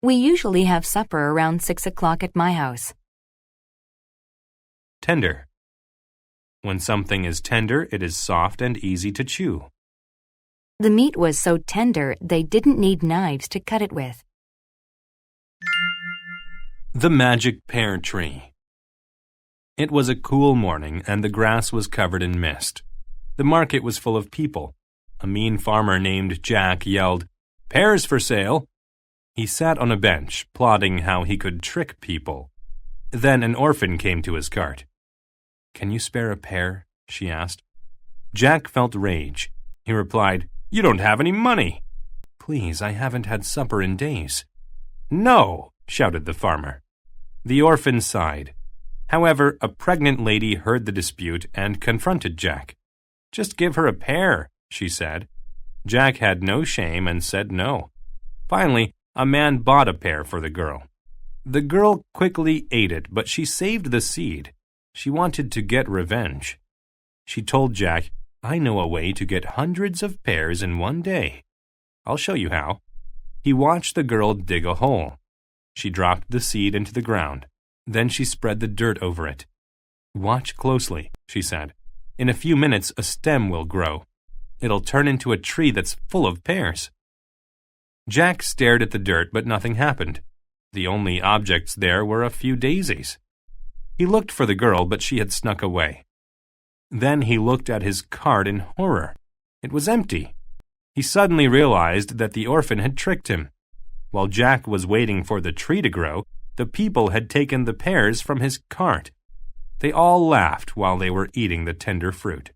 We usually have supper around 6 o'clock at my house. Tender. When something is tender, it is soft and easy to chew. The meat was so tender they didn't need knives to cut it with. The magic pear tree. It was a cool morning and the grass was covered in mist. The market was full of people. A mean farmer named Jack yelled, "Pears for sale!" He sat on a bench, plotting how he could trick people. Then an orphan came to his cart. "Can you spare a pear?" she asked. Jack felt rage. He replied, "You don't have any money." Please, I haven't had supper in days. No, shouted the farmer. The orphan sighed. However, a pregnant lady heard the dispute and confronted Jack. Just give her a pear, she said. Jack had no shame and said no. Finally, a man bought a pear for the girl. The girl quickly ate it, but she saved the seed. She wanted to get revenge. She told Jack, I know a way to get hundreds of pears in one day. I'll show you how. He watched the girl dig a hole. She dropped the seed into the ground. Then she spread the dirt over it. Watch closely, she said. In a few minutes, a stem will grow. It'll turn into a tree that's full of pears. Jack stared at the dirt, but nothing happened. The only objects there were a few daisies. He looked for the girl, but she had snuck away. Then he looked at his cart in horror. It was empty. He suddenly realized that the orphan had tricked him. While Jack was waiting for the tree to grow, the people had taken the pears from his cart. They all laughed while they were eating the tender fruit.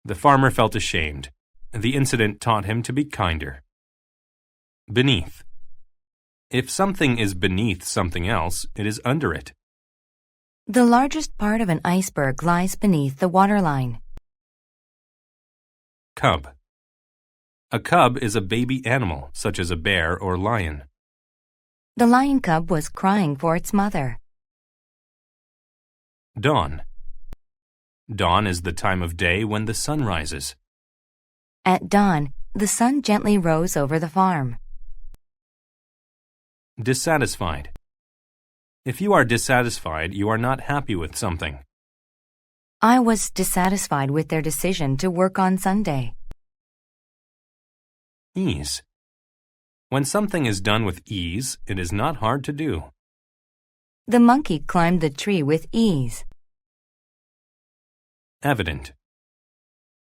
The farmer felt ashamed. The incident taught him to be kinder. Beneath. If something is beneath something else, it is under it. The largest part of an iceberg lies beneath the waterline. Cub. A cub is a baby animal, such as a bear or lion. The lion cub was crying for its mother. Dawn. Dawn is the time of day when the sun rises. At dawn, the sun gently rose over the farm. Dissatisfied. If you are dissatisfied, you are not happy with something. I was dissatisfied with their decision to work on Sunday. Ease. When something is done with ease, it is not hard to do. The monkey climbed the tree with ease. Evident.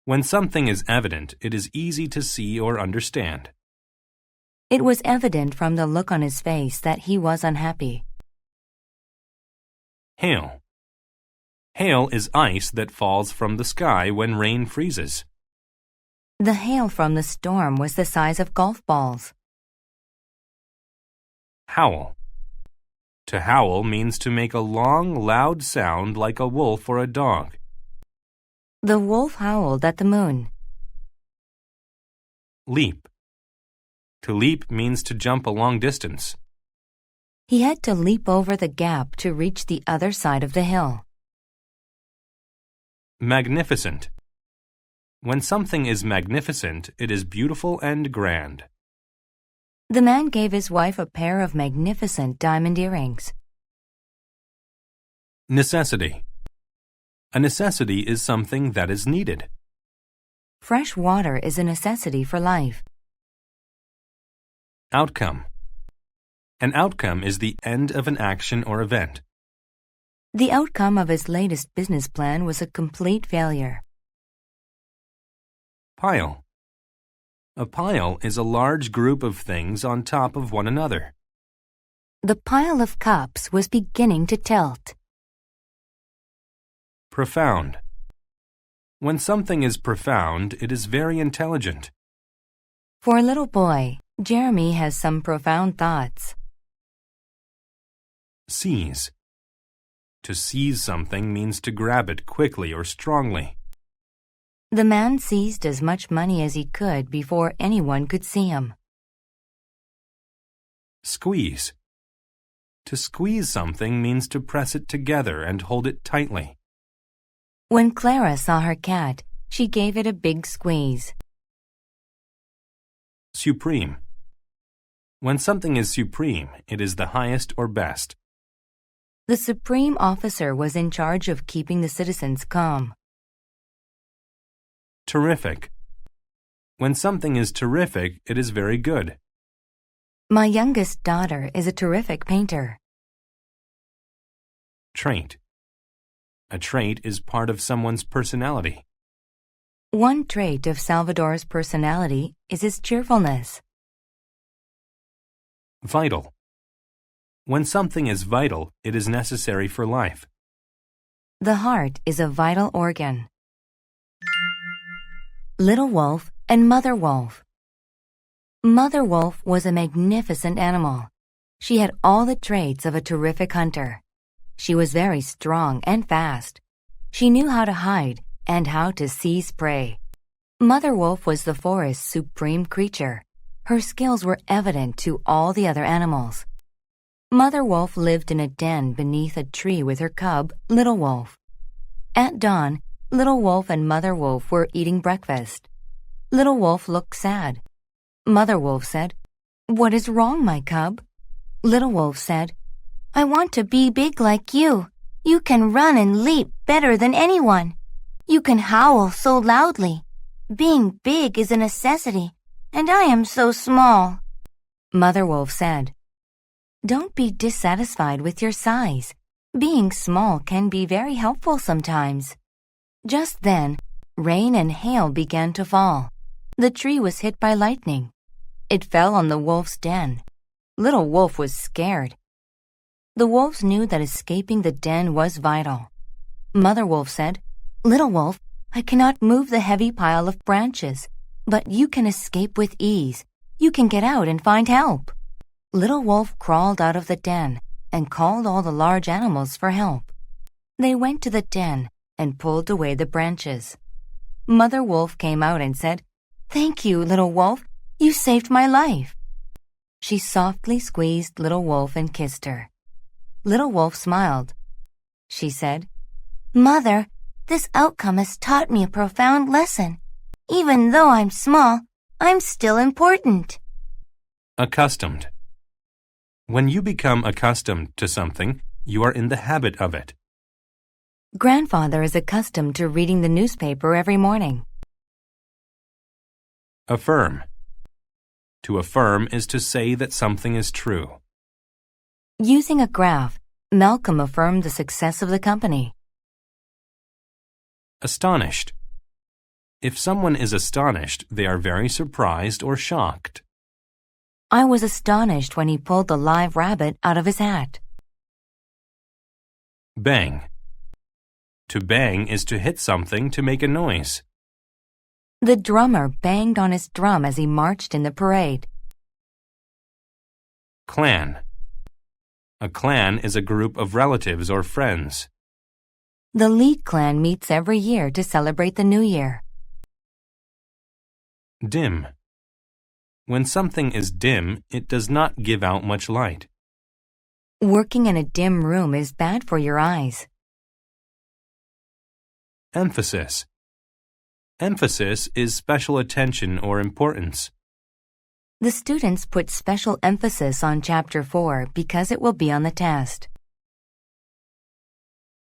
When something is evident, it is easy to see or understand. It was evident from the look on his face that he was unhappy. Hail. Hail is ice that falls from the sky when rain freezes. The hail from the storm was the size of golf balls. Howl. To howl means to make a long, loud sound like a wolf or a dog. The wolf howled at the moon. Leap. To leap means to jump a long distance. He had to leap over the gap to reach the other side of the hill. Magnificent. When something is magnificent, it is beautiful and grand. The man gave his wife a pair of magnificent diamond earrings. Necessity. A necessity is something that is needed. Fresh water is a necessity for life. Outcome. An outcome is the end of an action or event. The outcome of his latest business plan was a complete failure. Pile. A pile is a large group of things on top of one another. The pile of cups was beginning to tilt. Profound. When something is profound, it is very intelligent. For a little boy, Jeremy has some profound thoughts. Seize. To seize something means to grab it quickly or strongly. The man seized as much money as he could before anyone could see him. Squeeze. To squeeze something means to press it together and hold it tightly. When Clara saw her cat, she gave it a big squeeze. Supreme. When something is supreme, it is the highest or best. The supreme officer was in charge of keeping the citizens calm. Terrific. When something is terrific, it is very good. My youngest daughter is a terrific painter. Trait. A trait is part of someone's personality. One trait of Salvador's personality is his cheerfulness. Vital. When something is vital, it is necessary for life. The heart is a vital organ. Little Wolf and Mother Wolf. Mother Wolf was a magnificent animal. She had all the traits of a terrific hunter. She was very strong and fast. She knew how to hide and how to seize prey. Mother Wolf was the forest's supreme creature. Her skills were evident to all the other animals. Mother Wolf lived in a den beneath a tree with her cub, Little Wolf. At dawn, Little Wolf and Mother Wolf were eating breakfast. Little Wolf looked sad. Mother Wolf said, "What is wrong, my cub?" Little Wolf said, "I want to be big like you. You can run and leap better than anyone. You can howl so loudly. Being big is a necessity, and I am so small." Mother Wolf said, "Don't be dissatisfied with your size. Being small can be very helpful sometimes." Just then, rain and hail began to fall. The tree was hit by lightning. It fell on the wolf's den. Little Wolf was scared. The wolves knew that escaping the den was vital. Mother Wolf said, "Little Wolf, I cannot move the heavy pile of branches, but you can escape with ease. You can get out and find help." Little Wolf crawled out of the den and called all the large animals for help. They went to the den and pulled away the branches. Mother Wolf came out and said, "Thank you, Little Wolf. You saved my life." She softly squeezed Little Wolf and kissed her. Little Wolf smiled. She said, "Mother, this outcome has taught me a profound lesson. Even though I'm small, I'm still important." Accustomed. When you become accustomed to something, you are in the habit of it. Grandfather is accustomed to reading the newspaper every morning. Affirm. To affirm is to say that something is true. Using a graph, Malcolm affirmed the success of the company. Astonished. If someone is astonished, they are very surprised or shocked. I was astonished when he pulled the live rabbit out of his hat. Bang. To bang is to hit something to make a noise. The drummer banged on his drum as he marched in the parade. Clan. A clan is a group of relatives or friends. The Lead clan meets every year to celebrate the New Year. Dim. When something is dim, it does not give out much light. Working in a dim room is bad for your eyes. Emphasis. Emphasis is special attention or importance. The students put special emphasis on Chapter 4 because it will be on the test.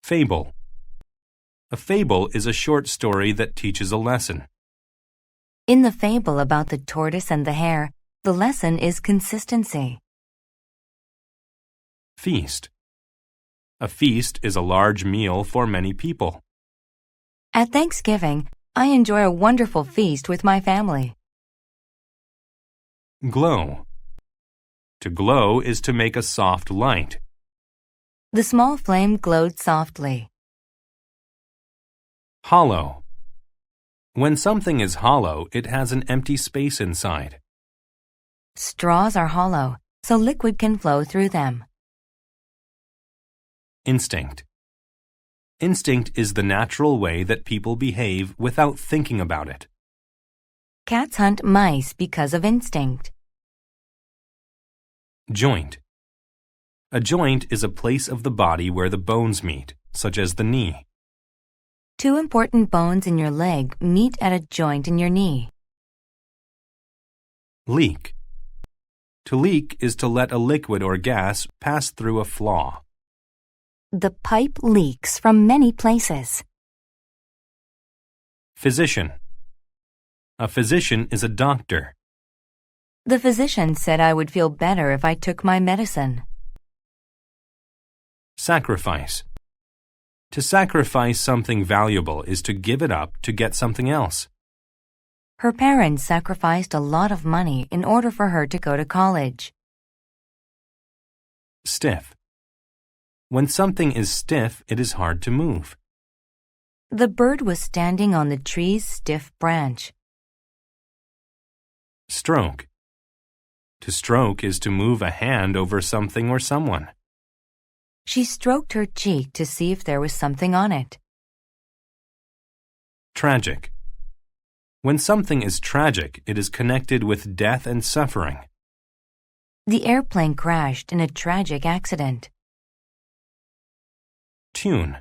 Fable. A fable is a short story that teaches a lesson. In the fable about the tortoise and the hare, the lesson is consistency. Feast. A feast is a large meal for many people. At Thanksgiving, I enjoy a wonderful feast with my family. Glow. To glow is to make a soft light. The small flame glowed softly. Hollow. When something is hollow, it has an empty space inside. Straws are hollow, so liquid can flow through them. Instinct. Instinct is the natural way that people behave without thinking about it. Cats hunt mice because of instinct. Joint. A joint is a place of the body where the bones meet, such as the knee. Two important bones in your leg meet at a joint in your knee. Leak. To leak is to let a liquid or gas pass through a flaw. The pipe leaks from many places. Physician. A physician is a doctor. The physician said I would feel better if I took my medicine. Sacrifice. To sacrifice something valuable is to give it up to get something else. Her parents sacrificed a lot of money in order for her to go to college. Stiff. When something is stiff, it is hard to move. The bird was standing on the tree's stiff branch. Stroke. To stroke is to move a hand over something or someone. She stroked her cheek to see if there was something on it. Tragic. When something is tragic, it is connected with death and suffering. The airplane crashed in a tragic accident. Tune.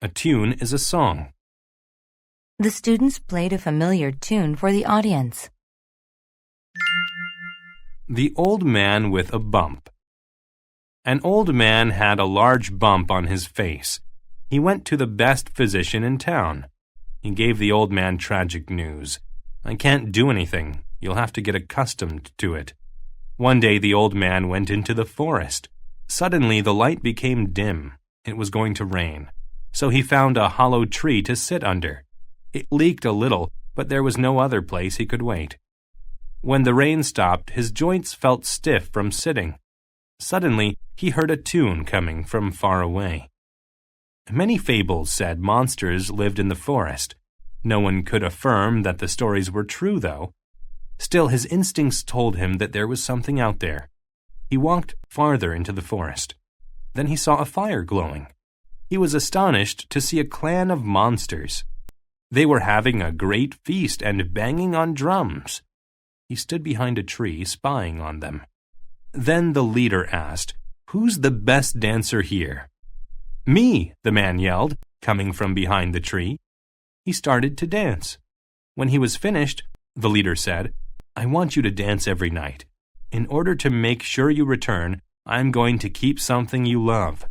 A tune is a song. The students played a familiar tune for the audience. The old man with a bump. An old man had a large bump on his face. He went to the best physician in town. He gave the old man tragic news. "I can't do anything. You'll have to get accustomed to it." One day the old man went into the forest. Suddenly the light became dim. It was going to rain. So he found a hollow tree to sit under. It leaked a little, but there was no other place he could wait. When the rain stopped, his joints felt stiff from sitting. Suddenly, he heard a tune coming from far away. Many fables said monsters lived in the forest. No one could affirm that the stories were true, though. Still, his instincts told him that there was something out there. He walked farther into the forest. Then he saw a fire glowing. He was astonished to see a clan of monsters. They were having a great feast and banging on drums. He stood behind a tree, spying on them. Then the leader asked, "Who's the best dancer here?" "Me," the man yelled, coming from behind the tree. He started to dance. When he was finished, the leader said, "I want you to dance every night. In order to make sure you return, I'm going to keep something you love."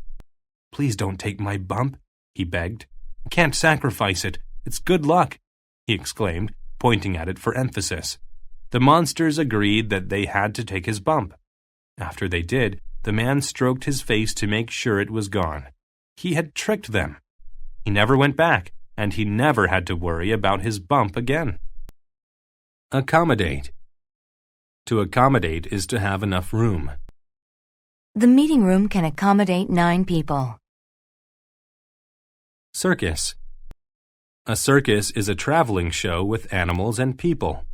"Please don't take my bump," he begged. "Can't sacrifice it. It's good luck," he exclaimed, pointing at it for emphasis. The monsters agreed that they had to take his bump. After they did, the man stroked his face to make sure it was gone. He had tricked them. He never went back, and he never had to worry about his bump again. Accommodate. To accommodate is to have enough room. The meeting room can accommodate 9 people. Circus. A circus is a traveling show with animals and people.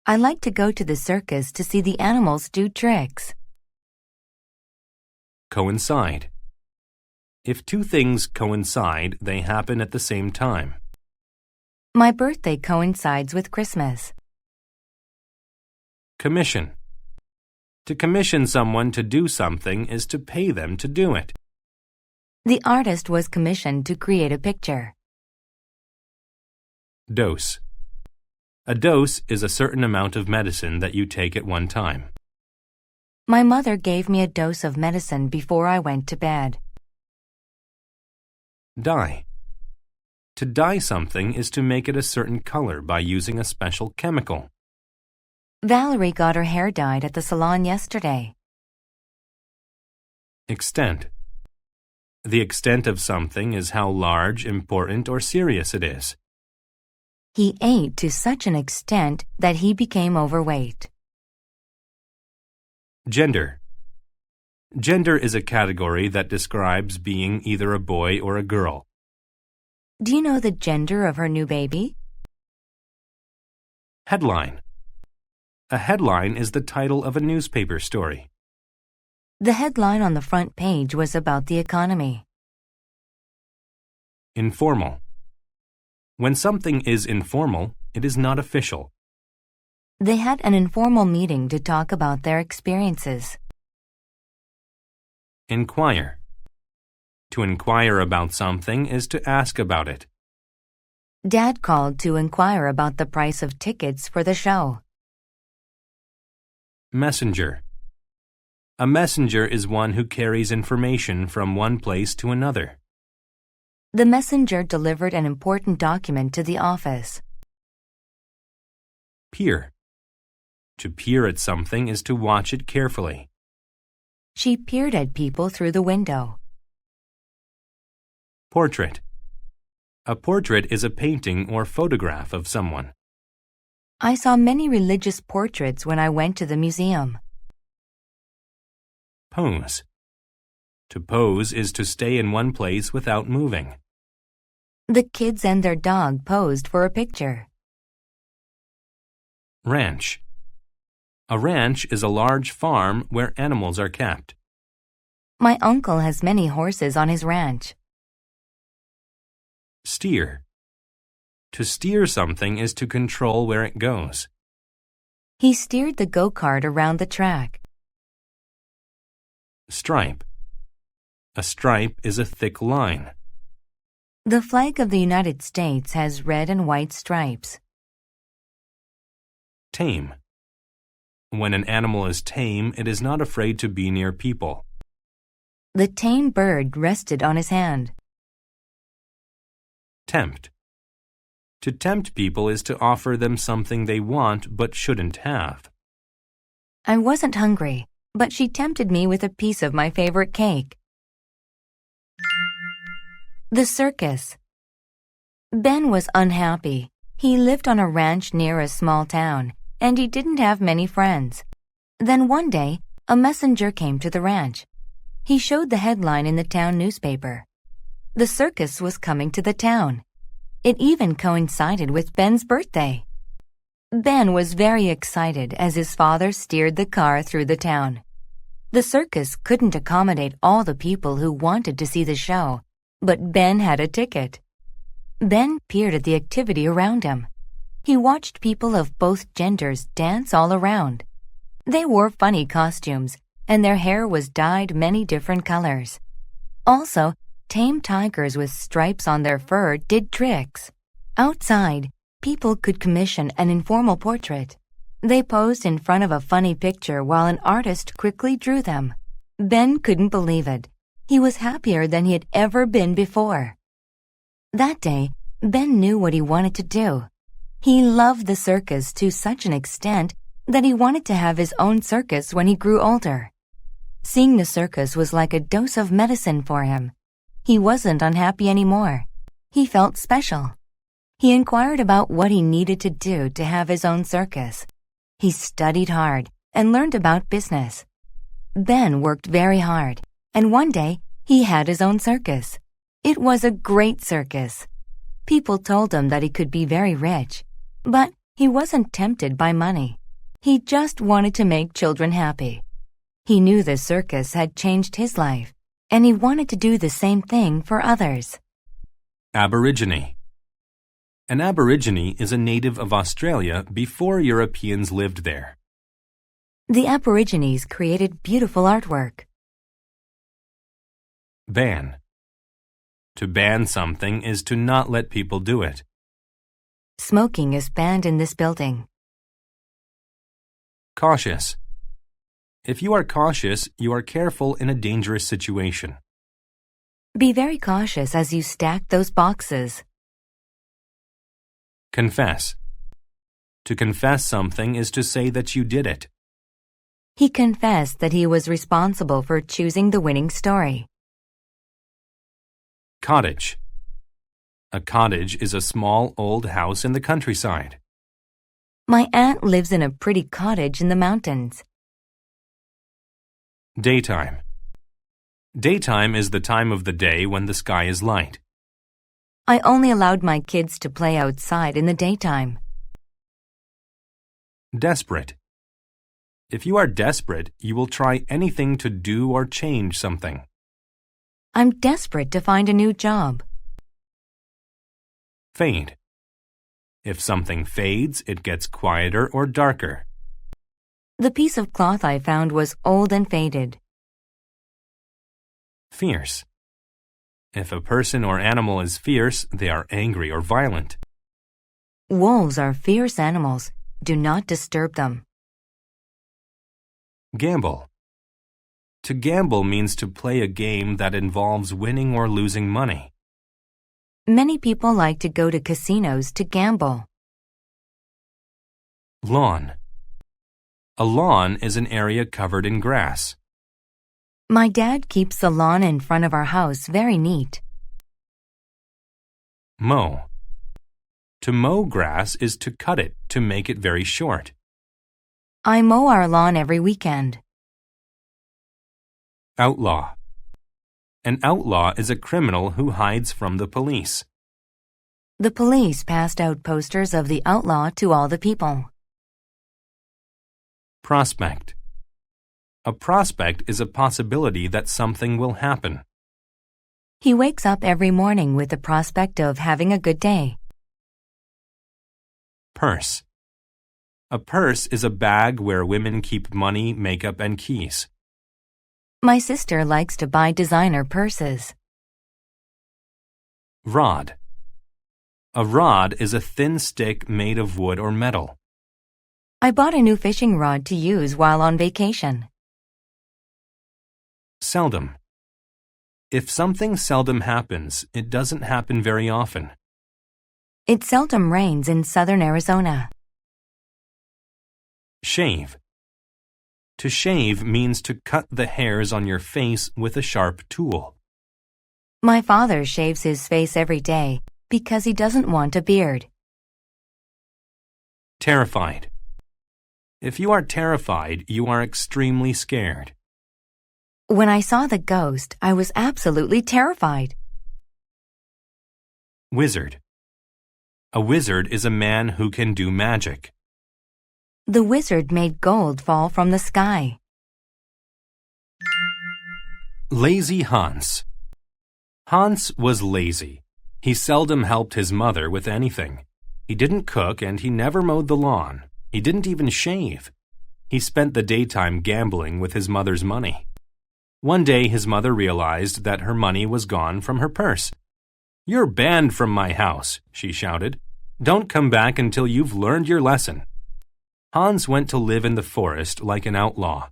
I like to go to the circus to see the animals do tricks. Coincide. If two things coincide, they happen at the same time. My birthday coincides with Christmas. Commission. To commission someone to do something is to pay them to do it. The artist was commissioned to create a picture. Dose. A dose is a certain amount of medicine that you take at one time. My mother gave me a dose of medicine before I went to bed. Dye. To dye something is to make it a certain color by using a special chemical. Valerie got her hair dyed at the salon yesterday. Extent. The extent of something is how large, important, or serious it is. He ate to such an extent that he became overweight. Gender. Gender is a category that describes being either a boy or a girl. Do you know the gender of her new baby? Headline. A headline is the title of a newspaper story. The headline on the front page was about the economy. Informal. When something is informal, it is not official. They had an informal meeting to talk about their experiences. Inquire. To inquire about something is to ask about it. Dad called to inquire about the price of tickets for the show. Messenger. A messenger is one who carries information from one place to another. The messenger delivered an important document to the office. Peer. To peer at something is to watch it carefully. She peered at people through the window. Portrait. A portrait is a painting or photograph of someone. I saw many religious portraits when I went to the museum. Pose. To pose is to stay in one place without moving. The kids and their dog posed for a picture. Ranch. A ranch is a large farm where animals are kept. My uncle has many horses on his ranch. Steer. To steer something is to control where it goes. He steered the go-kart around the track. Stripe. A stripe is a thick line. The flag of the United States has red and white stripes. Tame. When an animal is tame, it is not afraid to be near people. The tame bird rested on his hand. Tempt. To tempt people is to offer them something they want but shouldn't have. I wasn't hungry, but she tempted me with a piece of my favorite cake. The circus. Ben was unhappy. He lived on a ranch near a small town, and he didn't have many friends. Then one day, a messenger came to the ranch. He showed the headline in the town newspaper. The circus was coming to the town. It even coincided with Ben's birthday. Ben was very excited as his father steered the car through the town. The circus couldn't accommodate all the people who wanted to see the show, but Ben had a ticket. Ben peered at the activity around him. He watched people of both genders dance all around. They wore funny costumes, and their hair was dyed many different colors. Also, tame tigers with stripes on their fur did tricks. Outside, people could commission an informal portrait. They posed in front of a funny picture while an artist quickly drew them. Ben couldn't believe it. He was happier than he had ever been before. That day, Ben knew what he wanted to do. He loved the circus to such an extent that he wanted to have his own circus when he grew older. Seeing the circus was like a dose of medicine for him. He wasn't unhappy anymore. He felt special. He inquired about what he needed to do to have his own circus. He studied hard and learned about business. Ben worked very hard, and one day he had his own circus. It was a great circus. People told him that he could be very rich, but he wasn't tempted by money. He just wanted to make children happy. He knew the circus had changed his life, and he wanted to do the same thing for others. Aborigine. An Aborigine is a native of Australia before Europeans lived there. The Aborigines created beautiful artwork. Ban. To ban something is to not let people do it. Smoking is banned in this building. Cautious. If you are cautious, you are careful in a dangerous situation. Be very cautious as you stack those boxes. Confess. To confess something is to say that you did it. He confessed that he was responsible for choosing the winning story. Cottage. A cottage is a small old house in the countryside. My aunt lives in a pretty cottage in the mountains. Daytime. Daytime is the time of the day when the sky is light. I only allowed my kids to play outside in the daytime. Desperate. If you are desperate, you will try anything to do or change something. I'm desperate to find a new job. Fade. If something fades, it gets quieter or darker. The piece of cloth I found was old and faded. Fierce. If a person or animal is fierce, they are angry or violent. Wolves are fierce animals. Do not disturb them. Gamble. To gamble means to play a game that involves winning or losing money. Many people like to go to casinos to gamble. Lawn. A lawn is an area covered in grass. My dad keeps the lawn in front of our house very neat. Mow. To mow grass is to cut it to make it very short. I mow our lawn every weekend. Outlaw. An outlaw is a criminal who hides from the police. The police passed out posters of the outlaw to all the people. Prospect. A prospect is a possibility that something will happen. He wakes up every morning with the prospect of having a good day. Purse. A purse is a bag where women keep money, makeup, and keys. My sister likes to buy designer purses. Rod. A rod is a thin stick made of wood or metal. I bought a new fishing rod to use while on vacation. Seldom. If something seldom happens, it doesn't happen very often. It seldom rains in southern Arizona. Shave. To shave means to cut the hairs on your face with a sharp tool. My father shaves his face every day because he doesn't want a beard. Terrified. If you are terrified, you are extremely scared. When I saw the ghost, I was absolutely terrified. Wizard. A wizard is a man who can do magic. The wizard made gold fall from the sky. Lazy Hans. Hans was lazy. He seldom helped his mother with anything. He didn't cook and he never mowed the lawn. He didn't even shave. He spent the daytime gambling with his mother's money. One day his mother realized that her money was gone from her purse. "You're banned from my house," she shouted. "Don't come back until you've learned your lesson." Hans went to live in the forest like an outlaw.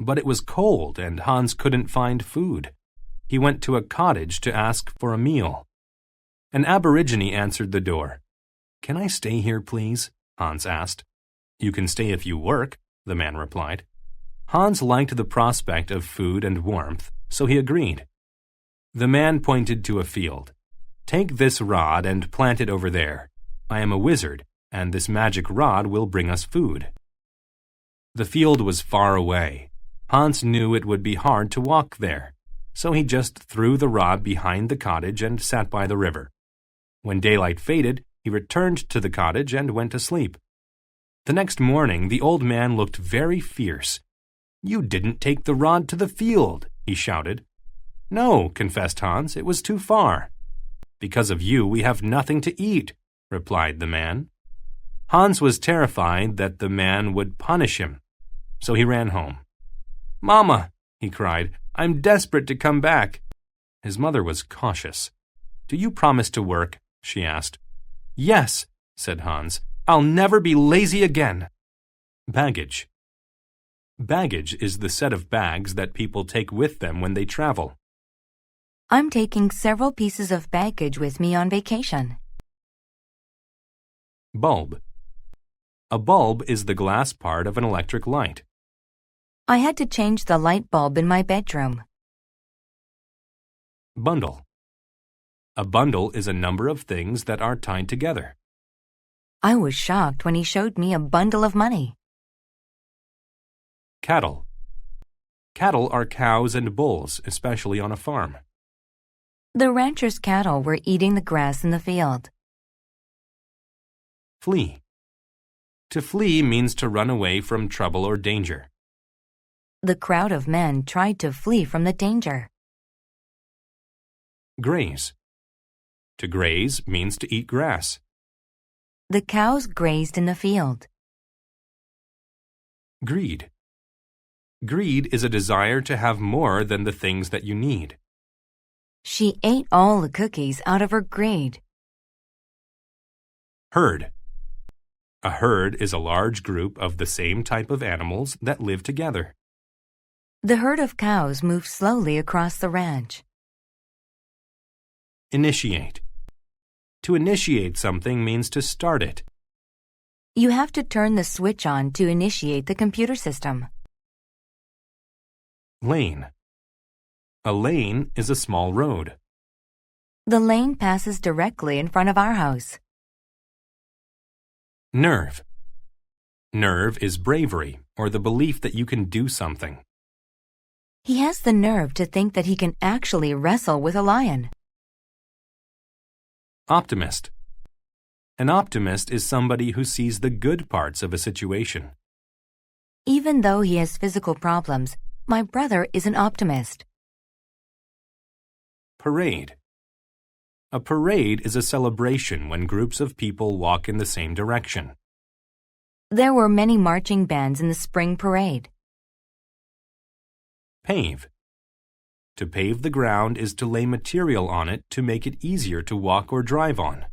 But it was cold and Hans couldn't find food. He went to a cottage to ask for a meal. An aborigine answered the door. "Can I stay here, please?" Hans asked. "You can stay if you work," the man replied. Hans liked the prospect of food and warmth, so he agreed. The man pointed to a field. "Take this rod and plant it over there. I am a wizard, and this magic rod will bring us food." The field was far away. Hans knew it would be hard to walk there, so he just threw the rod behind the cottage and sat by the river. When daylight faded, he returned to the cottage and went to sleep. The next morning, the old man looked very fierce. "You didn't take the rod to the field," he shouted. "No," confessed Hans, "it was too far." "Because of you, we have nothing to eat," replied the man. Hans was terrified that the man would punish him, so he ran home. "Mama," he cried, "I'm desperate to come back." His mother was cautious. "Do you promise to work?" she asked. "Yes," said Hans. "I'll never be lazy again." Baggage. Baggage is the set of bags that people take with them when they travel. I'm taking several pieces of baggage with me on vacation. Bulb. A bulb is the glass part of an electric light. I had to change the light bulb in my bedroom. Bundle. A bundle is a number of things that are tied together. I was shocked when he showed me a bundle of money. Cattle. Cattle are cows and bulls, especially on a farm. The rancher's cattle were eating the grass in the field. Flee. To flee means to run away from trouble or danger. The crowd of men tried to flee from the danger. Graze. To graze means to eat grass. The cows grazed in the field. Greed. Greed is a desire to have more than the things that you need. She ate all the cookies out of her greed. Herd. A herd is a large group of the same type of animals that live together. The herd of cows moved slowly across the ranch. Initiate. To initiate something means to start it. You have to turn the switch on to initiate the computer system. Lane. A lane is a small road. The lane passes directly in front of our house. Nerve. Nerve is bravery, or the belief that you can do something. He has the nerve to think that he can actually wrestle with a lion. Optimist. An optimist is somebody who sees the good parts of a situation. Even though he has physical problems, my brother is an optimist. Parade. A parade is a celebration when groups of people walk in the same direction. There were many marching bands in the spring parade. Pave. To pave the ground is to lay material on it to make it easier to walk or drive on.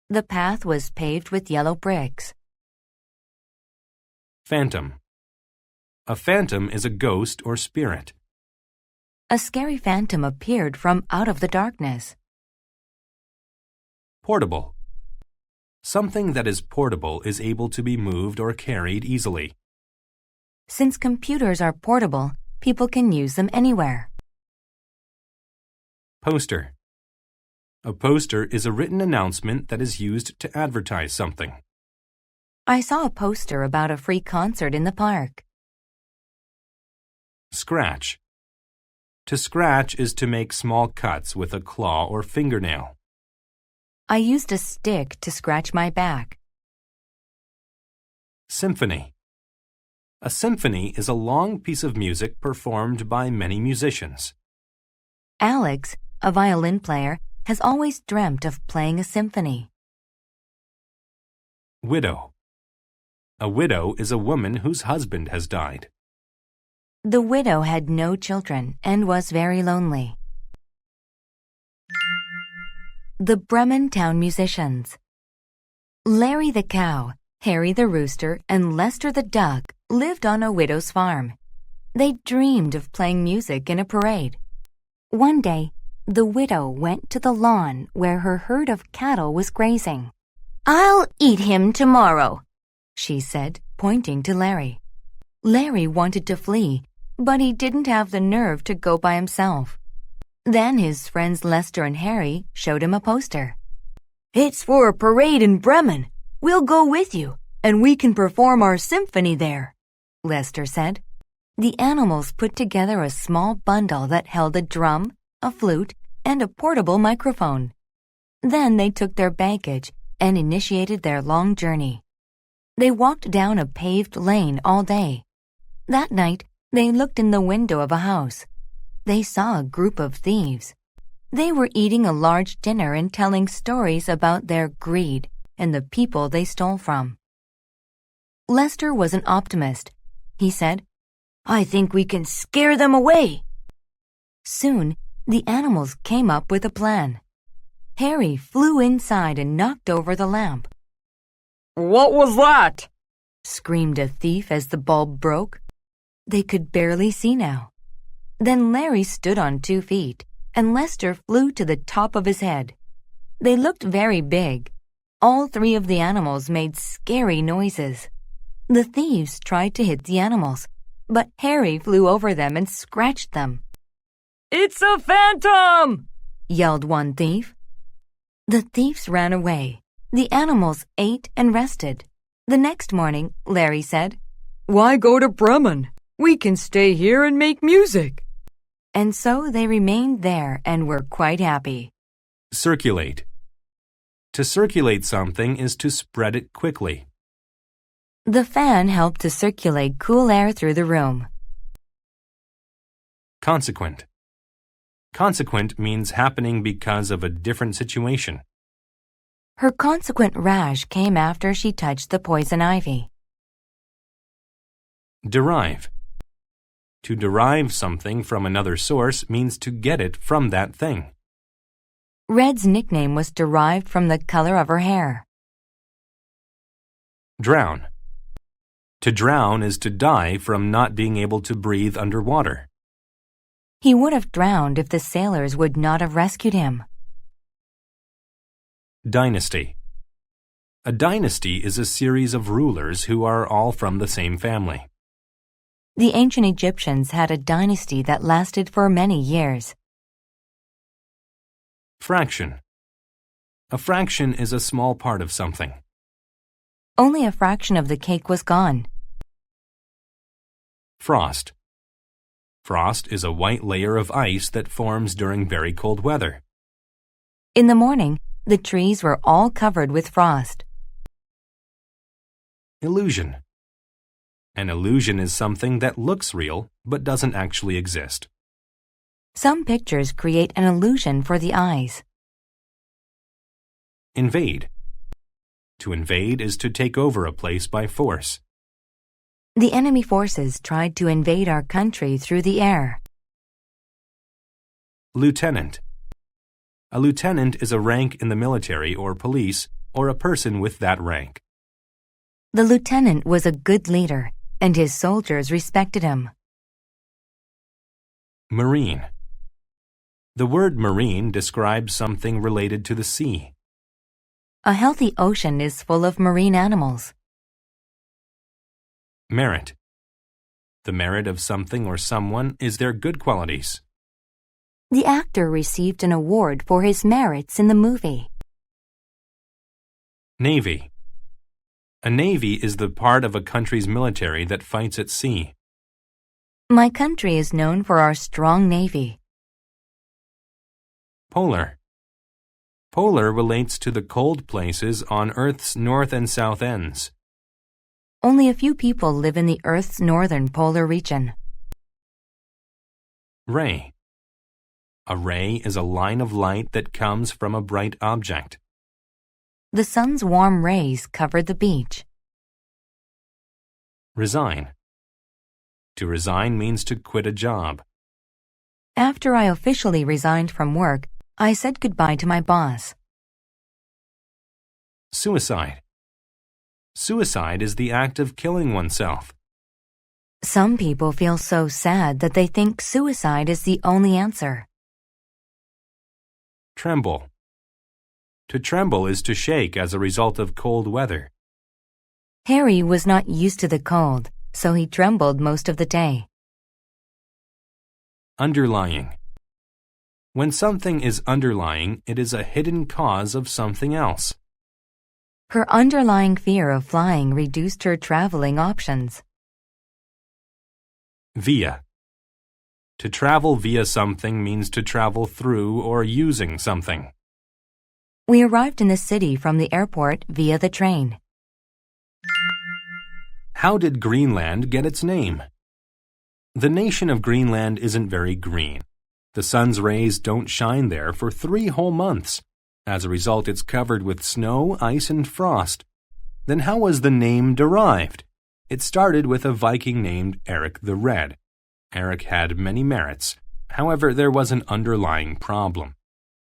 The path was paved with yellow bricks. Phantom. A phantom is a ghost or spirit. A scary phantom appeared from out of the darkness. Portable. Something that is portable is able to be moved or carried easily. Since computers are portable, people can use them anywhere. Poster. A poster is a written announcement that is used to advertise something. I saw a poster about a free concert in the park. Scratch. To scratch is to make small cuts with a claw or fingernail. I used a stick to scratch my back. Symphony. A symphony is a long piece of music performed by many musicians. Alex, a violin player, has always dreamt of playing a symphony. Widow. A widow is a woman whose husband has died. The widow had no children and was very lonely. The Bremen Town Musicians. Larry the cow, Harry the rooster, and Lester the duck lived on a widow's farm. They dreamed of playing music in a parade. One day, the widow went to the lawn where her herd of cattle was grazing. "I'll eat him tomorrow," she said, pointing to Larry. Larry wanted to flee, but he didn't have the nerve to go by himself. Then his friends Lester and Harry showed him a poster. "It's for a parade in Bremen. We'll go with you, and we can perform our symphony there," Lester said. The animals put together a small bundle that held a drum, a flute, and a portable microphone. Then they took their baggage and initiated their long journey. They walked down a paved lane all day. That night, they looked in the window of a house. They saw a group of thieves. They were eating a large dinner and telling stories about their greed and the people they stole from. Lester was an optimist. He said, "I think we can scare them away." Soon, the animals came up with a plan. Harry flew inside and knocked over the lamp. "What was that?" screamed a thief as the bulb broke. They could barely see now. Then Larry stood on 2 feet, and Lester flew to the top of his head. They looked very big. All 3 of the animals made scary noises. The thieves tried to hit the animals, but Harry flew over them and scratched them. "It's a phantom!" yelled one thief. The thieves ran away. The animals ate and rested. The next morning, Larry said, "Why go to Bremen? We can stay here and make music." And so they remained there and were quite happy. Circulate. To circulate something is to spread it quickly. The fan helped to circulate cool air through the room. Consequent. Consequent means happening because of a different situation. Her consequent rash came after she touched the poison ivy. Derive. To derive something from another source means to get it from that thing. Red's nickname was derived from the color of her hair. Drown. To drown is to die from not being able to breathe underwater. He would have drowned if the sailors would not have rescued him. Dynasty. A dynasty is a series of rulers who are all from the same family. The ancient Egyptians had a dynasty that lasted for many years. Fraction. A fraction is a small part of something. Only a fraction of the cake was gone. Frost. Frost is a white layer of ice that forms during very cold weather. In the morning, the trees were all covered with frost. Illusion. An illusion is something that looks real but doesn't actually exist. Some pictures create an illusion for the eyes. Invade. To invade is to take over a place by force. The enemy forces tried to invade our country through the air. Lieutenant. A lieutenant is a rank in the military or police, or a person with that rank. The lieutenant was a good leader, and his soldiers respected him. Marine. The word marine describes something related to the sea. A healthy ocean is full of marine animals. Merit. The merit of something or someone is their good qualities. The actor received an award for his merits in the movie. Navy. A navy is the part of a country's military that fights at sea. My country is known for our strong navy. Polar. Polar relates to the cold places on Earth's north and south ends. Only a few people live in the Earth's northern polar region. Ray. A ray is a line of light that comes from a bright object. The sun's warm rays covered the beach. Resign. To resign means to quit a job. After I officially resigned from work, I said goodbye to my boss. Suicide. Suicide is the act of killing oneself. Some people feel so sad that they think suicide is the only answer. Tremble. To tremble is to shake as a result of cold weather. Harry was not used to the cold, so he trembled most of the day. Underlying. When something is underlying, it is a hidden cause of something else. Her underlying fear of flying reduced her traveling options. Via. To travel via something means to travel through or using something. We arrived in the city from the airport via the train. How did Greenland get its name? The nation of Greenland isn't very green. The sun's rays don't shine there for 3 whole months. As a result, it's covered with snow, ice, and frost. Then how was the name derived? It started with a Viking named Eric the Red. Eric had many merits. However, there was an underlying problem.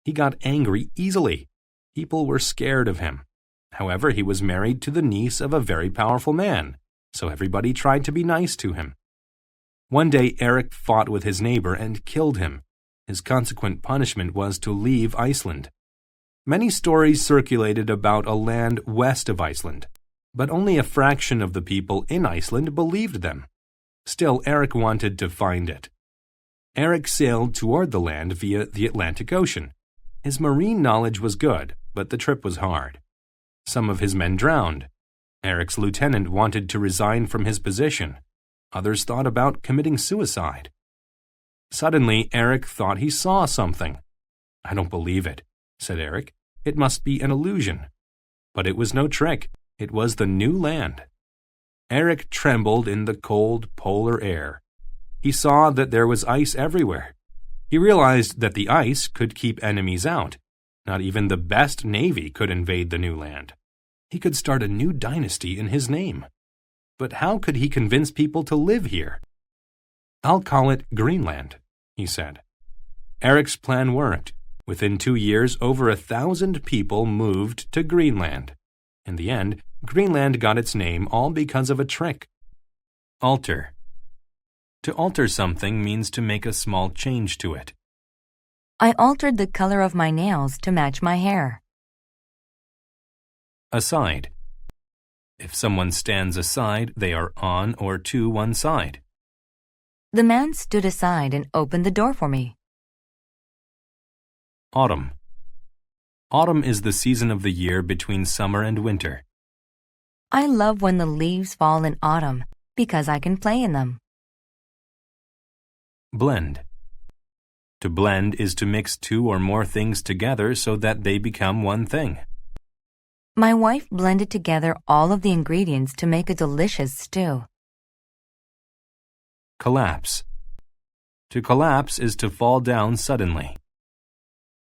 He got angry easily. People were scared of him. However, he was married to the niece of a very powerful man, so everybody tried to be nice to him. One day, Eric fought with his neighbor and killed him. His consequent punishment was to leave Iceland. Many stories circulated about a land west of Iceland, but only a fraction of the people in Iceland believed them. Still, Eric wanted to find it. Eric sailed toward the land via the Atlantic Ocean. His marine knowledge was good, but the trip was hard. Some of his men drowned. Eric's lieutenant wanted to resign from his position. Others thought about committing suicide. Suddenly, Eric thought he saw something. "I don't believe it," said Eric. "It must be an illusion." But it was no trick. It was the new land. Eric trembled in the cold polar air. He saw that there was ice everywhere. He realized that the ice could keep enemies out. Not even the best navy could invade the new land. He could start a new dynasty in his name. But how could he convince people to live here? "I'll call it Greenland," he said. Eric's plan worked. Within 2 years, over 1,000 people moved to Greenland. In the end, Greenland got its name all because of a trick. Alter. To alter something means to make a small change to it. I altered the color of my nails to match my hair. Aside. If someone stands aside, they are on or to one side. The man stood aside and opened the door for me. Autumn. Autumn is the season of the year between summer and winter. I love when the leaves fall in autumn because I can play in them. Blend. To blend is to mix 2 or more things together so that they become one thing. My wife blended together all of the ingredients to make a delicious stew. Collapse. To collapse is to fall down suddenly.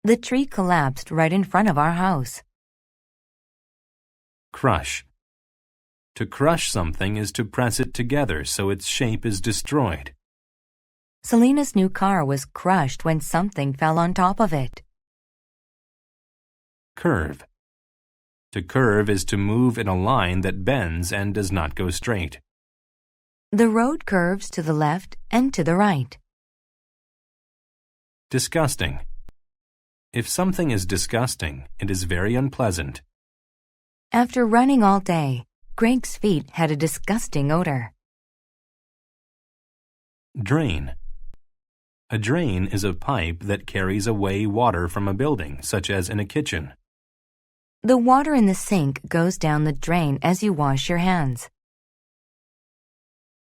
The tree collapsed right in front of our house. Crush. To crush something is to press it together so its shape is destroyed. Selena's new car was crushed when something fell on top of it. Curve. To curve is to move in a line that bends and does not go straight. The road curves to the left and to the right. Disgusting. If something is disgusting, it is very unpleasant. After running all day, Greg's feet had a disgusting odor. Drain. A drain is a pipe that carries away water from a building, such as in a kitchen. The water in the sink goes down the drain as you wash your hands.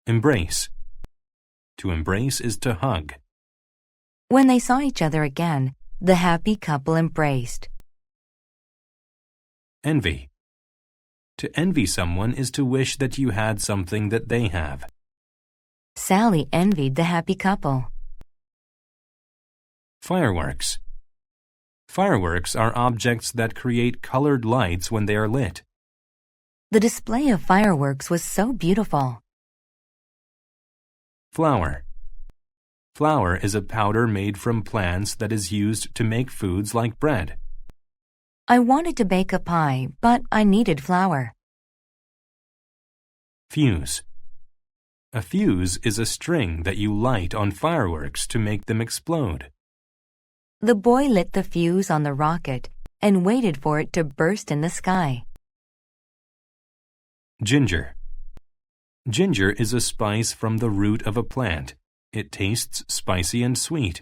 Embrace. To embrace is to hug. When they saw each other again, the happy couple embraced. Envy. To envy someone is to wish that you had something that they have. Sally envied the happy couple. Fireworks. Fireworks are objects that create colored lights when they are lit. The display of fireworks was so beautiful. Flour. Flour is a powder made from plants that is used to make foods like bread. I wanted to bake a pie, but I needed flour. Fuse. A fuse is a string that you light on fireworks to make them explode. The boy lit the fuse on the rocket and waited for it to burst in the sky. Ginger. Ginger is a spice from the root of a plant. It tastes spicy and sweet.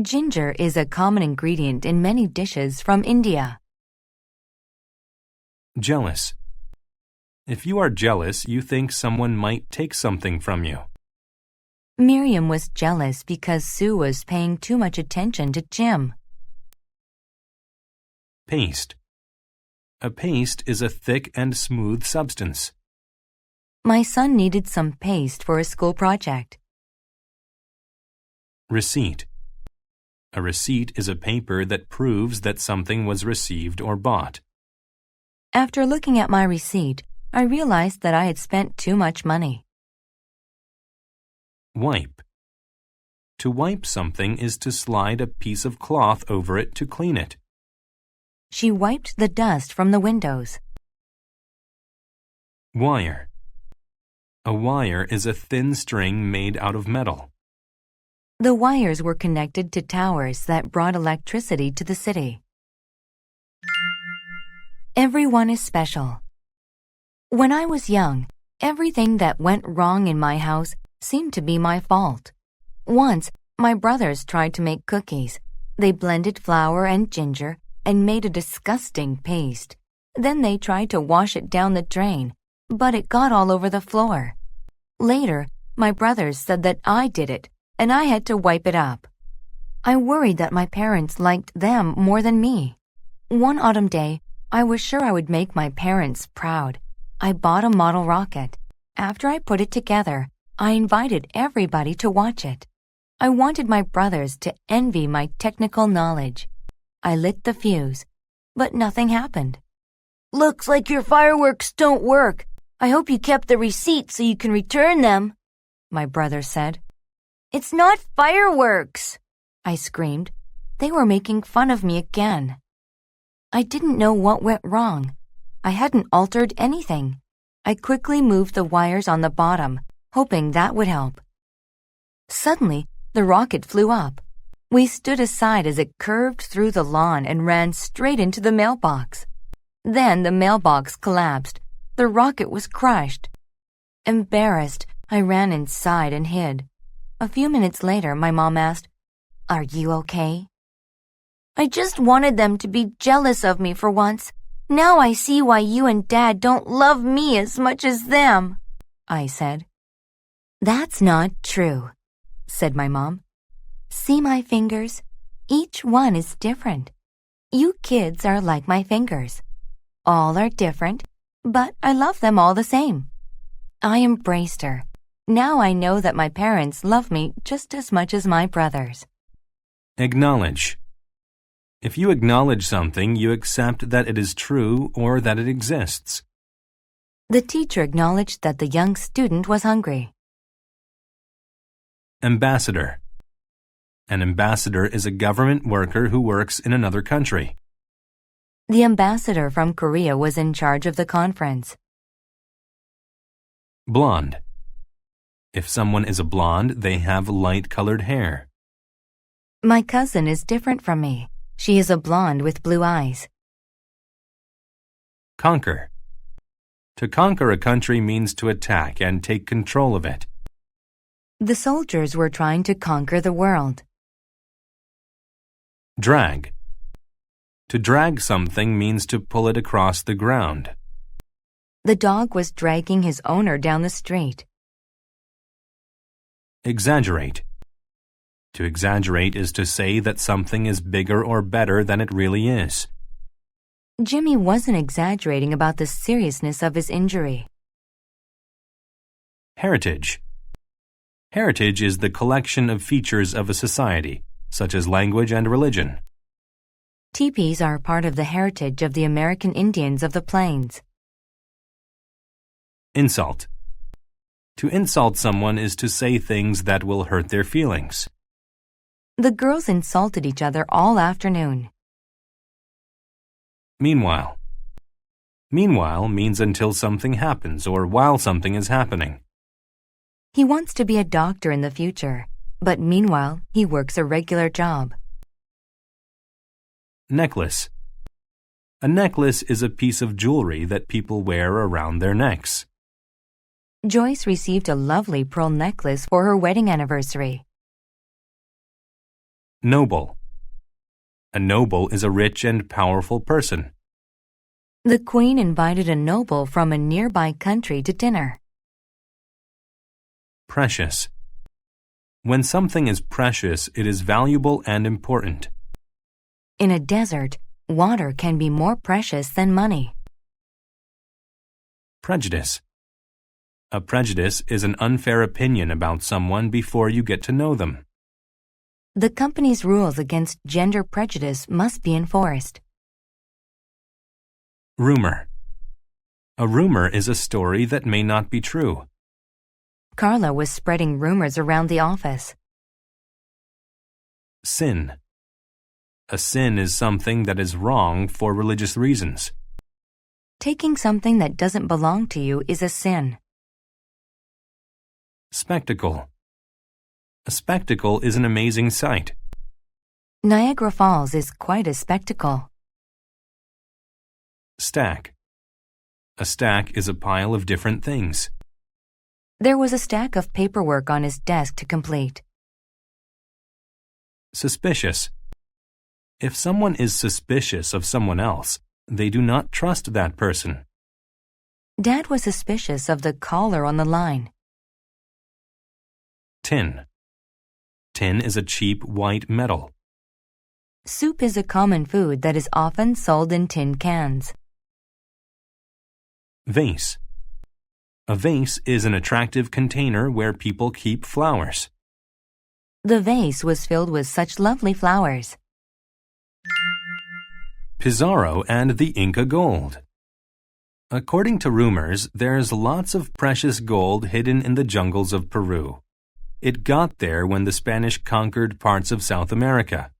Ginger is a common ingredient in many dishes from India. Jealous. If you are jealous, you think someone might take something from you. Miriam was jealous because Sue was paying too much attention to Jim. Paste. A paste is a thick and smooth substance. My son needed some paste for a school project. Receipt. A receipt is a paper that proves that something was received or bought. After looking at my receipt, I realized that I had spent too much money. Wipe. To wipe something is to slide a piece of cloth over it to clean it. She wiped the dust from the windows. Wire. A wire is a thin string made out of metal. The wires were connected to towers that brought electricity to the city. Everyone is special. When I was young, everything that went wrong in my house seemed to be my fault. Once, my brothers tried to make cookies. They blended flour and ginger and made a disgusting paste. Then they tried to wash it down the drain, but it got all over the floor. Later, my brothers said that I did it, and I had to wipe it up. I worried that my parents liked them more than me. One autumn day, I was sure I would make my parents proud. I bought a model rocket. After I put it together, I invited everybody to watch it. I wanted my brothers to envy my technical knowledge. I lit the fuse, but nothing happened. "Looks like your fireworks don't work. I hope you kept the receipt so you can return them," my brother said. "It's not fireworks," I screamed. They were making fun of me again. I didn't know what went wrong. I hadn't altered anything. I quickly moved the wires on the bottom, hoping that would help. Suddenly, the rocket flew up. We stood aside as it curved through the lawn and ran straight into the mailbox. Then the mailbox collapsed. The rocket was crushed. Embarrassed, I ran inside and hid. A few minutes later, my mom asked, "Are you okay?" "I just wanted them to be jealous of me for once. Now I see why you and Dad don't love me as much as them," I said. "That's not true," said my mom. "See my fingers? Each one is different. You kids are like my fingers. All are different, but I love them all the same." I embraced her. Now I know that my parents love me just as much as my brothers. Acknowledge. If you acknowledge something, you accept that it is true or that it exists. The teacher acknowledged that the young student was hungry. Ambassador. An ambassador is a government worker who works in another country. The ambassador from Korea was in charge of the conference. Blonde. If someone is a blonde, they have light-colored hair. My cousin is different from me. She is a blonde with blue eyes. Conquer. To conquer a country means to attack and take control of it. The soldiers were trying to conquer the world. Drag. To drag something means to pull it across the ground. The dog was dragging his owner down the street. Exaggerate. To exaggerate is to say that something is bigger or better than it really is. Jimmy wasn't exaggerating about the seriousness of his injury. Heritage. Heritage is the collection of features of a society, such as language and religion. Teepees are part of the heritage of the American Indians of the Plains. Insult. To insult someone is to say things that will hurt their feelings. The girls insulted each other all afternoon. Meanwhile. Meanwhile means until something happens or while something is happening. He wants to be a doctor in the future, but meanwhile, he works a regular job. Necklace. A necklace is a piece of jewelry that people wear around their necks. Joyce received a lovely pearl necklace for her wedding anniversary. Noble. A noble is a rich and powerful person. The queen invited a noble from a nearby country to dinner. Precious. When something is precious, it is valuable and important. In a desert, water can be more precious than money. Prejudice. A prejudice is an unfair opinion about someone before you get to know them. The company's rules against gender prejudice must be enforced. Rumor. A rumor is a story that may not be true. Carla was spreading rumors around the office. Sin. A sin is something that is wrong for religious reasons. Taking something that doesn't belong to you is a sin. Spectacle. A spectacle is an amazing sight. Niagara Falls is quite a spectacle. Stack. A stack is a pile of different things. There was a stack of paperwork on his desk to complete. Suspicious. If someone is suspicious of someone else, they do not trust that person. Dad was suspicious of the caller on the line. Tin. Tin is a cheap white metal. Soup is a common food that is often sold in tin cans. Vase. A vase is an attractive container where people keep flowers. The vase was filled with such lovely flowers. Pizarro and the Inca gold. According to rumors, there's lots of precious gold hidden in the jungles of Peru. It got there when the Spanish conquered parts of South America.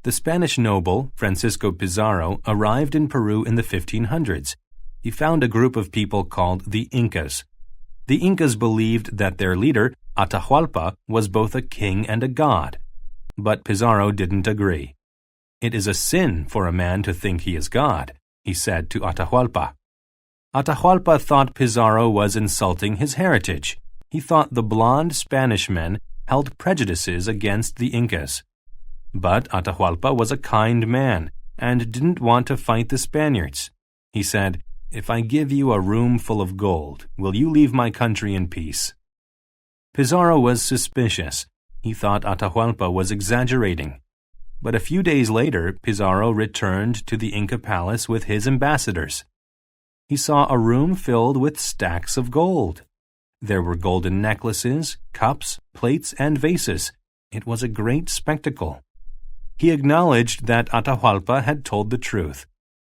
The Spanish noble, Francisco Pizarro, arrived in Peru in the 1500s. He found a group of people called the Incas. The Incas believed that their leader, Atahualpa, was both a king and a god. But Pizarro didn't agree. "It is a sin for a man to think he is God," he said to Atahualpa. Atahualpa thought Pizarro was insulting his heritage. He thought the blonde Spanish men held prejudices against the Incas. But Atahualpa was a kind man and didn't want to fight the Spaniards. He said, "If I give you a room full of gold, will you leave my country in peace?" Pizarro was suspicious. He thought Atahualpa was exaggerating. But a few days later, Pizarro returned to the Inca palace with his ambassadors. He saw a room filled with stacks of gold. There were golden necklaces, cups, plates, and vases. It was a great spectacle. He acknowledged that Atahualpa had told the truth,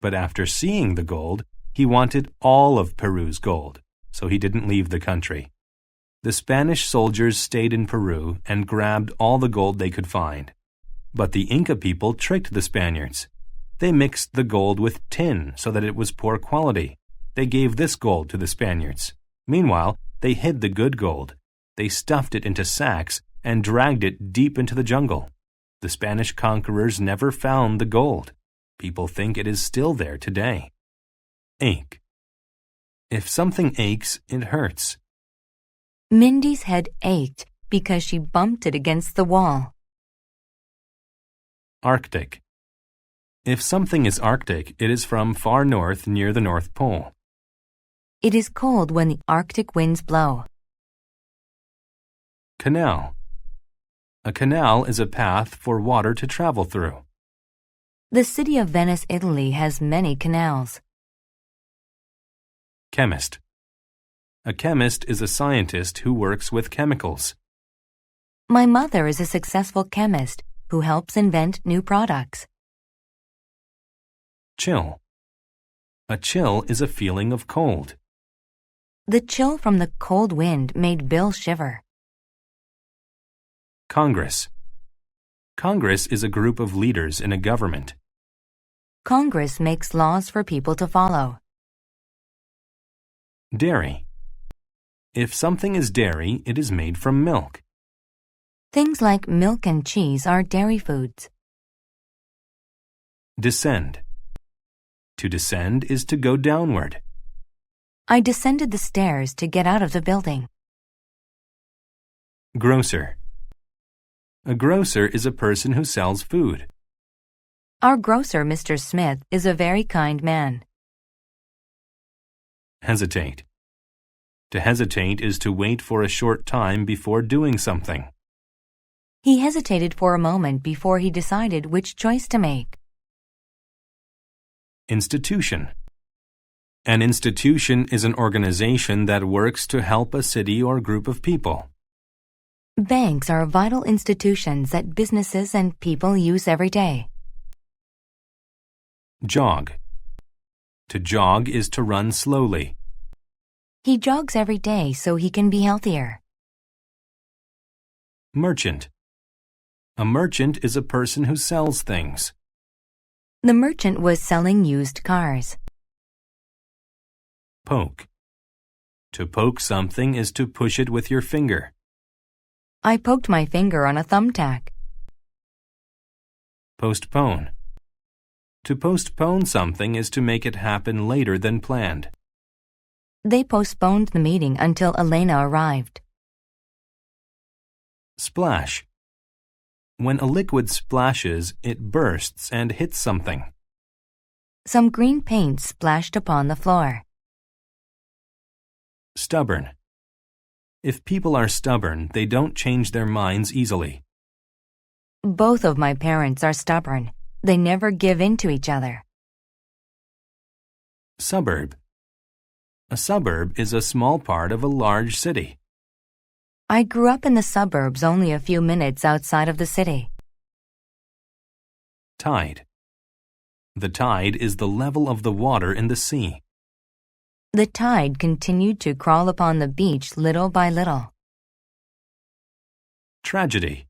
but after seeing the gold, he wanted all of Peru's gold, so he didn't leave the country. The Spanish soldiers stayed in Peru and grabbed all the gold they could find. But the Inca people tricked the Spaniards. They mixed the gold with tin so that it was poor quality. They gave this gold to the Spaniards. Meanwhile, they hid the good gold. They stuffed it into sacks and dragged it deep into the jungle. The Spanish conquerors never found the gold. People think it is still there today. Ache. If something aches, it hurts. Mindy's head ached because she bumped it against the wall. Arctic. If something is Arctic, it is from far north near the North Pole. It is cold when the Arctic winds blow. Canal. A canal is a path for water to travel through. The city of Venice, Italy has many canals. Chemist. A chemist is a scientist who works with chemicals. My mother is a successful chemist who helps invent new products. Chill. A chill is a feeling of cold. The chill from the cold wind made Bill shiver. Congress. Congress is a group of leaders in a government. Congress makes laws for people to follow. Dairy. If something is dairy, it is made from milk. Things like milk and cheese are dairy foods. Descend. To descend is to go downward. I descended the stairs to get out of the building. Grocer. A grocer is a person who sells food. Our grocer, Mr. Smith, is a very kind man. Hesitate. To hesitate is to wait for a short time before doing something. He hesitated for a moment before he decided which choice to make. Institution. An institution is an organization that works to help a city or group of people. Banks are vital institutions that businesses and people use every day. Jog. To jog is to run slowly. He jogs every day so he can be healthier. Merchant. A merchant is a person who sells things. The merchant was selling used cars. Poke. To poke something is to push it with your finger. I poked my finger on a thumbtack. Postpone. To postpone something is to make it happen later than planned. They postponed the meeting until Elena arrived. Splash. When a liquid splashes, it bursts and hits something. Some green paint splashed upon the floor. Stubborn. If people are stubborn, they don't change their minds easily. Both of my parents are stubborn. They never give in to each other. Suburb. A suburb is a small part of a large city. I grew up in the suburbs only a few minutes outside of the city. Tide. The tide is the level of the water in the sea. The tide continued to crawl upon the beach little by little. Tragedy.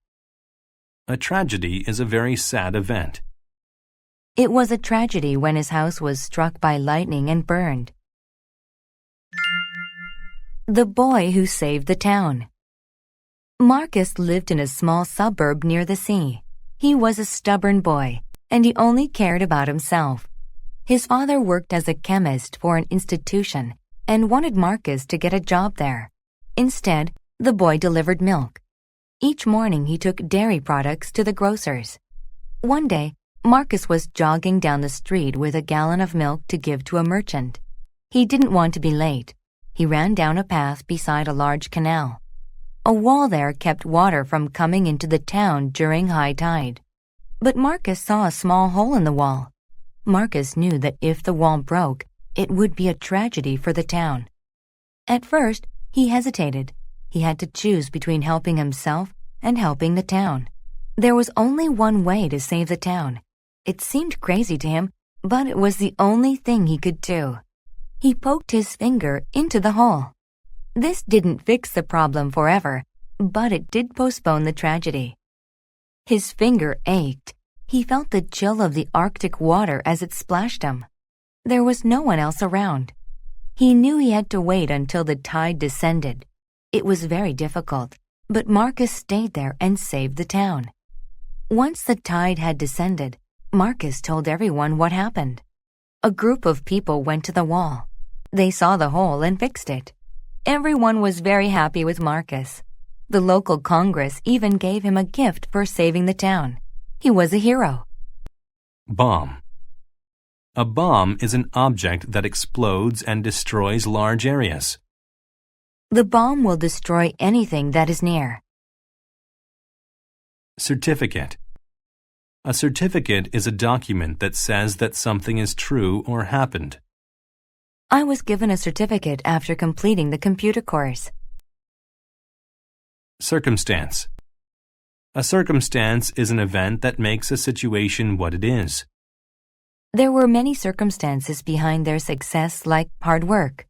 A tragedy is a very sad event. It was a tragedy when his house was struck by lightning and burned. The boy who saved the town. Marcus lived in a small suburb near the sea. He was a stubborn boy, and he only cared about himself. His father worked as a chemist for an institution and wanted Marcus to get a job there. Instead, the boy delivered milk. Each morning he took dairy products to the grocers. One day, Marcus was jogging down the street with a gallon of milk to give to a merchant. He didn't want to be late. He ran down a path beside a large canal. A wall there kept water from coming into the town during high tide. But Marcus saw a small hole in the wall. Marcus knew that if the wall broke, it would be a tragedy for the town. At first, He hesitated. He had to choose between helping himself and helping the town. There was only one way to save the town. It seemed crazy to him, but it was the only thing he could do. He poked his finger into the hole. This didn't fix the problem forever, but it did postpone the tragedy. His finger ached. He felt the chill of the Arctic water as it splashed him. There was no one else around. He knew he had to wait until the tide descended. It was very difficult, but Marcus stayed there and saved the town. Once the tide had descended, Marcus told everyone what happened. A group of people went to the wall. They saw the hole and fixed it. Everyone was very happy with Marcus. The local Congress even gave him a gift for saving the town. He was a hero. Bomb. A bomb is an object that explodes and destroys large areas. The bomb will destroy anything that is near. Certificate. A certificate is a document that says that something is true or happened. I was given a certificate after completing the computer course. Circumstance. A circumstance is an event that makes a situation what it is. There were many circumstances behind their success, like hard work.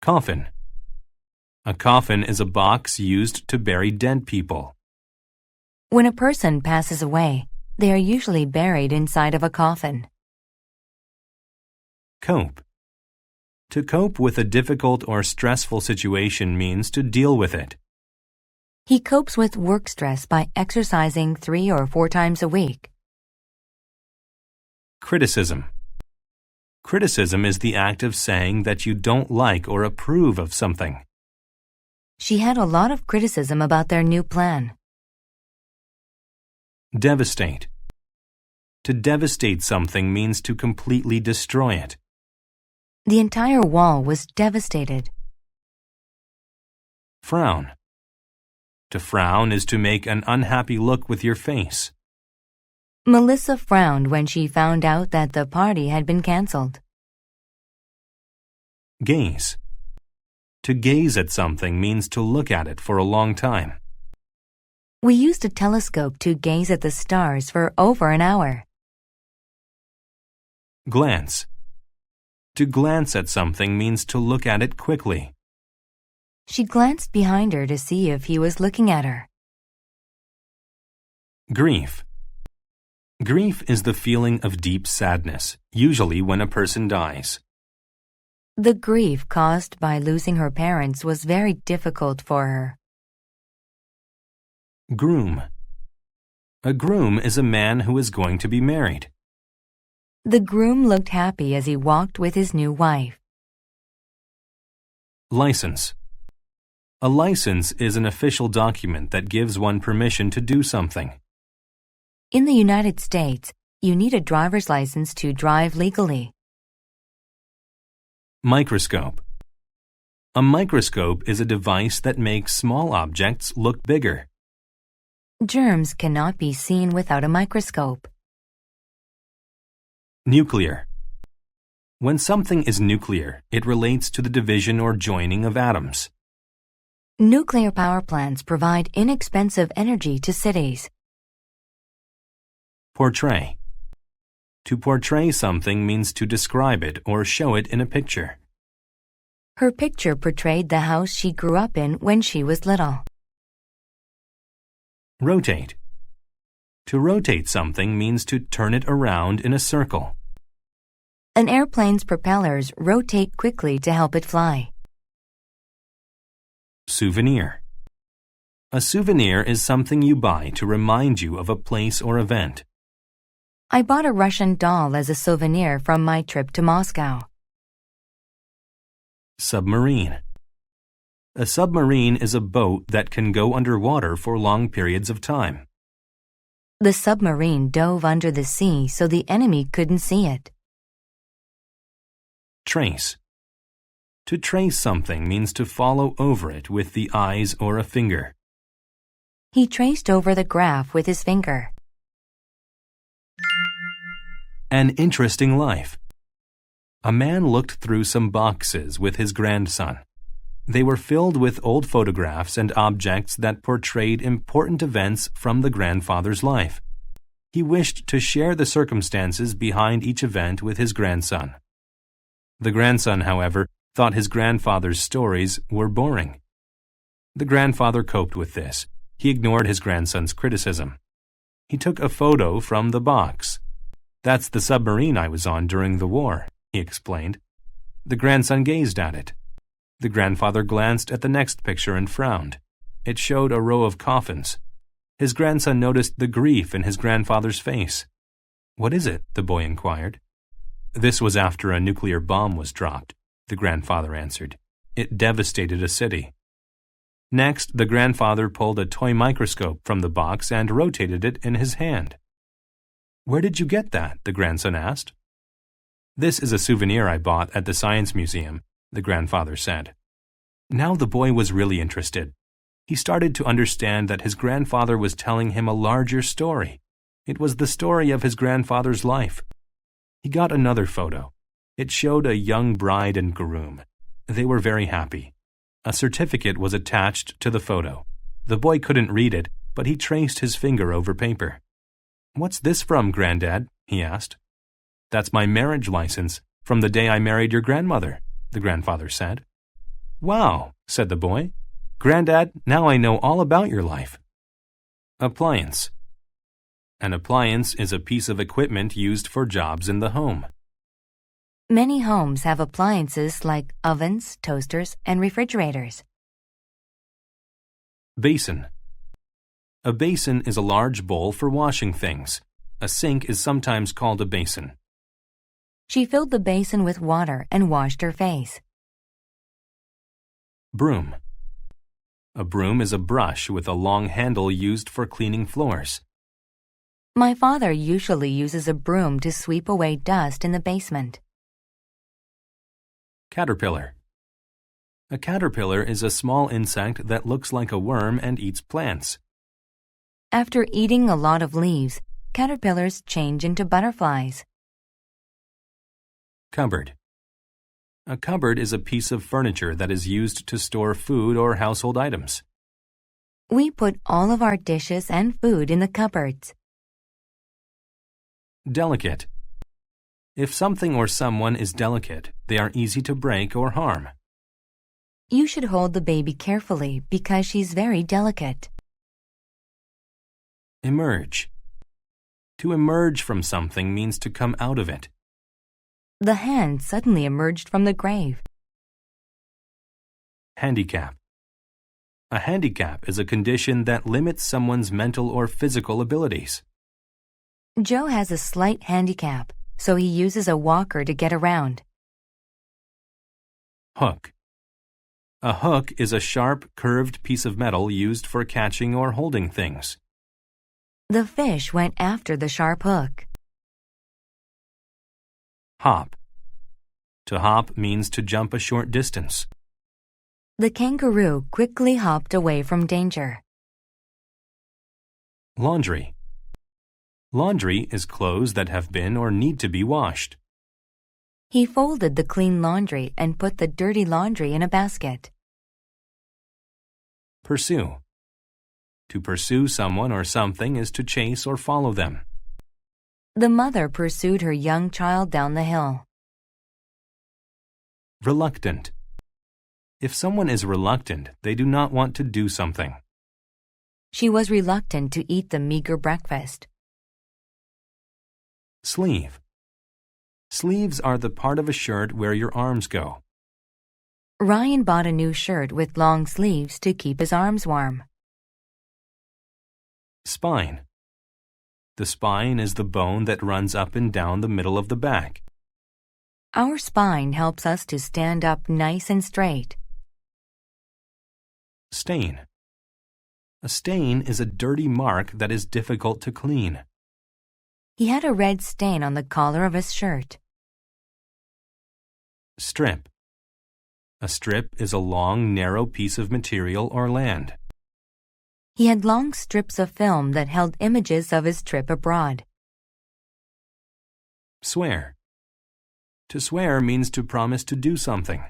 Coffin. A coffin is a box used to bury dead people. When a person passes away, they are usually buried inside of a coffin. Cope. To cope with a difficult or stressful situation means to deal with it. He copes with work stress by exercising 3 or 4 times a week. Criticism. Criticism is the act of saying that you don't like or approve of something. She had a lot of criticism about their new plan. Devastate. To devastate something means to completely destroy it. The entire wall was devastated. Frown. To frown is to make an unhappy look with your face. Melissa frowned when she found out that the party had been canceled. Gaze. To gaze at something means to look at it for a long time. We used a telescope to gaze at the stars for over an hour. Glance. To glance at something means to look at it quickly. She glanced behind her to see if he was looking at her. Grief. Grief is the feeling of deep sadness, usually when a person dies. The grief caused by losing her parents was very difficult for her. Groom. A groom is a man who is going to be married. The groom looked happy as he walked with his new wife. License. A license is an official document that gives one permission to do something. In the United States, you need a driver's license to drive legally. Microscope. A microscope is a device that makes small objects look bigger. Germs cannot be seen without a microscope. Nuclear. When something is nuclear, it relates to the division or joining of atoms. Nuclear power plants provide inexpensive energy to cities. Portray. To portray something means to describe it or show it in a picture. Her picture portrayed the house she grew up in when she was little. Rotate. To rotate something means to turn it around in a circle. An airplane's propellers rotate quickly to help it fly. Souvenir. A souvenir is something you buy to remind you of a place or event. I bought a Russian doll as a souvenir from my trip to Moscow. Submarine. A submarine is a boat that can go underwater for long periods of time. The submarine dove under the sea so the enemy couldn't see it. Trace. To trace something means to follow over it with the eyes or a finger. He traced over the graph with his finger. An interesting life. A man looked through some boxes with his grandson. They were filled with old photographs and objects that portrayed important events from the grandfather's life. He wished to share the circumstances behind each event with his grandson. The grandson, however, thought his grandfather's stories were boring. The grandfather coped with this. He ignored his grandson's criticism. He took a photo from the box. "That's the submarine I was on during the war," he explained. The grandson gazed at it. The grandfather glanced at the next picture and frowned. It showed a row of coffins. His grandson noticed the grief in his grandfather's face. "What is it?" the boy inquired. "This was after a nuclear bomb was dropped," the grandfather answered. "It devastated a city." Next, the grandfather pulled a toy microscope from the box and rotated it in his hand. "Where did you get that?" the grandson asked. "This is a souvenir I bought at the Science Museum," the grandfather said. Now the boy was really interested. He started to understand that his grandfather was telling him a larger story. It was the story of his grandfather's life. He got another photo. It showed a young bride and groom. They were very happy. A certificate was attached to the photo. The boy couldn't read it, but he traced his finger over paper. "What's this from, Granddad?" he asked. "That's my marriage license from the day I married your grandmother," the grandfather said. "Wow," said the boy. "Granddad, now I know all about your life." Appliance. An appliance is a piece of equipment used for jobs in the home. Many homes have appliances like ovens, toasters, and refrigerators. Basin. A basin is a large bowl for washing things. A sink is sometimes called a basin. She filled the basin with water and washed her face. Broom. A broom is a brush with a long handle used for cleaning floors. My father usually uses a broom to sweep away dust in the basement. Caterpillar. A caterpillar is a small insect that looks like a worm and eats plants. After eating a lot of leaves, caterpillars change into butterflies. Cupboard. A cupboard is a piece of furniture that is used to store food or household items. We put all of our dishes and food in the cupboards. Delicate. If something or someone is delicate, they are easy to break or harm. You should hold the baby carefully because she's very delicate. Emerge. To emerge from something means to come out of it. The hand suddenly emerged from the grave. Handicap. A handicap is a condition that limits someone's mental or physical abilities. Joe has a slight handicap, so he uses a walker to get around. Hook. A hook is a sharp, curved piece of metal used for catching or holding things. The fish went after the sharp hook. Hop. To hop means to jump a short distance. The kangaroo quickly hopped away from danger. Laundry. Laundry is clothes that have been or need to be washed. He folded the clean laundry and put the dirty laundry in a basket. Pursue. To pursue someone or something is to chase or follow them. The mother pursued her young child down the hill. Reluctant. If someone is reluctant, they do not want to do something. She was reluctant to eat the meager breakfast. Sleeve. Sleeves are the part of a shirt where your arms go. Ryan bought a new shirt with long sleeves to keep his arms warm. Spine. The spine is the bone that runs up and down the middle of the back. Our spine helps us to stand up nice and straight. Stain. A stain is a dirty mark that is difficult to clean. He had a red stain on the collar of his shirt. Strip. A strip is a long, narrow piece of material or land. He had long strips of film that held images of his trip abroad. Swear. To swear means to promise to do something.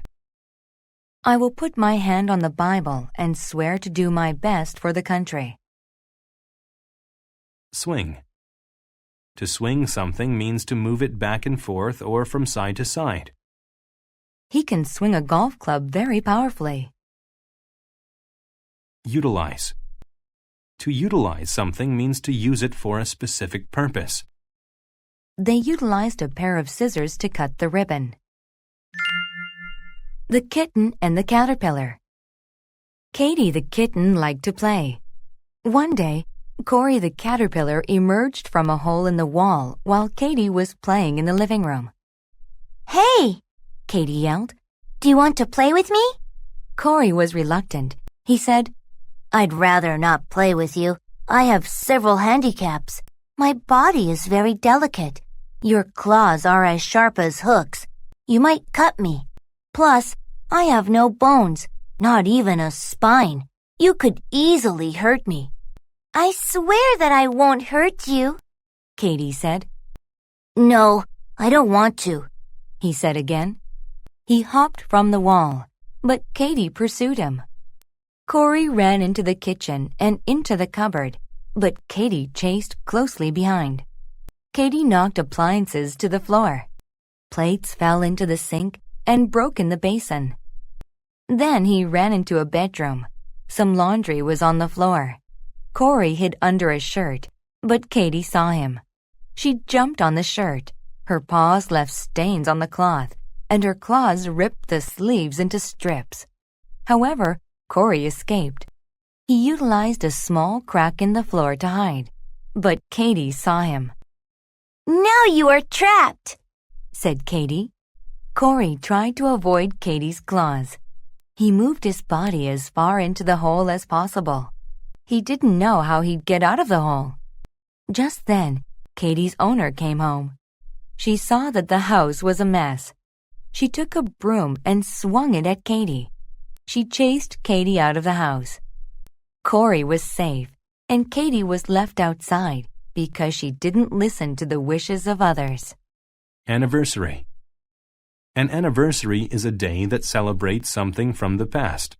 I will put my hand on the Bible and swear to do my best for the country. Swing. To swing something means to move it back and forth or from side to side. He can swing a golf club very powerfully. Utilize. To utilize something means to use it for a specific purpose. They utilized a pair of scissors to cut the ribbon. The kitten and the caterpillar. Katie the kitten liked to play. One day, Corey the caterpillar emerged from a hole in the wall while Katie was playing in the living room. Hey! Katie yelled. Do you want to play with me? Corey was reluctant. He said, I'd rather not play with you. I have several handicaps. My body is very delicate. Your claws are as sharp as hooks. You might cut me. Plus, I have no bones, not even a spine. You could easily hurt me. I swear that I won't hurt you, Katie said. No, I don't want to, he said again. He hopped from the wall, but Katie pursued him. Corey ran into the kitchen and into the cupboard, but Katie chased closely behind. Katie knocked appliances to the floor. Plates fell into the sink and broke in the basin. Then he ran into a bedroom. Some laundry was on the floor. Corey hid under a shirt, but Katie saw him. She jumped on the shirt. Her paws left stains on the cloth, and her claws ripped the sleeves into strips. However, Corey escaped. He utilized a small crack in the floor to hide, but Katie saw him. Now you are trapped, said Katie. Corey tried to avoid Katie's claws. He moved his body as far into the hole as possible. He didn't know how he'd get out of the hole. Just then, Katie's owner came home. She saw that the house was a mess. She took a broom and swung it at Katie. She chased Katie out of the house. Corey was safe, and Katie was left outside because she didn't listen to the wishes of others. Anniversary. An anniversary is a day that celebrates something from the past.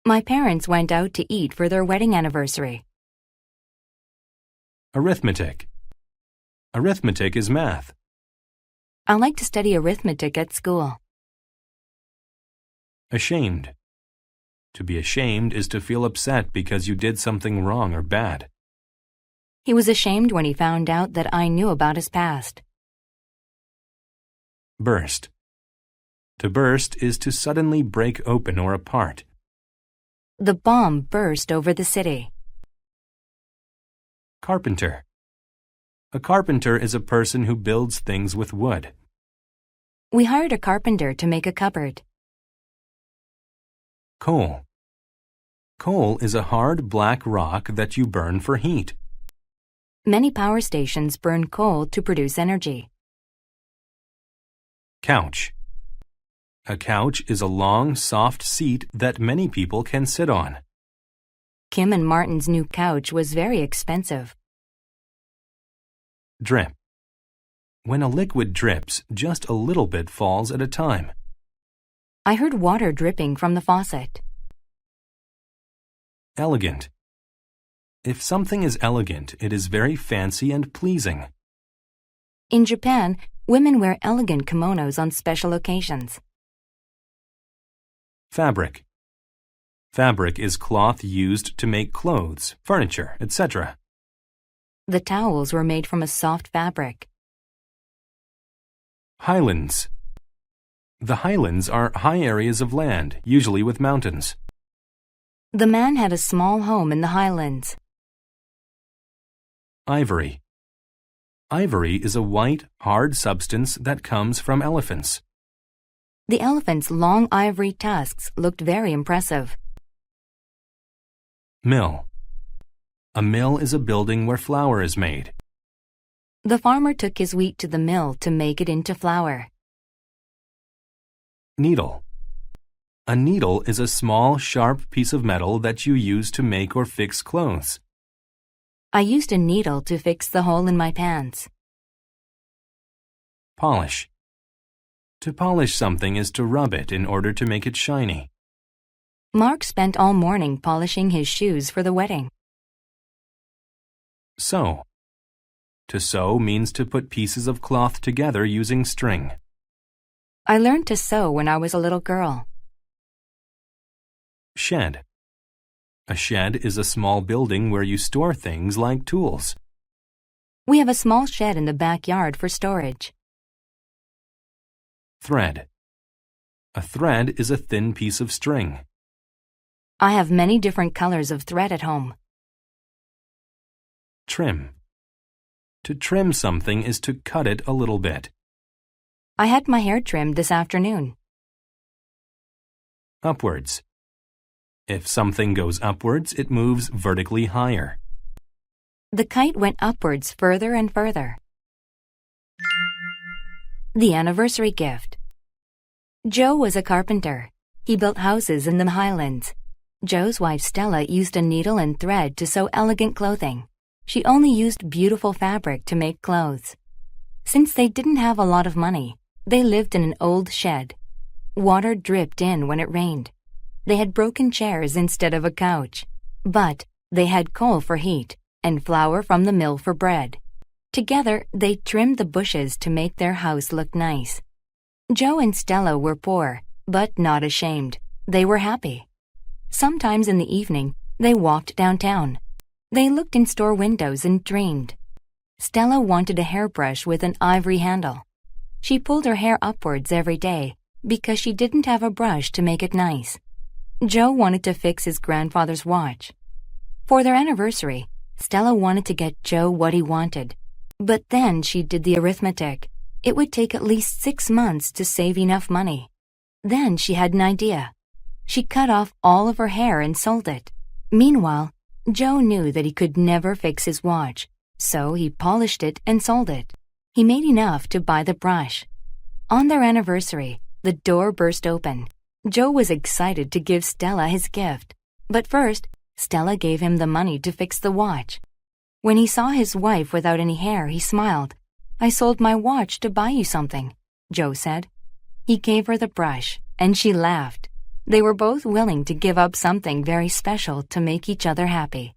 My parents went out to eat for their wedding anniversary. Arithmetic. Arithmetic is math. I like to study arithmetic at school. Ashamed. To be ashamed is to feel upset because you did something wrong or bad. He was ashamed when he found out that I knew about his past. Burst. To burst is to suddenly break open or apart. The bomb burst over the city. Carpenter. A carpenter is a person who builds things with wood. We hired a carpenter to make a cupboard. Coal. Coal is a hard black rock that you burn for heat. Many power stations burn coal to produce energy. Couch. A couch is a long, soft seat that many people can sit on. Kim and Martin's new couch was very expensive. Drip. When a liquid drips, just a little bit falls at a time. I heard water dripping from the faucet. Elegant. If something is elegant, it is very fancy and pleasing. In Japan, women wear elegant kimonos on special occasions. Fabric. Fabric is cloth used to make clothes, furniture, etc. The towels were made from a soft fabric. Highlands. The highlands are high areas of land, usually with mountains. The man had a small home in the highlands. Ivory. Ivory is a white, hard substance that comes from elephants. The elephant's long ivory tusks looked very impressive. Mill. A mill is a building where flour is made. The farmer took his wheat to the mill to make it into flour. Needle. A needle is a small, sharp piece of metal that you use to make or fix clothes. I used a needle to fix the hole in my pants. Polish. To polish something is to rub it in order to make it shiny. Mark spent all morning polishing his shoes for the wedding. Sew. To sew means to put pieces of cloth together using string. I learned to sew when I was a little girl. Shed. A shed is a small building where you store things like tools. We have a small shed in the backyard for storage. Thread. A thread is a thin piece of string. I have many different colors of thread at home. Trim. To trim something is to cut it a little bit. I had my hair trimmed this afternoon. Upwards. If something goes upwards, it moves vertically higher. The kite went upwards further and further. The anniversary gift. Joe was a carpenter. He built houses in the Highlands. Joe's wife Stella used a needle and thread to sew elegant clothing. She only used beautiful fabric to make clothes. Since they didn't have a lot of money, they lived in an old shed. Water dripped in when it rained. They had broken chairs instead of a couch. But they had coal for heat and flour from the mill for bread. Together, they trimmed the bushes to make their house look nice. Joe and Stella were poor, but not ashamed. They were happy. Sometimes in the evening, they walked downtown. They looked in store windows and dreamed. Stella wanted a hairbrush with an ivory handle. She pulled her hair upwards every day because she didn't have a brush to make it nice. Joe wanted to fix his grandfather's watch. For their anniversary, Stella wanted to get Joe what he wanted. But then she did the arithmetic. It would take at least 6 months to save enough money. Then she had an idea. She cut off all of her hair and sold it. Meanwhile, Joe knew that he could never fix his watch, so he polished it and sold it. He made enough to buy the brush. On their anniversary, the door burst open. Joe was excited to give Stella his gift. But first, Stella gave him the money to fix the watch. When he saw his wife without any hair, he smiled. "I sold my watch to buy you something," Joe said. He gave her the brush, and she laughed. They were both willing to give up something very special to make each other happy.